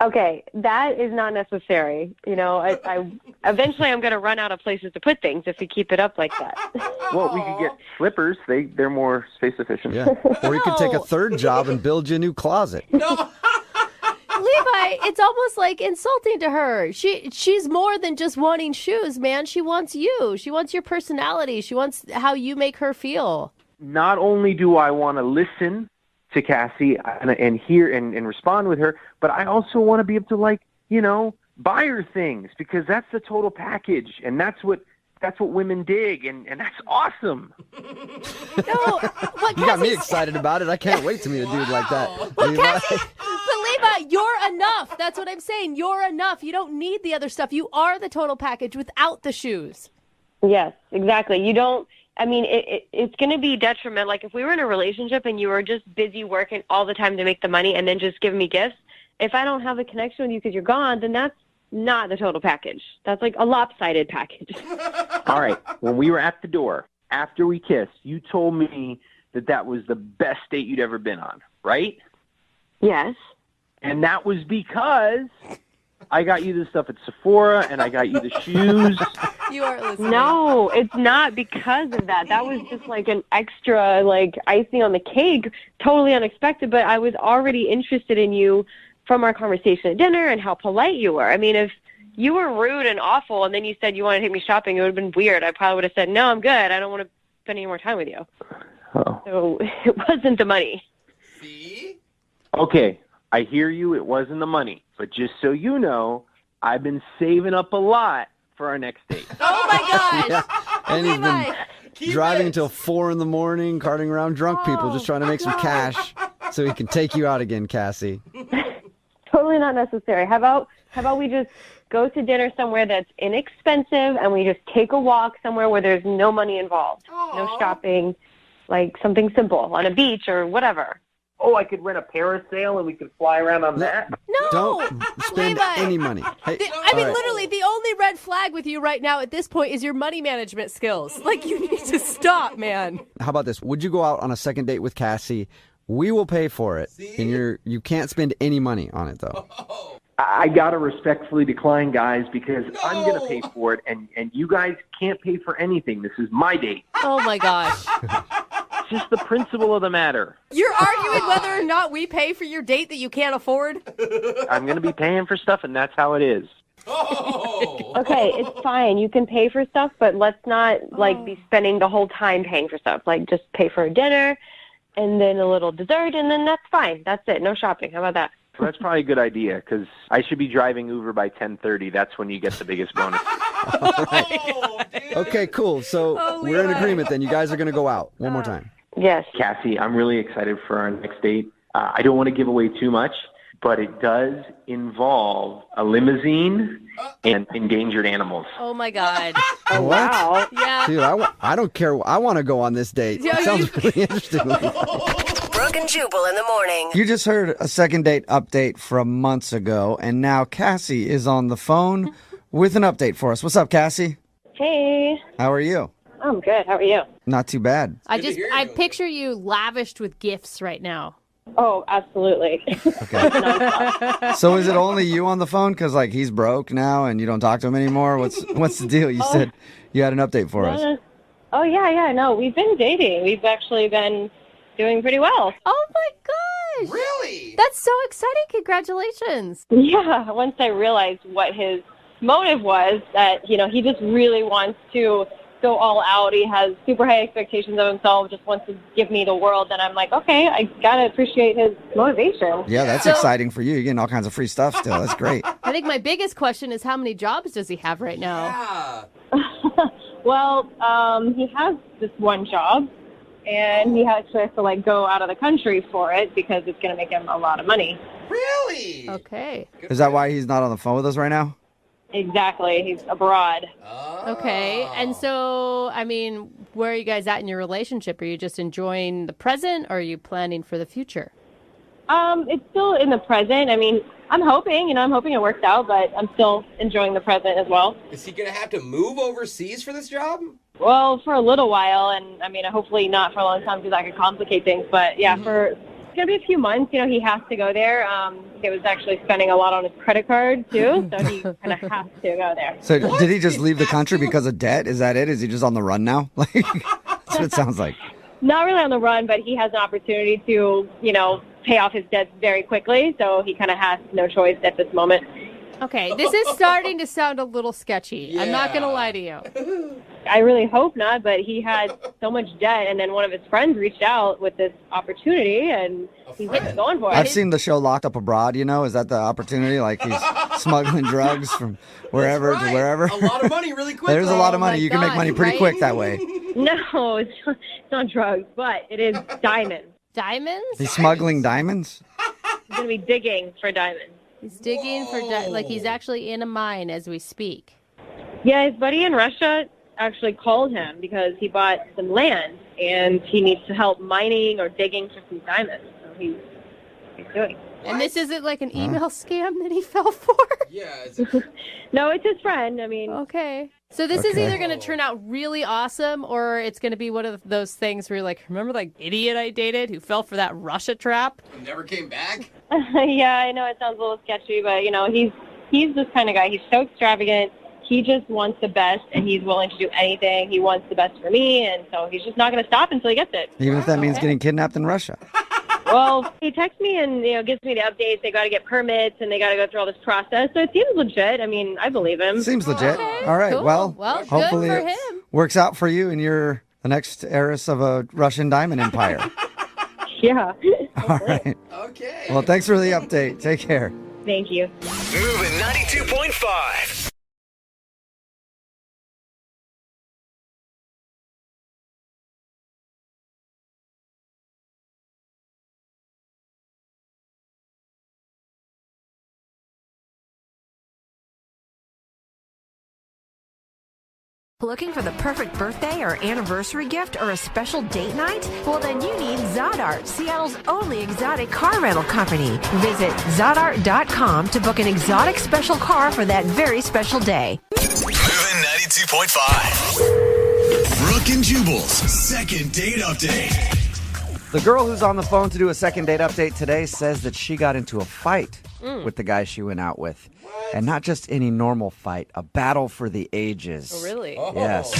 Okay, that is not necessary. I eventually I'm going to run out of places to put things if we keep it up like that. Well, we could get slippers. They're more space efficient. Yeah. Or you could take a third job and build you a new closet. No. Levi, it's almost like insulting to her. She's more than just wanting shoes, man. She wants you. She wants your personality. She wants how you make her feel. Not only do I want to listen to Cassie and hear and respond with her, but I also want to be able to buy her things because that's the total package, and that's what women dig, and that's awesome. No, you got me excited about it. I can't wait to meet a dude like that. Levi, you're enough. That's what I'm saying. You're enough. You don't need the other stuff. You are the total package without the shoes. Yes, exactly. You don't. I mean, it's going to be detrimental. Like if we were in a relationship and you were just busy working all the time to make the money and then just give me gifts, if I don't have a connection with you because you're gone, then that's not the total package. That's like a lopsided package. All right. When we were at the door, after we kissed, you told me that was the best date you'd ever been on, right? Yes. And that was because I got you the stuff at Sephora and I got you the shoes. You are listening. No, it's not because of that. That was just like an extra, icing on the cake, totally unexpected. But I was already interested in you from our conversation at dinner and how polite you were. I mean, if you were rude and awful and then you said you want to take me shopping, it would have been weird. I probably would have said, no, I'm good. I don't want to spend any more time with you. Oh. So it wasn't the money. See? Okay, I hear you. It wasn't the money. But just so you know, I've been saving up a lot for our next date. Oh, my gosh. Yeah. And he's been driving till 4 a.m, carting around drunk people, just trying to make some cash so he can take you out again, Cassie. Totally not necessary. How about we just go to dinner somewhere that's inexpensive and we just take a walk somewhere where there's no money involved. No shopping, like something simple on a beach or whatever. oh, I could rent a parasail and we could fly around on that. No. Don't spend Levi. any money. Hey, I mean, all right. literally, the only red flag with you right now at this point is your money management skills. Like, you need to stop, man. How about this? Would you go out on a second date with Cassie? We will pay for it, and you can't spend any money on it though. I gotta respectfully decline, guys, because I'm gonna pay for it, and you guys can't pay for anything. This is my date. Oh my gosh. It's just the principle of the matter. You're arguing whether or not we pay for your date that you can't afford? I'm gonna be paying for stuff, and that's how it is. Okay, it's fine. You can pay for stuff, but let's not be spending the whole time paying for stuff. Like, just pay for a dinner and then a little dessert, and then that's fine. That's it. No shopping. How about that? So that's probably a good idea, because I should be driving Uber by 10:30. That's when you get the biggest bonus. Okay, cool. So we're in agreement then. You guys are going to go out one more time. Yes. Cassie, I'm really excited for our next date. I don't want to give away too much, but it does involve a limousine and endangered animals. Oh my God. Oh, wow. Yeah. Dude, I don't care. I want to go on this date. Yeah, It sounds really interesting. Brooke and Jubal in the morning. You just heard a second date update from months ago, and now Cassie is on the phone with an update for us. What's up, Cassie? Hey. How are you? I'm good. How are you? Not too bad. I picture you lavished with gifts right now. Oh, absolutely. So is it only you on the phone? Because, he's broke now and you don't talk to him anymore? What's the deal? You said you had an update for us. Oh, yeah. No, we've been dating. We've actually been doing pretty well. Oh my gosh. Really? That's so exciting. Congratulations. Yeah. Once I realized what his motive was, that, he just really wants to go all out. He has super high expectations of himself, just wants to give me the world. And I'm like, okay, I got to appreciate his motivation. Yeah, that's exciting for you. You're getting all kinds of free stuff still. That's great. I think my biggest question is how many jobs does he have right now? Yeah. Well, he has this one job, and he actually has to go out of the country for it because it's going to make him a lot of money. Really? Okay. Is that why he's not on the phone with us right now? Exactly. He's abroad. Okay. And so, where are you guys at in your relationship? Are you just enjoying the present, or are you planning for the future? It's still in the present. I'm hoping it works out, but I'm still enjoying the present as well. Is he going to have to move overseas for this job? Well, for a little while, and hopefully not for a long time because that could complicate things. But yeah, it's going to be a few months. He has to go there. He was actually spending a lot on his credit card too, so he kind of has to go there. So did he just leave the country because of debt? Is that it? Is he just on the run now? That's what it sounds like. Not really on the run, but he has an opportunity to, pay off his debts very quickly. So he kind of has no choice at this moment. Okay, this is starting to sound a little sketchy. Yeah. I'm not going to lie to you. I really hope not, but he had so much debt, and then one of his friends reached out with this opportunity, and he's going for it. I've seen the show Locked Up Abroad, Is that the opportunity? He's smuggling drugs from wherever to wherever. A lot of money really quick. There's a lot of money. You can make money pretty quick that way. No, it's not drugs, but it is diamonds. Diamonds? He's smuggling diamonds? He's going to be digging for diamonds. He's digging for he's actually in a mine as we speak. Yeah, his buddy in Russia actually called him because he bought some land and he needs to help mining or digging for some diamonds. So he's doing. And this isn't like an email scam that he fell for? Yeah. No, it's his friend. Okay. So this is either going to turn out really awesome, or it's going to be one of those things where you're like, remember that idiot I dated who fell for that Russia trap? And never came back? Yeah, I know it sounds a little sketchy, but, he's this kind of guy. He's so extravagant. He just wants the best, and he's willing to do anything. He wants the best for me, and so he's just not going to stop until he gets it. Even if that means getting kidnapped in Russia. Well, he texts me and, gives me the updates. They got to get permits, and they got to go through all this process. So it seems legit. I believe him. Seems legit. Okay, all right. cool. Well, hopefully good for it him. works out for you and you're the next heiress of a Russian diamond empire. Yeah. All right. Okay. Well, thanks for the update. Take care. Thank you. Moving 92.5. Looking for the perfect birthday or anniversary gift or a special date night? Well, then you need Zodart, Seattle's only exotic car rental company. Visit Zodart.com to book an exotic special car for that very special day. Moving 92.5. Brooke and Jubal's second date update. The girl who's on the phone to do a second date update today says that she got into a fight with the guy she went out with. And not just any normal fight, a battle for the ages. Oh, really? Yes.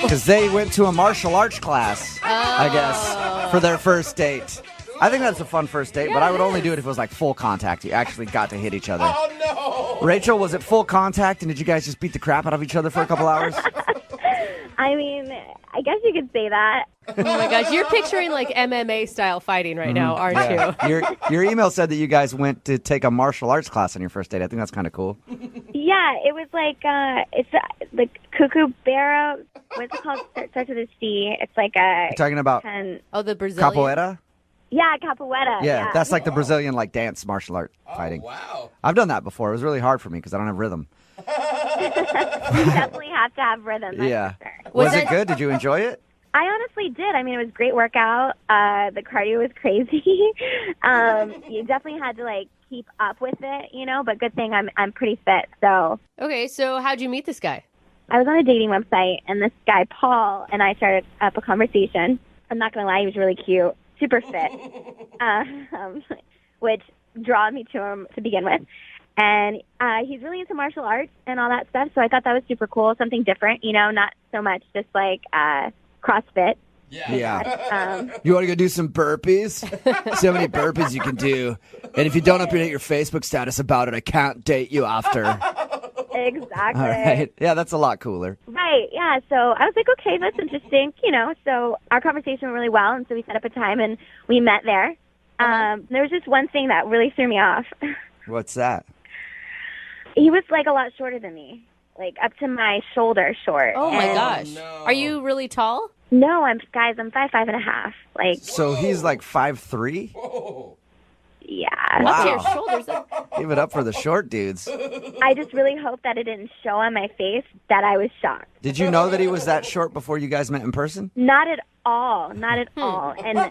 Because they went to a martial arts class, I guess, for their first date. I think that's a fun first date, but I would only do it if it was like full contact. You actually got to hit each other. Oh, no. Rachel, was it full contact, and did you guys just beat the crap out of each other for a couple hours? I mean, I guess you could say that. Oh my gosh, you're picturing like MMA style fighting right now, aren't you? Your email said that you guys went to take a martial arts class on your first date. I think that's kind of cool. Yeah, it was like, it's the Kookaburra. What's it called? Starts with a C. It's like a... You're talking about the Brazilian? capoeira? Yeah, capoeira. Yeah, that's like the Brazilian like dance martial art fighting. Wow. I've done that before. It was really hard for me because I don't have rhythm. You definitely have to have rhythm. Yeah. For sure. Was it good? Did you enjoy it? I honestly did. I mean, it was a great workout. The cardio was crazy. You definitely had to like keep up with it, you know. But good thing I'm pretty fit. So Okay, so how'd you meet this guy? I was on a dating website, and this guy Paul and I started up a conversation. I'm not gonna lie, he was really cute, super fit, which drew me to him to begin with. And he's really into martial arts and all that stuff. So I thought that was super cool, something different, you know, not so much just like CrossFit. Yeah. You want to go do some burpees? See how many burpees you can do. And if you don't update your Facebook status about it, I can't date you after. Exactly. All right. Yeah, that's a lot cooler. Right, yeah. So I was like, okay, that's interesting, you know. So our conversation went really well, and so we set up a time, and we met there. There was just one thing that really threw me off. What's that? He was like a lot shorter than me, like up to my shoulder short. Oh my And- gosh. Are you really tall? No, I'm 5'5.5". Like, So he's like 5'3"? yeah. Wow. Up to your shoulders. Give it up for the short dudes. I just really hope that it didn't show on my face that I was shocked. Did you know that he was that short before you guys met in person? Not at all. Not at all. And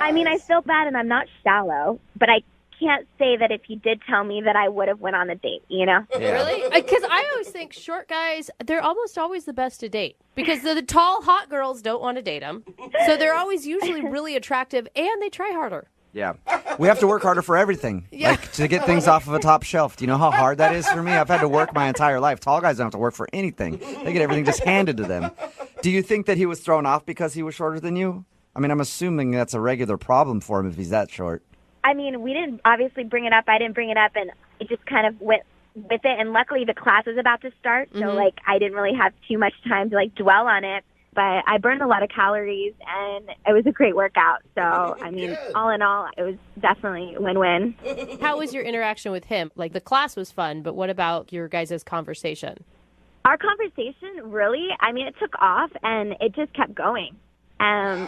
I mean, I feel bad, and I'm not shallow, but I can't say that if he did tell me that I would have went on the date, you know? Really? Because I always think short guys, they're almost always the best to date. Because the tall, hot girls don't want to date them. So they're always usually really attractive, and they try harder. Yeah. We have to work harder for everything. Like to get things off of a top shelf. Do you know how hard that is for me? I've had to work my entire life. Tall guys don't have to work for anything. They get everything just handed to them. Do you think that he was thrown off because he was shorter than you? I mean, I'm assuming that's a regular problem for him if he's that short. I mean, we didn't obviously bring it up. I didn't bring it up, and it just kind of went with it. And luckily, the class was about to start, so like I didn't really have too much time to like dwell on it. But I burned a lot of calories, and it was a great workout. So I mean, all in all, it was definitely a win-win. How was your interaction with him? Like, the class was fun, but what about your guys' conversation? Our conversation, really, I mean, it took off, and it just kept going.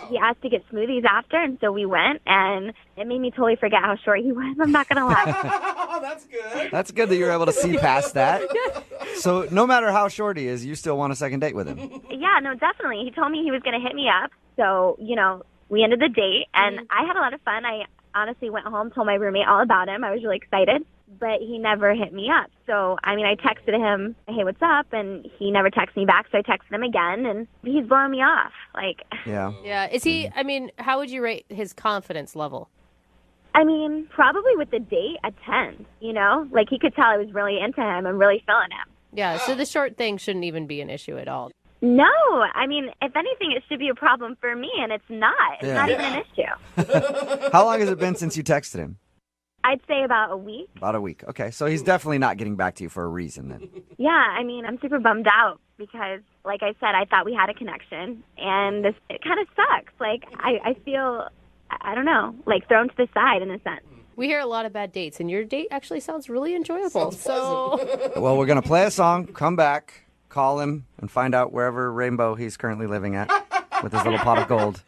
He asked to get smoothies after, and so we went, and it made me totally forget how short he was. I'm not going to lie. That's good. That's good that you're able to see past that. So no matter how short he is, you still want a second date with him. Yeah, no, definitely. He told me he was going to hit me up. So, you know, we ended the date, and I had a lot of fun. I honestly went home, told my roommate all about him. I was really excited, but he never hit me up. So, I mean, I texted him, hey, what's up? And he never texted me back, so I texted him again, and he's blowing me off. Like, yeah. Yeah. Is he, I mean, how would you rate his confidence level? I mean, probably with the date, a 10, you know? Like, he could tell I was really into him and really feeling him. Yeah, so the short thing shouldn't even be an issue at all. No, I mean, if anything, it should be a problem for me, and it's not. It's not even an issue. How long has it been since you texted him? I'd say about a week. About a week. Okay, so he's definitely not getting back to you for a reason then. Yeah, I mean, I'm super bummed out because, like I said, I thought we had a connection, and it kind of sucks. Like, I feel, I don't know, like thrown to the side in a sense. We hear a lot of bad dates, and your date actually sounds really enjoyable. So, Well, we're going to play a song, come back, call him, and find out wherever rainbow he's currently living at with his little pot of gold.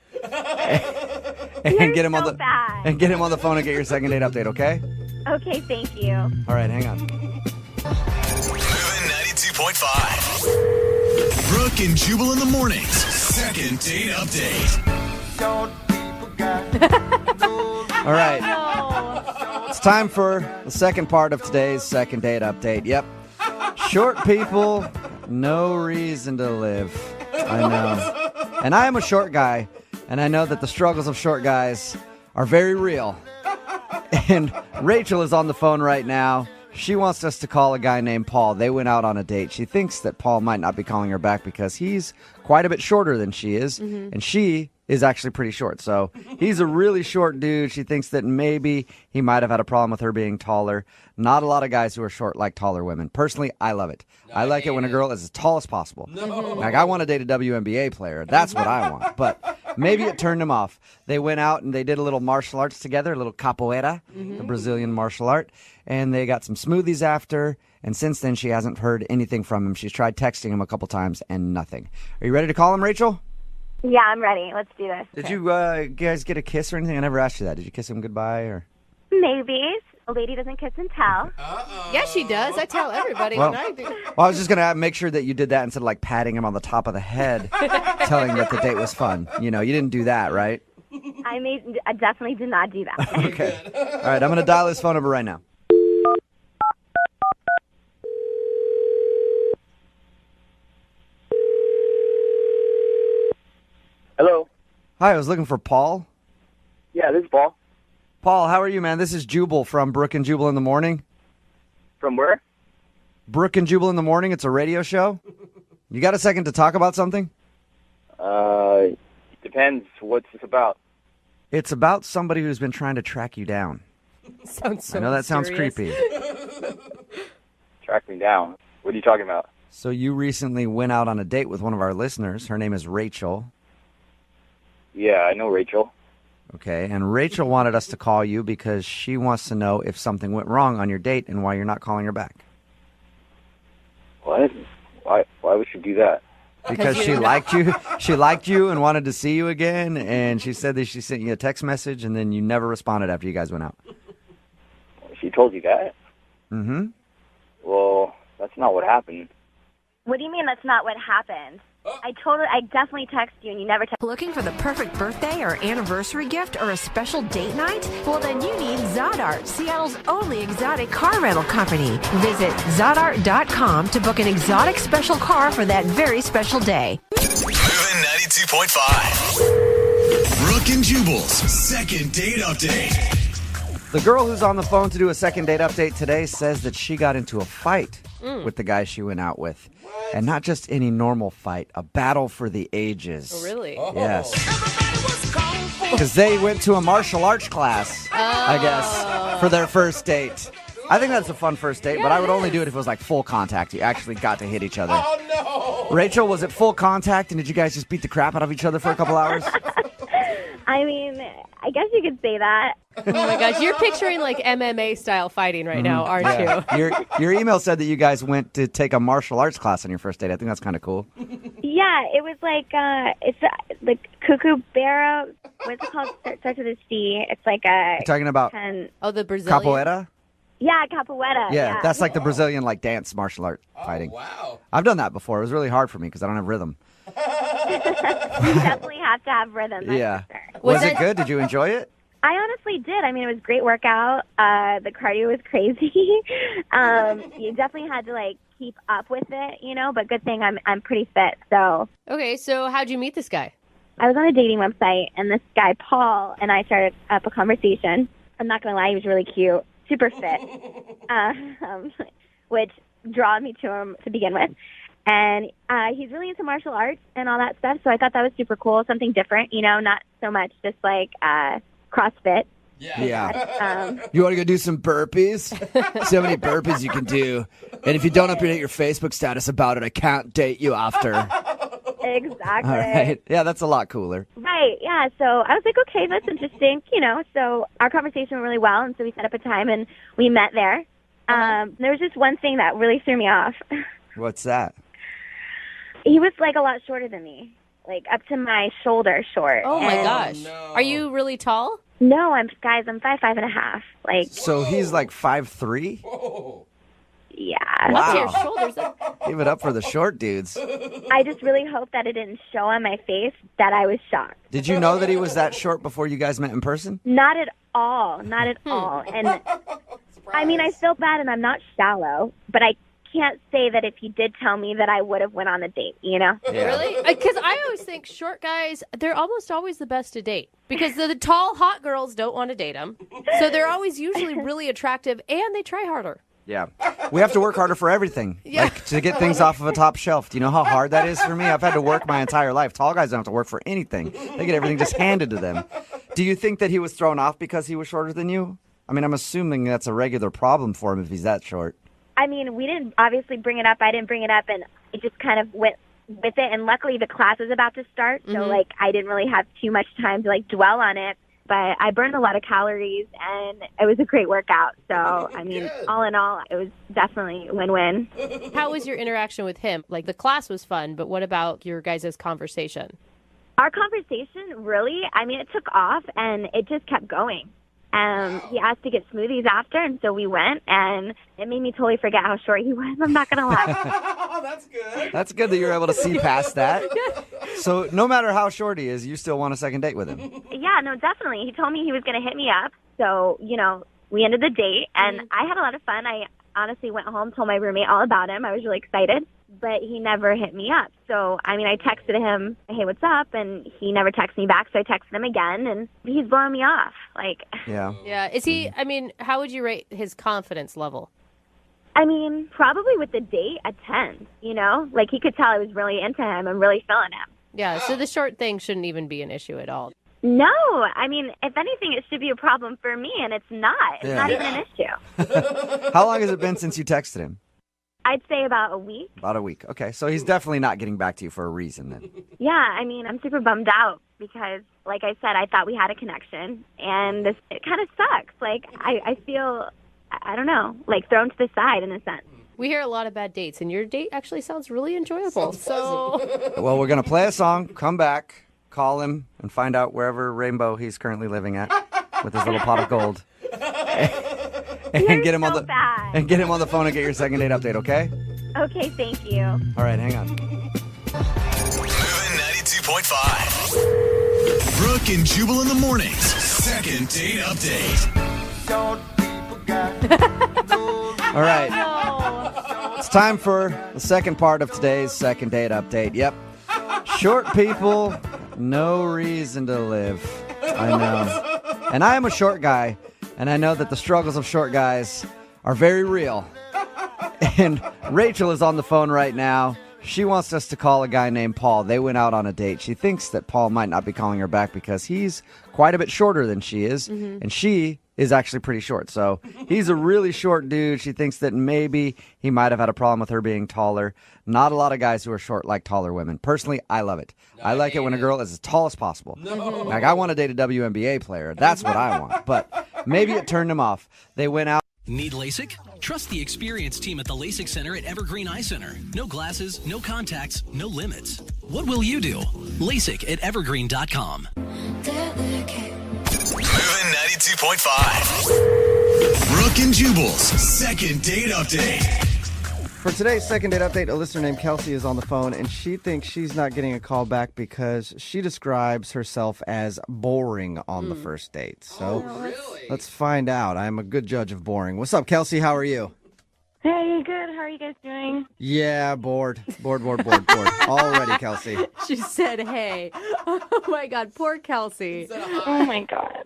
And get him on the and get him on the phone and get your second date update, okay? Okay, thank you. All right, hang on. Moving 92.5. 92.5. Brooke and Jubal in the mornings. Second date update. All right. It's time for the second part of today's second date update. Yep. Short people, no reason to live. I know. And I am a short guy, and I know that the struggles of short guys are very real. And Rachel is on the phone right now. She wants us to call a guy named Paul. They went out on a date. She thinks that Paul might not be calling her back because he's quite a bit shorter than she is, and she is actually pretty short. So he's a really short dude. She thinks that maybe he might have had a problem with her being taller. Not a lot of guys who are short like taller women. Personally, I love it. I like it when a girl is as tall as possible. Like, I want to date a WNBA player. That's what I want. But maybe it turned him off. They went out and they did a little martial arts together, a little capoeira, the Brazilian martial art. And they got some smoothies after. And since then, she hasn't heard anything from him. She's tried texting him a couple times and nothing. Are you ready to call him, Rachel? Yeah, I'm ready. Let's do this. Did you guys get a kiss or anything? I never asked you that. Did you kiss him goodbye? Or Maybe. A lady doesn't kiss and tell. Yeah, she does. I tell everybody Well, when I do. Well, I was just going to make sure that you did that instead of like patting him on the top of the head, telling that the date was fun. You know, you didn't do that, right? I definitely did not do that. Okay. All right, I'm going to dial his phone number right now. Hello. Hi, I was looking for Paul. Yeah, this is Paul. Paul, how are you, man? This is Jubal from Brooke and Jubal in the Morning. From where? Brooke and Jubal in the Morning. It's a radio show. You got a second to talk about something? Depends. What's this about? It's about somebody who's been trying to track you down. Sounds so I know that sounds mysterious. creepy. Track me down. What are you talking about? So you recently went out on a date with one of our listeners. Her name is Rachel. Yeah, I know Rachel. Okay, and Rachel wanted us to call you because she wants to know if something went wrong on your date and why you're not calling her back. What? Why would she do that? Because she liked you. She liked you and wanted to see you again, and she said that she sent you a text message, and then you never responded after you guys went out. She told you that? Mm-hmm. Well, that's not what happened. What do you mean that's not what happened? I definitely texted you and you never texted. Looking for the perfect birthday or anniversary gift or a special date night? Well, then you need Zodart, Seattle's only exotic car rental company. Visit Zodart.com to book an exotic special car for that very special day. Moving 92.5. Brooke and Jubal's second date update. The girl who's on the phone to do a second date update today says that she got into a fight with the guy she went out with. And not just any normal fight, a battle for the ages. Oh, really? Yes. Because they went to a martial arts class, I guess, for their first date. I think that's a fun first date, but I would only do it if it was like full contact. You actually got to hit each other. Oh, no. Rachel, was it full contact, and did you guys just beat the crap out of each other for a couple hours? I mean, I guess you could say that. Oh my gosh, you're picturing like MMA style fighting right now, aren't you? Your email said that you guys went to take a martial arts class on your first date. I think that's kind of cool. Yeah, it was like it's like Kookaburra. What's it called? Starts with a C. It's like a. You're talking about the Brazilian capoeira? Yeah, capoeira. Yeah, that's like the Brazilian like dance martial art fighting. Wow. I've done that before. It was really hard for me because I don't have rhythm. You definitely have to have rhythm. That's Yeah. for sure. Was it good? Did you enjoy it? I honestly did. I mean, it was a great workout. The cardio was crazy. You definitely had to like keep up with it, you know. But good thing I'm pretty fit. So Okay, so how'd you meet this guy? I was on a dating website, and this guy Paul and I started up a conversation. I'm not gonna lie, he was really cute, super fit, which drew me to him to begin with. And he's really into martial arts and all that stuff. So I thought that was super cool, something different, you know, not so much just like CrossFit. Yeah. You want to go do some burpees? See how many burpees you can do. And if you don't update your Facebook status about it, I can't date you after. Exactly. All right. Yeah, that's a lot cooler. Right, yeah. So I was like, okay, that's interesting, you know. So our conversation went really well, and so we set up a time, and we met there. There was just one thing that really threw me off. What's that? He was like a lot shorter than me, like up to my shoulder short. Oh my And- gosh. Are you really tall? No, I'm 5'5.5". Like So he's like 5'3"? Yeah. Wow. Up to your shoulders. Give it up for the short dudes. I just really hope that it didn't show on my face that I was shocked. Did you know that he was that short before you guys met in person? Not at all. Not at all. And I mean, I feel bad and I'm not shallow, but I can't say that if he did tell me that I would have went on a date, you know? Really? Because I always think short guys, they're almost always the best to date. Because the tall, hot girls don't want to date them. So they're always usually really attractive and they try harder. Yeah. We have to work harder for everything. Like to get things off of a top shelf. Do you know how hard that is for me? I've had to work my entire life. Tall guys don't have to work for anything. They get everything just handed to them. Do you think that he was thrown off because he was shorter than you? I mean, I'm assuming that's a regular problem for him if he's that short. I mean, we didn't obviously bring it up. I didn't bring it up, and it just kind of went with it. And luckily, the class was about to start, so like I didn't really have too much time to like dwell on it. But I burned a lot of calories, and it was a great workout. So I mean, all in all, it was definitely a win-win. How was your interaction with him? Like the class was fun, but what about your guys' conversation? Our conversation really, I mean, it took off, and it just kept going. He asked to get smoothies after, and so we went, and it made me totally forget how short he was. I'm not going to lie. That's good. That's good that you're able to see past that. So no matter how short he is, you still want a second date with him. Yeah, no, definitely. He told me he was going to hit me up. So, you know, we ended the date, and I had a lot of fun. I honestly went home, told my roommate all about him. I was really excited. But he never hit me up. So, I mean, I texted him, hey, what's up? And he never texted me back. So I texted him again, and he's blowing me off. Like, Yeah. Is he, I mean, how would you rate his confidence level? I mean, probably with the date, a 10, you know? Like, he could tell I was really into him and really feeling him. Yeah, so the short thing shouldn't even be an issue at all. No, I mean, if anything, it should be a problem for me, and it's not. It's not even an issue. How long has it been since you texted him? I'd say about a week. About a week. Okay, so he's definitely not getting back to you for a reason then. Yeah, I mean, I'm super bummed out because, like I said, I thought we had a connection, and it kind of sucks. Like, I feel, I don't know, like thrown to the side in a sense. We hear a lot of bad dates, and your date actually sounds really enjoyable. Well, we're going to play a song, come back, call him, and find out wherever rainbow he's currently living at with his little pot of gold. And get him on the phone and get your second date update, okay? Okay, thank you. All right, hang on. Moving 92.5. Brooke and Jubal in the mornings. Second date update. All right. It's time for the second part of today's second date update. Yep. Short people, no reason to live. I know. And I am a short guy, and I know that the struggles of short guys are very real. And Rachel is on the phone right now. She wants us to call a guy named Paul. They went out on a date. She thinks that Paul might not be calling her back because he's quite a bit shorter than she is, and she is actually pretty short. So he's a really short dude. She thinks that maybe he might have had a problem with her being taller. Not a lot of guys who are short like taller women. Personally, I love it. I like it when a girl is as tall as possible. Like, I want to date a WNBA player. That's what I want. But maybe it turned him off. They went out. Need LASIK? Trust the experienced team at the LASIK Center at Evergreen Eye Center. No glasses, no contacts, no limits. What will you do? LASIK at evergreen.com. Moving 92.5. Brooke and Jubal's second date update. For today's second date update, a listener named Kelsey is on the phone, and she thinks she's not getting a call back because she describes herself as boring on the first date. So let's find out. I'm a good judge of boring. What's up, Kelsey? How are you? Hey, good. How are you guys doing? Yeah, bored. Bored. Already, Kelsey. She said, hey. Oh, my God. Poor Kelsey. Oh, my God.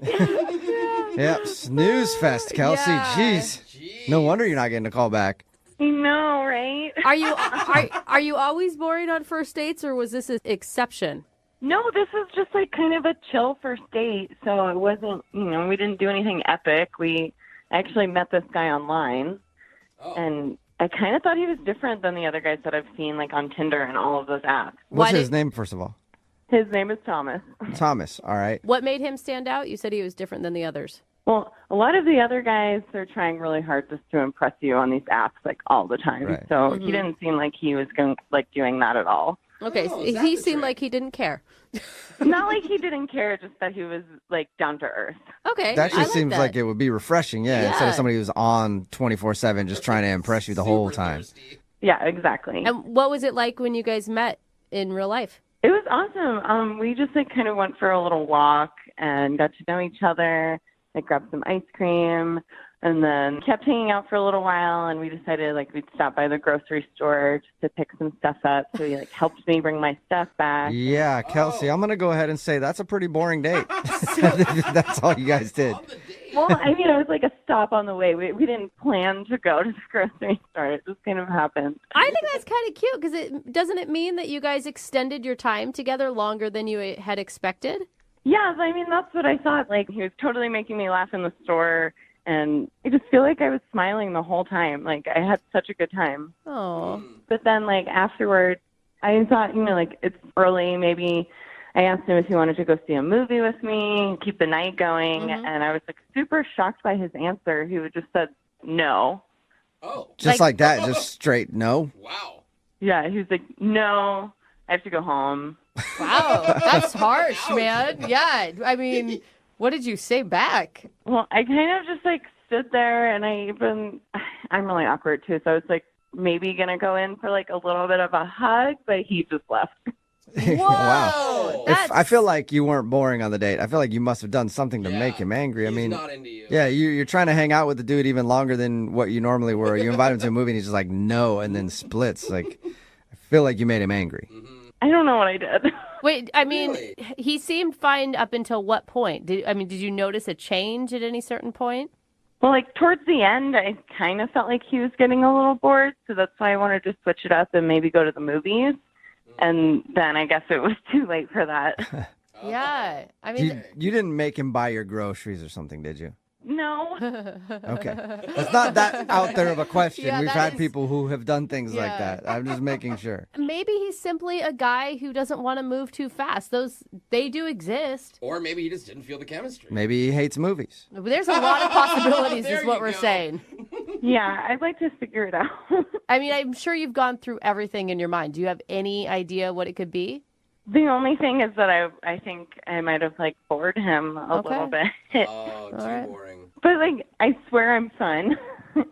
Yep, snooze fest, Kelsey. Yeah. Jeez. No wonder you're not getting a call back. You know, right? Are you always boring on first dates, or was this an exception? No, this is just like kind of a chill first date. So it wasn't, we didn't do anything epic. We actually met this guy online, and I kind of thought he was different than the other guys that I've seen, like on Tinder and all of those apps. What's his name, first of all? His name is Thomas. Thomas, all right. What made him stand out? You said he was different than the others. Well, a lot of the other guys, they're trying really hard just to impress you on these apps, like all the time. Right. So he didn't seem like he was doing that at all. Okay, so he seemed like he didn't care. Not like he didn't care, just that he was like down to earth. Okay, That just seems like it would be refreshing, instead of somebody who's on 24/7 just trying to impress you the whole time. Yeah, exactly. And what was it like when you guys met in real life? It was awesome. We just like kind of went for a little walk and got to know each other. Like grabbed some ice cream and then kept hanging out for a little while. And we decided like we'd stop by the grocery store just to pick some stuff up. So he like helped me bring my stuff back. Yeah, Kelsey, I'm going to go ahead and say that's a pretty boring date. That's all you guys did. Well, I mean, it was like a stop on the way. We didn't plan to go to the grocery store. It just kind of happened. I think that's kind of cute because doesn't it mean that you guys extended your time together longer than you had expected? Yeah, I mean, that's what I thought. Like, he was totally making me laugh in the store, and I just feel like I was smiling the whole time. Like, I had such a good time. Oh. But then, like, afterward, I thought, like, it's early. Maybe I asked him if he wanted to go see a movie with me, keep the night going, and I was, like, super shocked by his answer. He would just said no. Oh. Just like that, just straight no? Wow. Yeah, he was like, no, I have to go home. Wow, that's harsh, man. Yeah, I mean, what did you say back? Well, I kind of just like stood there and I'm really awkward too. So I was like maybe going to go in for like a little bit of a hug, but he just left. Wow. I feel like you weren't boring on the date. I feel like you must have done something to make him angry. I mean, not into you. Yeah, you're trying to hang out with the dude even longer than what you normally were. You invite him to a movie and he's just like, no, and then splits. Like, I feel like you made him angry. I don't know what I did. Wait, I mean, he seemed fine up until what point? Did you notice a change at any certain point? Well, like towards the end, I kind of felt like he was getting a little bored. So that's why I wanted to switch it up and maybe go to the movies. And then I guess it was too late for that. Yeah. I mean, You didn't make him buy your groceries or something, did you? No. Okay. That's not that out there of a question. Yeah, We've that had is- people who have done things like Yeah. that. I'm just making sure. maybe he's simply a guy who doesn't want to move too fast. They do exist. Or maybe he just didn't feel the chemistry. Maybe he hates movies. There's a lot of possibilities, There is what you we're go. saying. Yeah, I'd like to figure it out. I mean, I'm sure you've gone through everything in your mind. Do you have any idea what it could be? The only thing is that I think I might have like bored him a little bit. Oh, too boring. But like I swear I'm fun.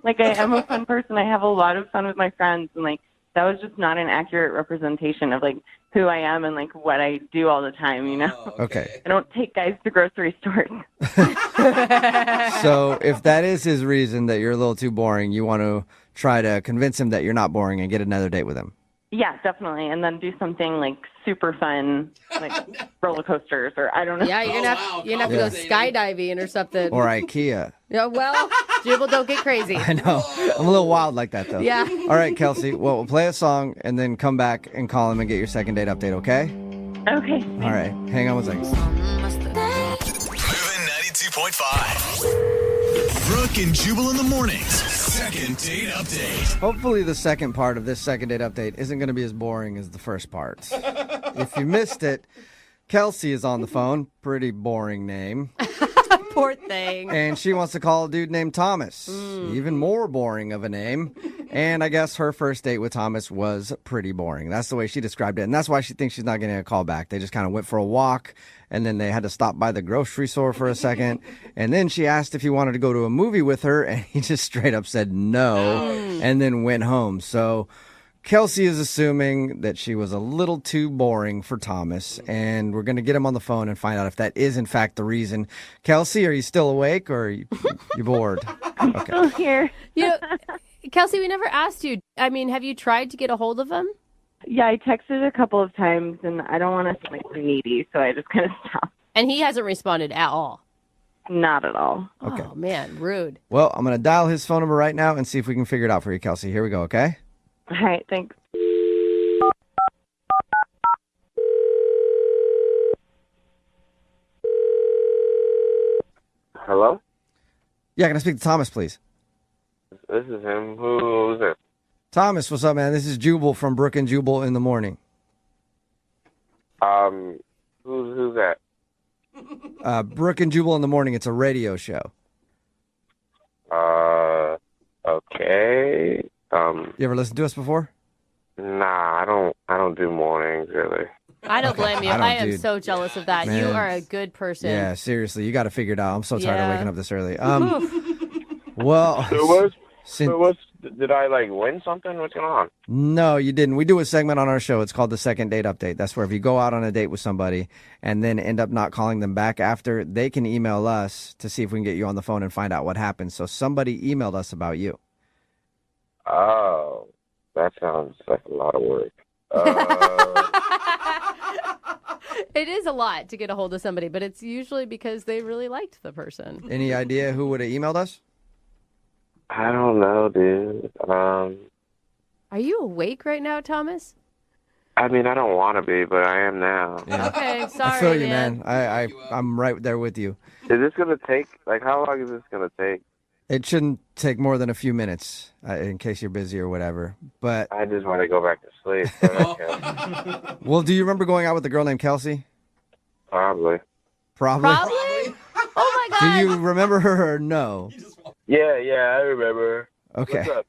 Like I am a fun person. I have a lot of fun with my friends, and like that was just not an accurate representation of like who I am and like what I do all the time, you know? Okay. I don't take guys to grocery stores. So if that is his reason that you're a little too boring, you want to try to convince him that you're not boring and get another date with him. Yeah, definitely. And then do something like super fun, like roller coasters or I don't know. Yeah, you're gonna have to go skydiving or something. Or IKEA. Yeah, well, Jubal, don't get crazy. I know. I'm a little wild like that, though. Yeah. All right, Kelsey. Well, we'll play a song and then come back and call him and get your second date update, okay? Okay. All right. Hang on one second. Moving 92.5. Brooke and Jubal in the mornings. Second date update. Hopefully the second part of this second date update isn't going to be as boring as the first part. If you missed it, Kelsey is on the phone. Pretty boring name. Poor thing. And she wants to call a dude named Thomas. Even more boring of a name. And I guess her first date with Thomas was pretty boring. That's the way she described it. And that's why she thinks she's not getting a call back. They just kind of went for a walk, and then they had to stop by the grocery store for a second. And then she asked if he wanted to go to a movie with her, and he just straight up said no, and then went home. So Kelsey is assuming that she was a little too boring for Thomas, and we're going to get him on the phone and find out if that is, in fact, the reason. Kelsey, are you still awake, or are you bored? I'm still here. You know, Kelsey, we never asked you. I mean, have you tried to get a hold of him? Yeah, I texted a couple of times, and I don't want to seem like needy, so I just kind of stopped. And he hasn't responded at all. Not at all. Okay. Oh, man, rude. Well, I'm going to dial his phone number right now and see if we can figure it out for you, Kelsey. Here we go, okay? All right, thanks. Hello? Yeah, can I speak to Thomas, please? This is him. Who's it? Thomas, what's up, man? This is Jubal from Brooke and Jubal in the morning. Who's that? Brooke and Jubal in the morning. It's a radio show. Okay. You ever listened to us before? Nah, I don't do mornings really. I don't blame you. I don't, I am dude. so jealous of that. You Man. are a good person. Yeah, seriously, you got to figure it out. I'm so tired of Yeah. waking up this early. Well, Did I like win something? What's going on? no, you didn't. We do a segment on our show. It's called the Second Date Update. That's where if you go out on a date with somebody and then end up not calling them back after, they can email us to see if we can get you on the phone and find out what happened. So somebody emailed us about you. Oh, that sounds like a lot of work. It is a lot to get a hold of somebody, but it's usually because they really liked the person. Any idea who would have emailed us? I don't know, dude. Are you awake right now, Thomas? I mean, I don't want to be, but I am now. Okay, sorry, I feel you, man. I'm right there with you. Is this gonna take? Like, how long is this gonna take? It shouldn't take more than a few minutes, in case you're busy or whatever. But I just want to go back to sleep. But okay. well, do you remember going out with a girl named Kelsey? Probably. Probably. Oh my God. Do you remember her or no? Yeah, I remember. Okay. What's up?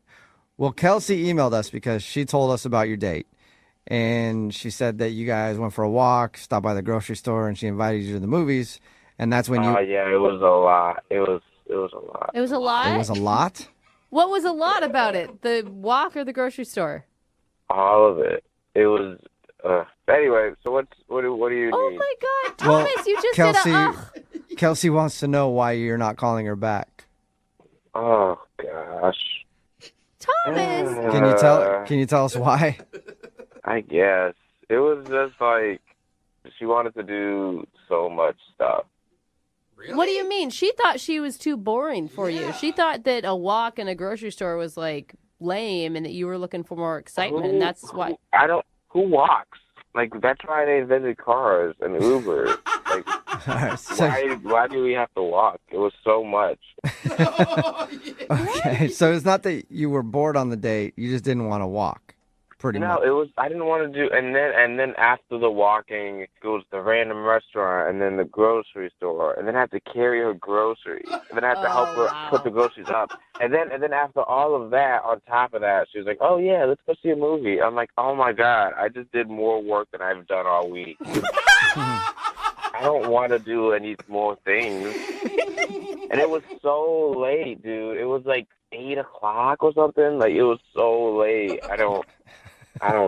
Well, Kelsey emailed us because she told us about your date. And she said that you guys went for a walk, stopped by the grocery store, and she invited you to the movies. And that's when you... Oh, yeah, it was a lot. It was a lot. It was a lot? It was a lot? What was a lot about it? The walk or the grocery store? All of it. It was... Anyway, so what do you need? Oh my God, Well, Thomas, you just Kelsey, did a Kelsey wants to know why you're not calling her back. Oh, gosh. Thomas! Can you tell us why? I guess. It was just like... She wanted to do so much stuff. What do you mean? She thought she was too boring for you. She thought that a walk in a grocery store was like lame and that you were looking for more excitement. And that's why. Who walks? Like, that's why they invented cars and Uber. Like, why do we have to walk? It was so much. Okay, so it's not that you were bored on the date. You just didn't want to walk, pretty much. No, it was, I didn't want to do, and then after the walking, it goes to the random restaurant, and then the grocery store, and then I have to carry her groceries, and then I have to help her put the groceries up. And then after all of that, on top of that, she was like, oh yeah, let's go see a movie. I'm like, oh my God, I just did more work than I've done all week. I don't want to do any more things. And it was so late, dude. It was like 8 o'clock or something. Like, it was so late. I don't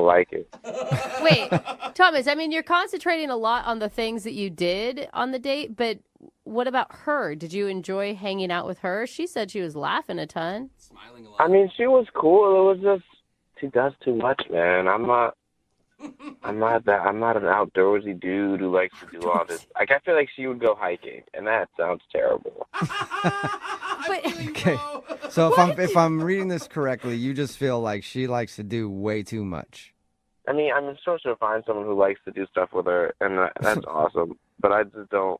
like it. Wait, Thomas, I mean, you're concentrating a lot on the things that you did on the date, but what about her? Did you enjoy hanging out with her? She said she was laughing a ton. Smiling a lot. I mean, she was cool. It was just, she does too much, man. I'm not an outdoorsy dude who likes to do all this. Like, I feel like she would go hiking, and that sounds terrible. Okay, so if I'm reading this correctly, you just feel like she likes to do way too much. I mean, I'm sure she'll find someone who likes to do stuff with her, and that's awesome. But I just don't.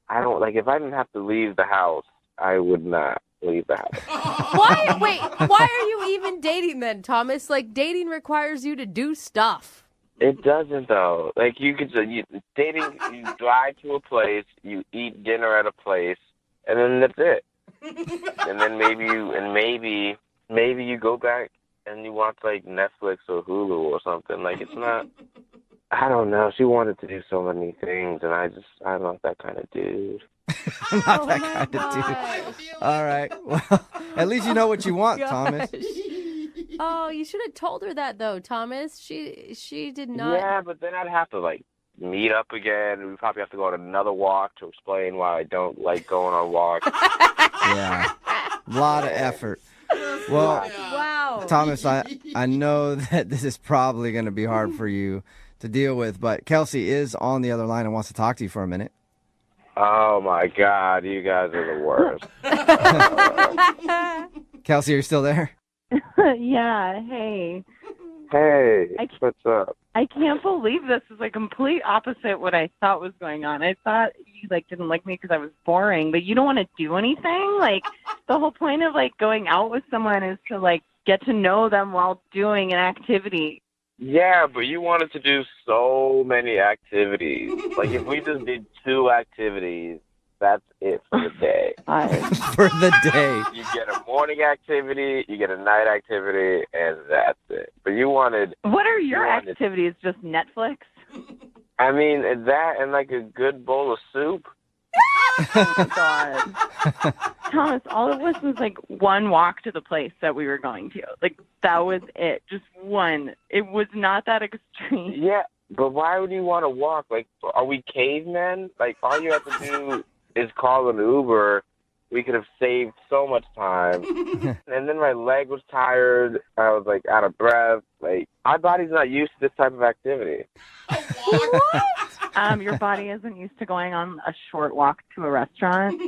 I don't like. If I didn't have to leave the house, I would not leave the house. Why? Wait, why are you even dating then, Thomas? Like, dating requires you to do stuff. It doesn't, though. Like, dating, you drive to a place, you eat dinner at a place, and then that's it. And then maybe you go back and you watch like Netflix or Hulu or something. Like, it's not. I don't know. She wanted to do so many things, and I'm not that kind of dude. Not that kind of dude. All right. Well, at least you know what you want, Thomas. Oh, you should have told her that though, Thomas. She did not. Yeah, but then I'd have to like meet up again. We probably have to go on another walk to explain why I don't like going on walks. Yeah, a lot of effort. Well, wow, Thomas, I know that this is probably going to be hard for you to deal with, but Kelsey is on the other line and wants to talk to you for a minute. Oh my God, you guys are the worst. Kelsey, are you still there? Yeah, hey. Hey, what's up? I can't believe this is like complete opposite what I thought was going on. I thought you like didn't like me because I was boring, but you don't want to do anything? Like, the whole point of like going out with someone is to like get to know them while doing an activity. Yeah, but you wanted to do so many activities. Like, if we just did 2 activities, That's it for the day. For the day. You get a morning activity, you get a night activity, and that's it. But you wanted... What are your activities? Just Netflix? I mean, that and like a good bowl of soup. Oh my God. Thomas, all it was like one walk to the place that we were going to. Like, that was it. Just one. It was not that extreme. Yeah, but why would you want to walk? Like, are we cavemen? Like, all you have to do is call an Uber. We could have saved so much time. And then my leg was tired. I was, like, out of breath. Like, my body's not used to this type of activity. Your body isn't used to going on a short walk to a restaurant?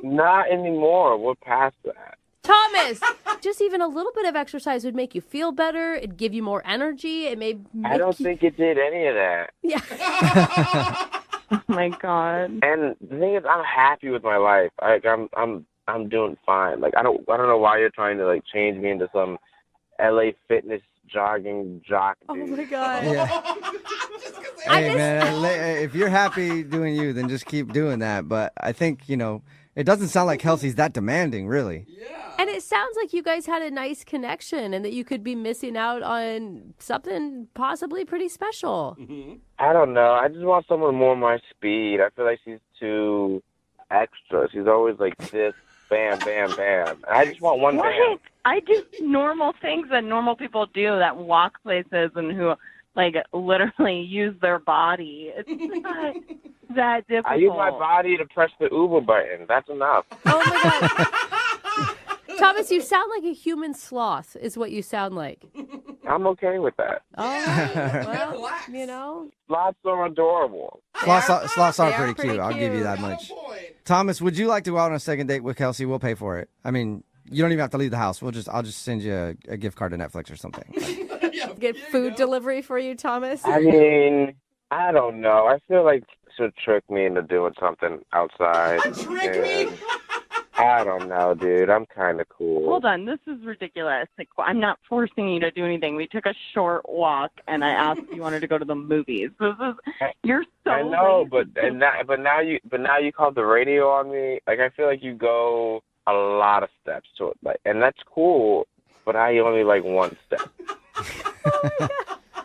Not anymore. We're past that. Thomas, just even a little bit of exercise would make you feel better. It'd give you more energy. It may. I don't think it did any of that. Yeah. Oh my God. And the thing is, I'm happy with my life. I'm doing fine. Like, I don't know why you're trying to like change me into some LA fitness jogging jock dude. Oh my God. Yeah. Hey, man, if you're happy doing you, then just keep doing that. But I think, it doesn't sound like Kelsey's that demanding, really. And it sounds like you guys had a nice connection and that you could be missing out on something possibly pretty special. I don't know. I just want someone more my speed. I feel like she's too extra. She's always like this, bam, bam, bam. I just want one bam. I do normal things that normal people do that walk places and who, like, literally use their body. It's not that difficult. I use my body to press the Uber button. That's enough. Oh, my God. Thomas, you sound like a human sloth is what you sound like. I'm okay with that. Oh, well, Sloths are adorable. Sloths are pretty cute. I'll give you that much. Thomas, would you like to go out on a second date with Kelsey? We'll pay for it. I mean, you don't even have to leave the house. I'll just send you a gift card to Netflix or something. Get food delivery for you, Thomas? I mean, I don't know. I feel like she'll trick me into doing something outside. Trick me? I don't know, dude. I'm kind of cool. Hold on. This is ridiculous. Like, I'm not forcing you to do anything. We took a short walk, and I asked if you wanted to go to the movies. You're so I know, lazy. but now you called the radio on me. Like, I feel like you go a lot of steps to it, like, and that's cool. But I only like one step.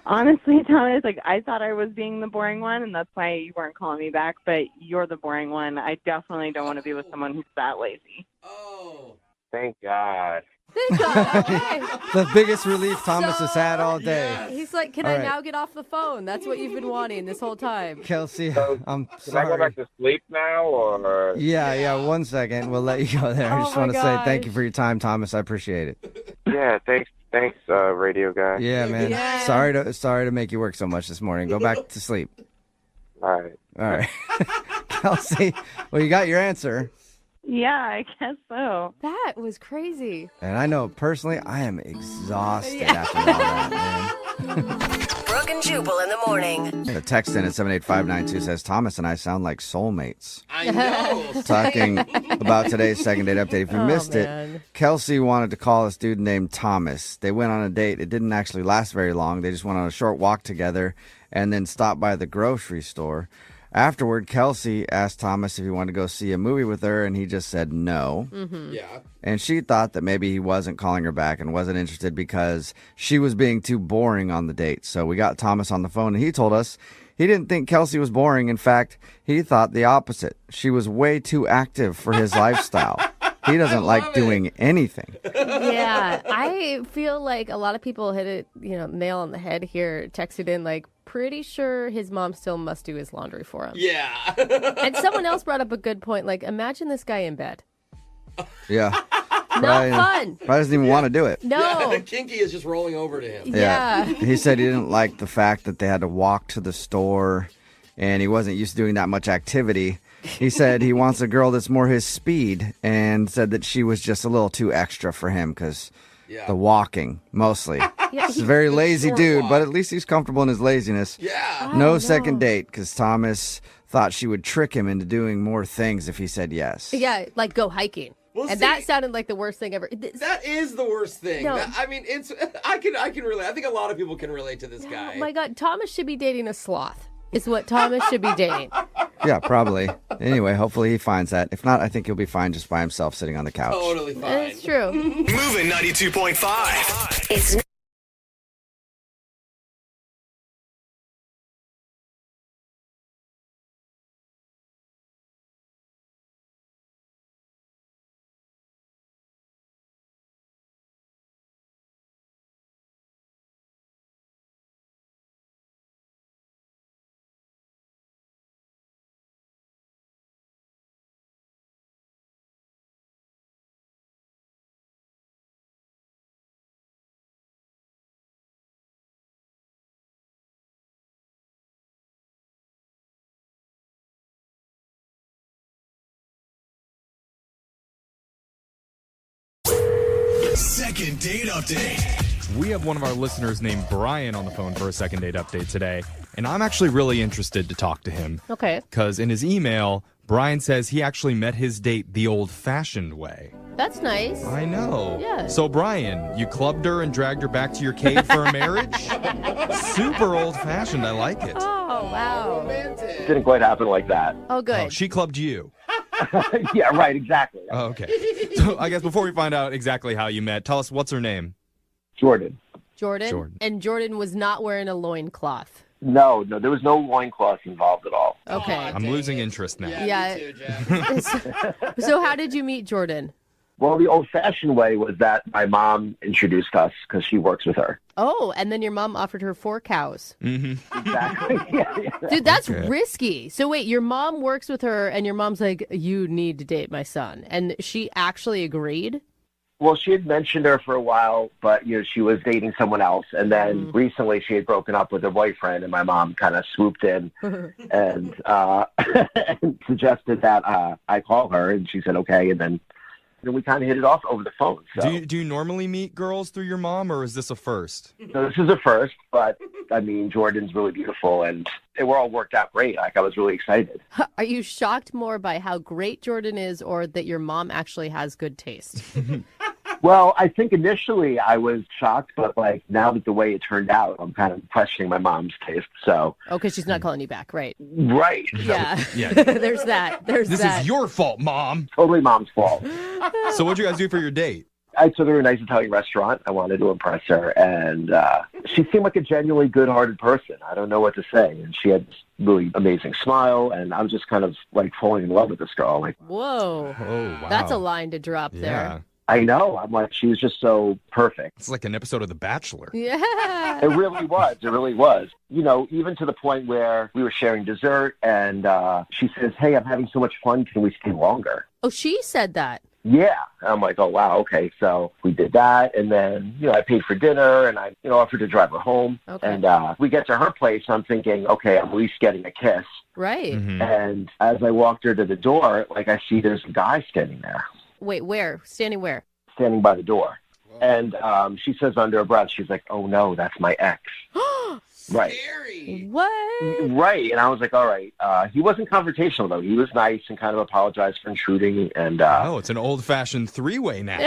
Honestly, Thomas, like, I thought I was being the boring one, and that's why you weren't calling me back, but you're the boring one. I definitely don't want to be with someone who's that lazy. Oh. Thank God. Thank God. Okay. The biggest relief Thomas has had all day. He's like, can All I right. now get off the phone? That's what you've been wanting this whole time. Kelsey, I'm Can sorry. I go back to sleep now, or? Yeah, 1 second. We'll let you go there. I Oh just my want to say thank gosh. you for your time, Thomas. I appreciate it. Yeah, thanks, radio guy. Yeah, man. Yeah. Sorry to make you work so much this morning. Go back to sleep. All right. Kelsey, well, you got your answer. Yeah, I guess so. That was crazy. And I know personally, I am exhausted after all that, man. Brooke and Jubal in the morning. The text in at 78592 says, Thomas and I sound like soulmates. I know. Talking about today's second date update. If you missed man. it, Kelsey wanted to call this dude named Thomas. They went on a date. It didn't actually last very long. They just went on a short walk together and then stopped by the grocery store. Afterward, Kelsey asked Thomas if he wanted to go see a movie with her, and he just said no. Mm-hmm. Yeah. And she thought that maybe he wasn't calling her back and wasn't interested because she was being too boring on the date. So we got Thomas on the phone, and he told us he didn't think Kelsey was boring. In fact, he thought the opposite. She was way too active for his lifestyle. He doesn't like doing anything. Yeah, I feel like a lot of people hit it, nail on the head here, texted in like, pretty sure his mom still must do his laundry for him. Yeah. And someone else brought up a good point. Like, imagine this guy in bed. Yeah. Not fun. Probably doesn't even want to do it. No. Yeah, Kinky is just rolling over to him. Yeah. He said he didn't like the fact that they had to walk to the store and he wasn't used to doing that much activity. He said he wants a girl that's more his speed and said that she was just a little too extra for him because the walking, mostly. He's a very lazy dude, but at least he's comfortable in his laziness. Yeah. No second date because Thomas thought she would trick him into doing more things if he said yes. Yeah, like go hiking. Well, and see, that sounded like the worst thing ever. That is the worst thing. No. I mean, I can relate. I think a lot of people can relate to this guy. Oh my God, Thomas should be dating a sloth. Is what Thomas should be dating. Yeah, probably. Anyway, hopefully he finds that. If not, I think he'll be fine just by himself sitting on the couch. Totally fine. It's true. Moving 92.5. It's Second date update. We have one of our listeners named Brian on the phone for a second date update today, and I'm actually really interested to talk to him. Okay. Because in his email, Brian says he actually met his date the old-fashioned way. That's nice. I know. Yeah. So, Brian, you clubbed her and dragged her back to your cave for a marriage? Super old-fashioned. I like it. Oh, wow. Romantic. Didn't quite happen like that. Oh, good. Oh, she clubbed you. Yeah, right, exactly. Oh, okay. So, I guess before we find out exactly how you met, tell us what's her name? Jordan. Jordan? And Jordan was not wearing a loincloth. No, there was no loincloth involved at all. Okay. I'm losing interest now. Yeah. Me too, Jeff. So how did you meet Jordan? Well, the old-fashioned way was that my mom introduced us because she works with her. Oh, and then your mom offered her 4 cows. Mm-hmm. Exactly. Yeah. Dude, that's risky. So wait, your mom works with her and your mom's like, you need to date my son. And she actually agreed? Well, she had mentioned her for a while, but she was dating someone else, and then recently she had broken up with her boyfriend, and my mom kind of swooped in and and suggested that I call her, and she said okay, and then we kind of hit it off over the phone. So. Do you normally meet girls through your mom, or is this a first? So this is a first, but I mean, Jordan's really beautiful, and they were all worked out great. Like, I was really excited. Are you shocked more by how great Jordan is or that your mom actually has good taste? Well, I think initially I was shocked, but like now that the way it turned out, I'm kind of questioning my mom's taste. So. Oh, because she's not calling you back, right? Right. Yeah. Yeah. There's that. This is your fault, Mom. Totally mom's fault. So what'd you guys do for your date? I took her to a nice Italian restaurant. I wanted to impress her, and she seemed like a genuinely good-hearted person. I don't know what to say, and she had this really amazing smile, and I was just kind of like falling in love with this girl. Like, whoa, wow. That's a line to drop there. I know. I'm like, she was just so perfect. It's like an episode of The Bachelor. Yeah. It really was. It really was. Even to the point where we were sharing dessert, and she says, "Hey, I'm having so much fun. Can we stay longer?" Oh, she said that. Yeah. And I'm like, oh, wow, okay. So we did that, and then, I paid for dinner, and I, offered to drive her home. Okay. And we get to her place, I'm thinking, okay, I'm at least getting a kiss. Right. Mm-hmm. And as I walked her to the door, like, I see there's a guy standing there. Wait, where? Standing where? Standing by the door. And she says under her breath, she's like, oh, no, that's my ex. Right. What? Right. And I was like, all right. He wasn't confrontational, though. He was nice and kind of apologized for intruding. And oh, it's an old-fashioned three-way now.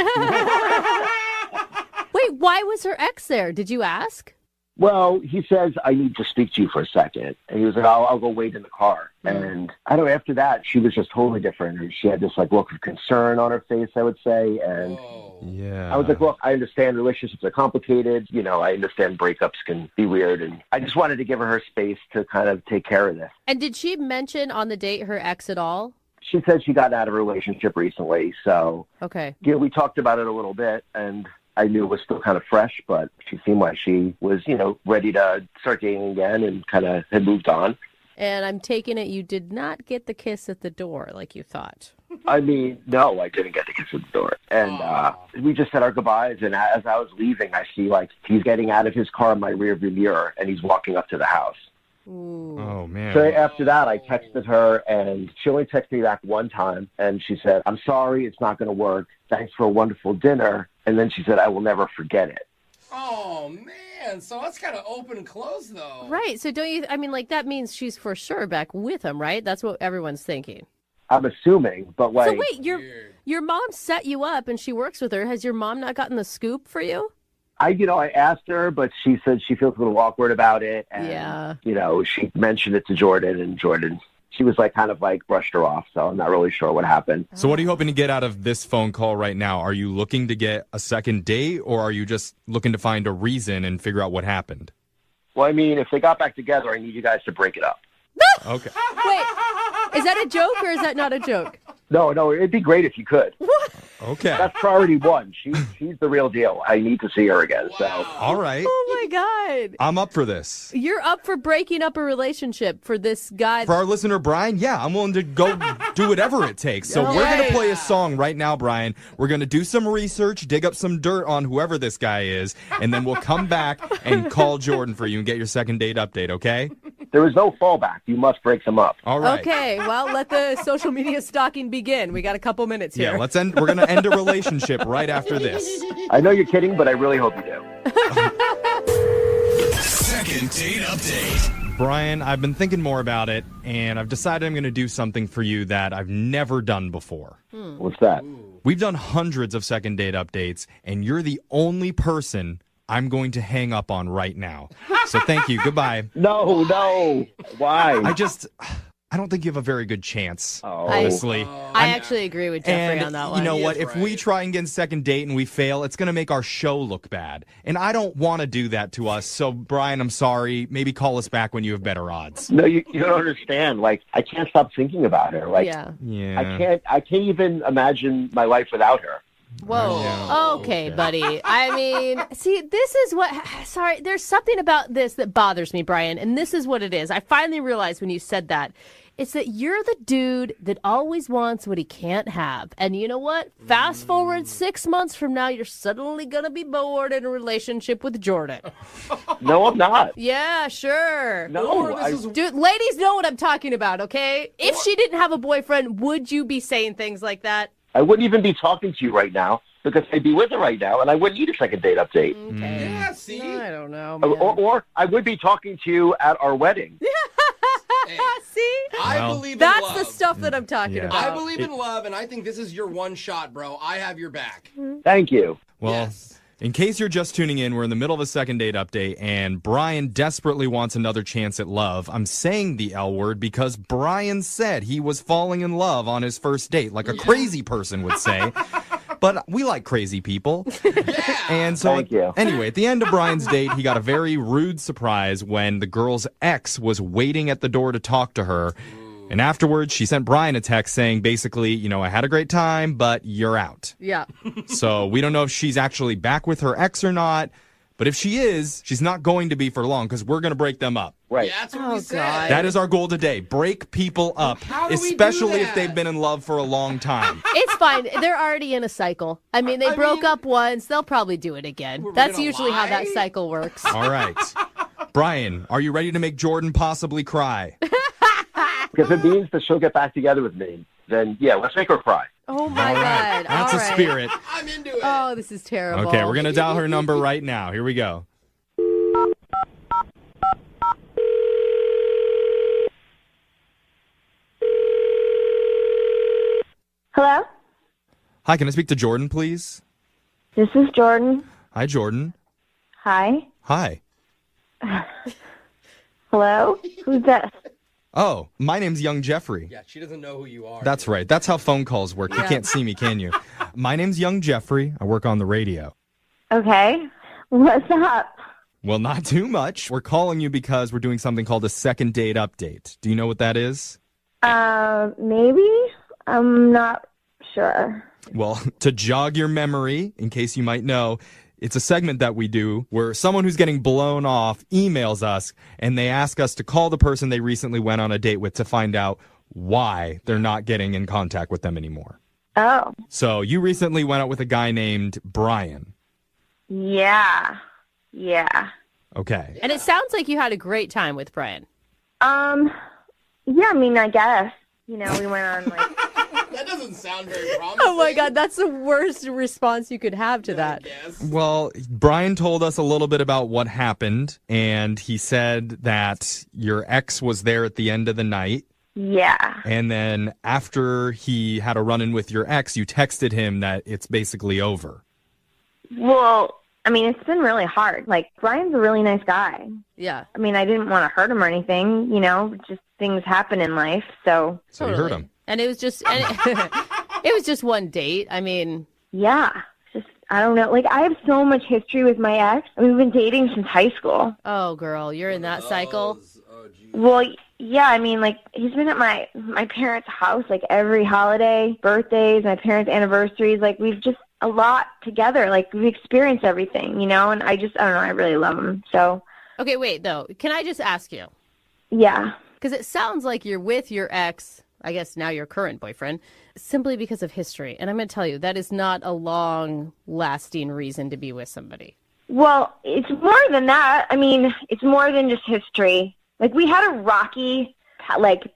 Wait, why was her ex there? Did you ask? Well, he says, I need to speak to you for a second. And he was like, I'll go wait in the car. And I don't know, after that, she was just totally different. And she had this, like, look of concern on her face, I would say. And yeah, I was like, look, I understand relationships are complicated. I understand breakups can be weird. And I just wanted to give her space to kind of take care of this. And did she mention on the date her ex at all? She said she got out of a relationship recently. So okay, we talked about it a little bit. And I knew it was still kind of fresh, but she seemed like she was, ready to start dating again and kind of had moved on. And I'm taking it you did not get the kiss at the door like you thought. I mean, no, I didn't get the kiss at the door. And we just said our goodbyes. And as I was leaving, I see, like, he's getting out of his car in my rearview mirror, and he's walking up to the house. Ooh. Oh, man. So after that, I texted her, and she only texted me back one time. And she said, I'm sorry, it's not going to work. Thanks for a wonderful dinner. And then she said, I will never forget it. Oh, man. So that's kind of open and closed, though. Right. So don't you, that means she's for sure back with him, right? That's what everyone's thinking. I'm assuming, but like... So wait, your mom set you up and she works with her. Has your mom not gotten the scoop for you? I asked her, but she said she feels a little awkward about it. And, yeah. She mentioned it to Jordan, and Jordan she was like kind of like brushed her off. So I'm not really sure what happened. So what are you hoping to get out of this phone call right now? Are you looking to get a second date, or are you just looking to find a reason and figure out what happened? Well, I mean, if they got back together, I need you guys to break it up. Okay. Wait, is that a joke or is that not a joke? No, it'd be great if you could. What? Okay. That's priority one. She's the real deal. I need to see her again. So. All right. Oh my God. I'm up for this. You're up for breaking up a relationship for this guy. For our listener, Brian, yeah, I'm willing to go do whatever it takes. So we're going to play a song right now, Brian. We're going to do some research, dig up some dirt on whoever this guy is, and then we'll come back and call Jordan for you and get your second date update, okay? There is no fallback. You must break them up. All right. Okay, well, let the social media stalking begin. We got a couple minutes here. Yeah, we're going to end a relationship right after this. I know you're kidding, but I really hope you do. Second date update. Brian, I've been thinking more about it, and I've decided I'm going to do something for you that I've never done before. What's that? We've done hundreds of second date updates, and you're the only person I'm going to hang up on right now. So thank you. Goodbye. No. Why? I don't think you have a very good chance, Oh. honestly. I actually agree with Jeffrey And on that one. you know what? If we try and get a second date and we fail, it's going to make our show look bad. And I don't want to do that to us. So, Brian, I'm sorry. Maybe call us back when you have better odds. No, you don't understand. Like, I can't stop thinking about her. Like, Yeah. I can't even imagine my life without her. Whoa. Okay, buddy. I mean, see, this is what. Sorry, there's something about this that bothers me, Brian, and this is what it is. I finally realized when you said that. It's that you're the dude that always wants what he can't have. And you know what? Fast forward 6 months from now, you're suddenly going to be bored in a relationship with Jordan. No, I'm not. Yeah, sure. No, Dude, ladies know what I'm talking about, okay? If she didn't have a boyfriend, would you be saying things like that? I wouldn't even be talking to you right now because I'd be with her right now, and I wouldn't need a second date update. Okay. Yeah, see? I don't know, man. Or I would be talking to you at our wedding. See? I believe in That's love. the stuff that I'm talking about. I believe in love, and I think this is your one shot, bro. I have your back. Thank you. Well, in case you're just tuning in, we're in the middle of a second date update, and Brian desperately wants another chance at love. I'm saying the L word because Brian said he was falling in love on his first date, like a crazy person would say. But we like crazy people. And so, Thank you. Anyway, at the end of Brian's date, he got a very rude surprise when the girl's ex was waiting at the door to talk to her. And afterwards, she sent Brian a text saying, basically, you know, I had a great time, but you're out. Yeah. So we don't know if she's actually back with her ex or not. But if she is, she's not going to be for long because we're going to break them up. Right. Yeah, that's what we said. That is our goal today. Break people up, How do we do especially if that? they've been in love for a long time. It's fine. They're already in a cycle. I mean, they broke up once. They'll probably do it again. That's gonna usually how that lie? cycle works. All right. Brian, are you ready to make Jordan possibly cry? Because it means that she'll get back together with me. Then, yeah, let's make her cry. Oh, my God. That's All a right. spirit. I'm into it. Oh, this is terrible. Okay, we're going to dial her number right now. Here we go. Hello? Hi, can I speak to Jordan, please? This is Jordan. Hi, Jordan. Hi. Hi. Hello? Who's this? Oh, my name's Young Jeffrey. Yeah, she doesn't know who you are. That's right. That's how phone calls work. You can't see me, can you? My name's Young Jeffrey. I work on the radio. Okay. What's up? Well, not too much. We're calling you because we're doing something called a second date update. Do you know what that is? Maybe? I'm not sure. Well, to jog your memory, in case you might know, it's a segment that we do where someone who's getting blown off emails us and they ask us to call the person they recently went on a date with to find out why they're not getting in contact with them anymore. Oh. So you recently went out with a guy named Brian. Yeah. Yeah. Okay. And it sounds like you had a great time with Brian. Yeah, I mean, I guess. You know, we went on, like... That doesn't sound very promising. Oh, my God. That's the worst response you could have to that. Well, Brian told us a little bit about what happened, and he said that your ex was there at the end of the night. Yeah. And then after he had a run-in with your ex, you texted him that it's basically over. Well, I mean, it's been really hard. Like, Brian's a really nice guy. Yeah. I mean, I didn't want to hurt him or anything, just things happen in life, so. So you hurt him. And it was just, it was just one date. I mean. Yeah. I don't know. Like, I have so much history with my ex. I mean, we've been dating since high school. Oh, girl, you're in that cycle? Well, yeah, I mean, like, he's been at my parents' house, like, every holiday, birthdays, my parents' anniversaries. Like, we've just a lot together. Like, we've experienced everything, and I don't know, I really love him, so. Okay, wait, though. Can I just ask you? Yeah. Because it sounds like you're with your ex, I guess now your current boyfriend, simply because of history. And I'm going to tell you, that is not a long-lasting reason to be with somebody. Well, it's more than that. I mean, it's more than just history. Like, we had a rocky,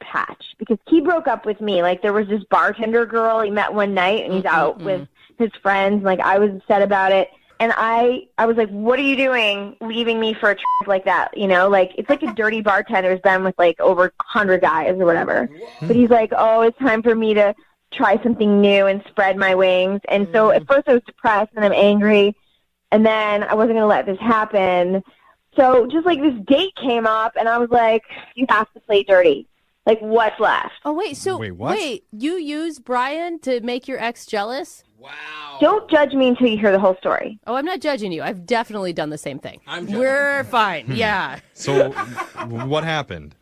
patch because he broke up with me. Like, there was this bartender girl he met one night, and he's out with his friends. Like, I was upset about it. And I was like, what are you doing leaving me for a trip like that? Like, it's like a dirty bartender's been with, like, over 100 guys or whatever. But he's like, oh, it's time for me to try something new and spread my wings. And so at first I was depressed and I'm angry. And then I wasn't going to let this happen. So just, like, this date came up, and I was like, you have to play dirty. Like, what's left? Oh, wait, so, wait, you used Brian to make your ex jealous? Wow. Don't judge me until you hear the whole story. Oh, I'm not judging you. I've definitely done the same thing. We're fine. Yeah. So what happened?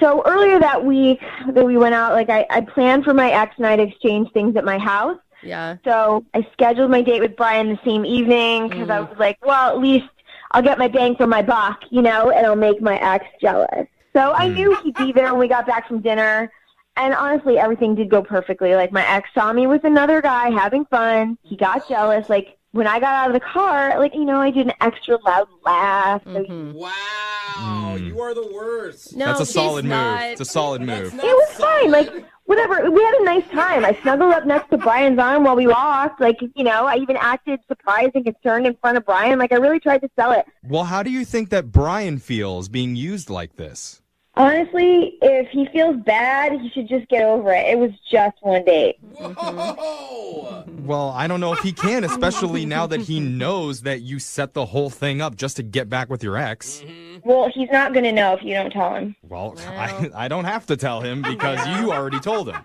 So earlier that week that we went out, like, I planned for my ex and I to exchange things at my house. Yeah. So I scheduled my date with Brian the same evening because I was like, well, at least I'll get my bang for my buck, and I'll make my ex jealous. So I knew he'd be there when we got back from dinner. And honestly, everything did go perfectly. Like, my ex saw me with another guy having fun. He got jealous. Like, when I got out of the car, like, I did an extra loud laugh. Wow, you are the worst. No, That's a solid not. move. It's a solid move. It was fine. Like, whatever. We had a nice time. I snuggled up next to Brian's arm while we walked. Like, I even acted surprised and concerned in front of Brian. Like, I really tried to sell it. Well, how do you think that Brian feels being used like this? Honestly, if he feels bad, he should just get over it. It was just one date. Whoa! Well, I don't know if he can, especially now that he knows that you set the whole thing up just to get back with your ex. Well, he's not going to know if you don't tell him. Well, I don't have to tell him because you already told him.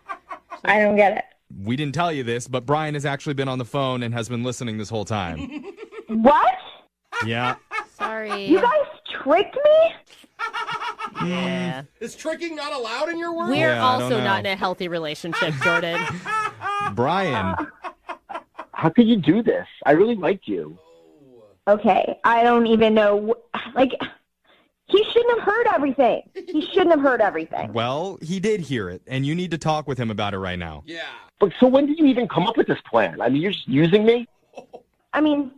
I don't get it. We didn't tell you this, but Brian has actually been on the phone and has been listening this whole time. What? Yeah. Sorry. You guys tricked me? Yeah. Is tricking not allowed in your world? We're Yeah, I don't also know. not in a healthy relationship, Jordan. Brian. How could you do this? I really like you. Okay, I don't even know. Like, he shouldn't have heard everything. He shouldn't have heard everything. Well, he did hear it, and you need to talk with him about it right now. Yeah. But so when did you even come up with this plan? I mean, you're just using me? I mean,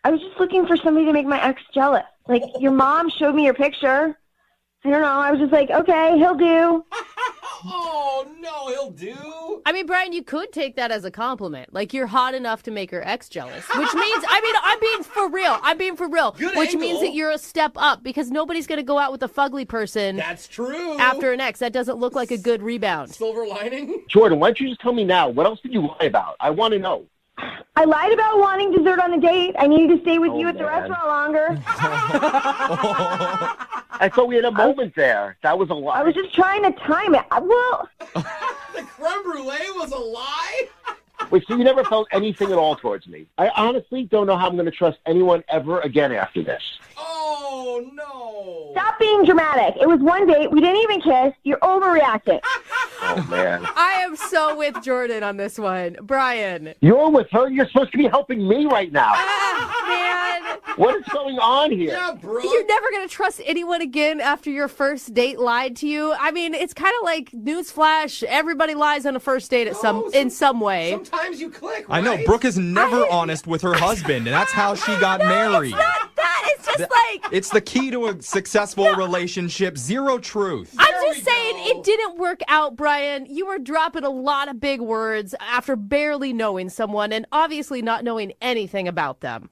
I was just looking for somebody to make my ex jealous. Like, your mom showed me your picture. I don't know. I was just like, okay, he'll do. Oh, no, he'll do. I mean, Brian, you could take that as a compliment. Like, you're hot enough to make her ex jealous, which means, I'm being for real. I'm being for real. Good which angle. means that you're a step up because nobody's going to go out with a fugly person. That's true. After an ex. That doesn't look like a good rebound. Silver lining? Jordan, why don't you just tell me now? What else did you lie about? I want to know. I lied about wanting dessert on the date. I needed to stay with you at the man. restaurant longer. I thought we had a moment there. That was a lie. I was just trying to time it. Well, The creme brulee was a lie? Wait, so you never felt anything at all towards me? I honestly don't know how I'm going to trust anyone ever again after this. Oh, no. stop being dramatic. It was one date. We didn't even kiss. You're overreacting. Oh, man. I am so with Jordan on this one. Brian. You're with her? You're supposed to be helping me right now. Man. What is going on here? Yeah, bro. You're never going to trust anyone again after your first date lied to you. I mean, it's kind of like newsflash. Everybody lies on a first date at in some way. Sometimes you click, I know. right? Brooke is never honest with her husband, and that's how she got married. It's not that. It's just like... It's the key to a successful relationship. Zero truth. I'm just saying it didn't work out, Brian. You were dropping a lot of big words after barely knowing someone and obviously not knowing anything about them.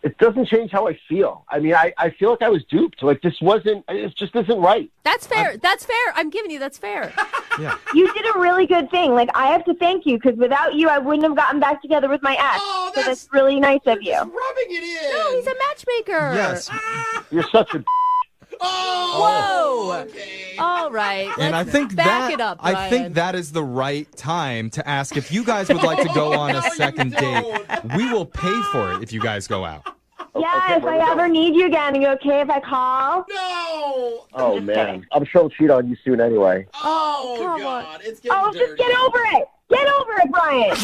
it doesn't change how I feel. I mean, I feel like I was duped. Like, it just isn't right. That's fair. That's fair. I'm giving you that's fair. Yeah. You did a really good thing. Like, I have to thank you because without you, I wouldn't have gotten back together with my ex. Oh, so that's really nice of you. rubbing it in. No, he's a matchmaker. Yes. You're such a. Whoa. Okay. All right. And I Let's think back that it up, I think Brian. that is the right time to ask if you guys would like to go on a second date. We will pay for it if you guys go out. Yeah, if I ever need you again, are you okay if I call? No. Oh, man. I'm sure he'll cheat on you soon anyway. Oh, come God. It's getting Oh, dirty. just get over it. Get over it, Brian.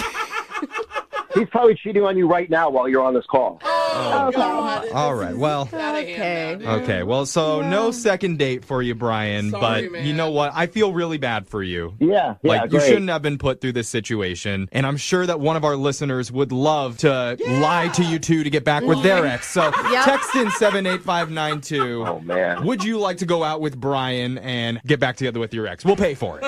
He's probably cheating on you right now while you're on this call. Oh, God. All right. Well, okay. Well, so no second date for you, Brian. Sorry, but you know what? I feel really bad for you. Yeah. Like, you great. shouldn't have been put through this situation. And I'm sure that one of our listeners would love to lie to you two to get back with their ex. So text in 78592. Oh, man. Would you like to go out with Brian and get back together with your ex? We'll pay for it.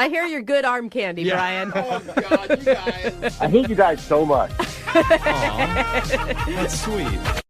I hear you're good arm candy, Brian. Oh, God, you guys. I hate you guys so much. Aw, that's sweet.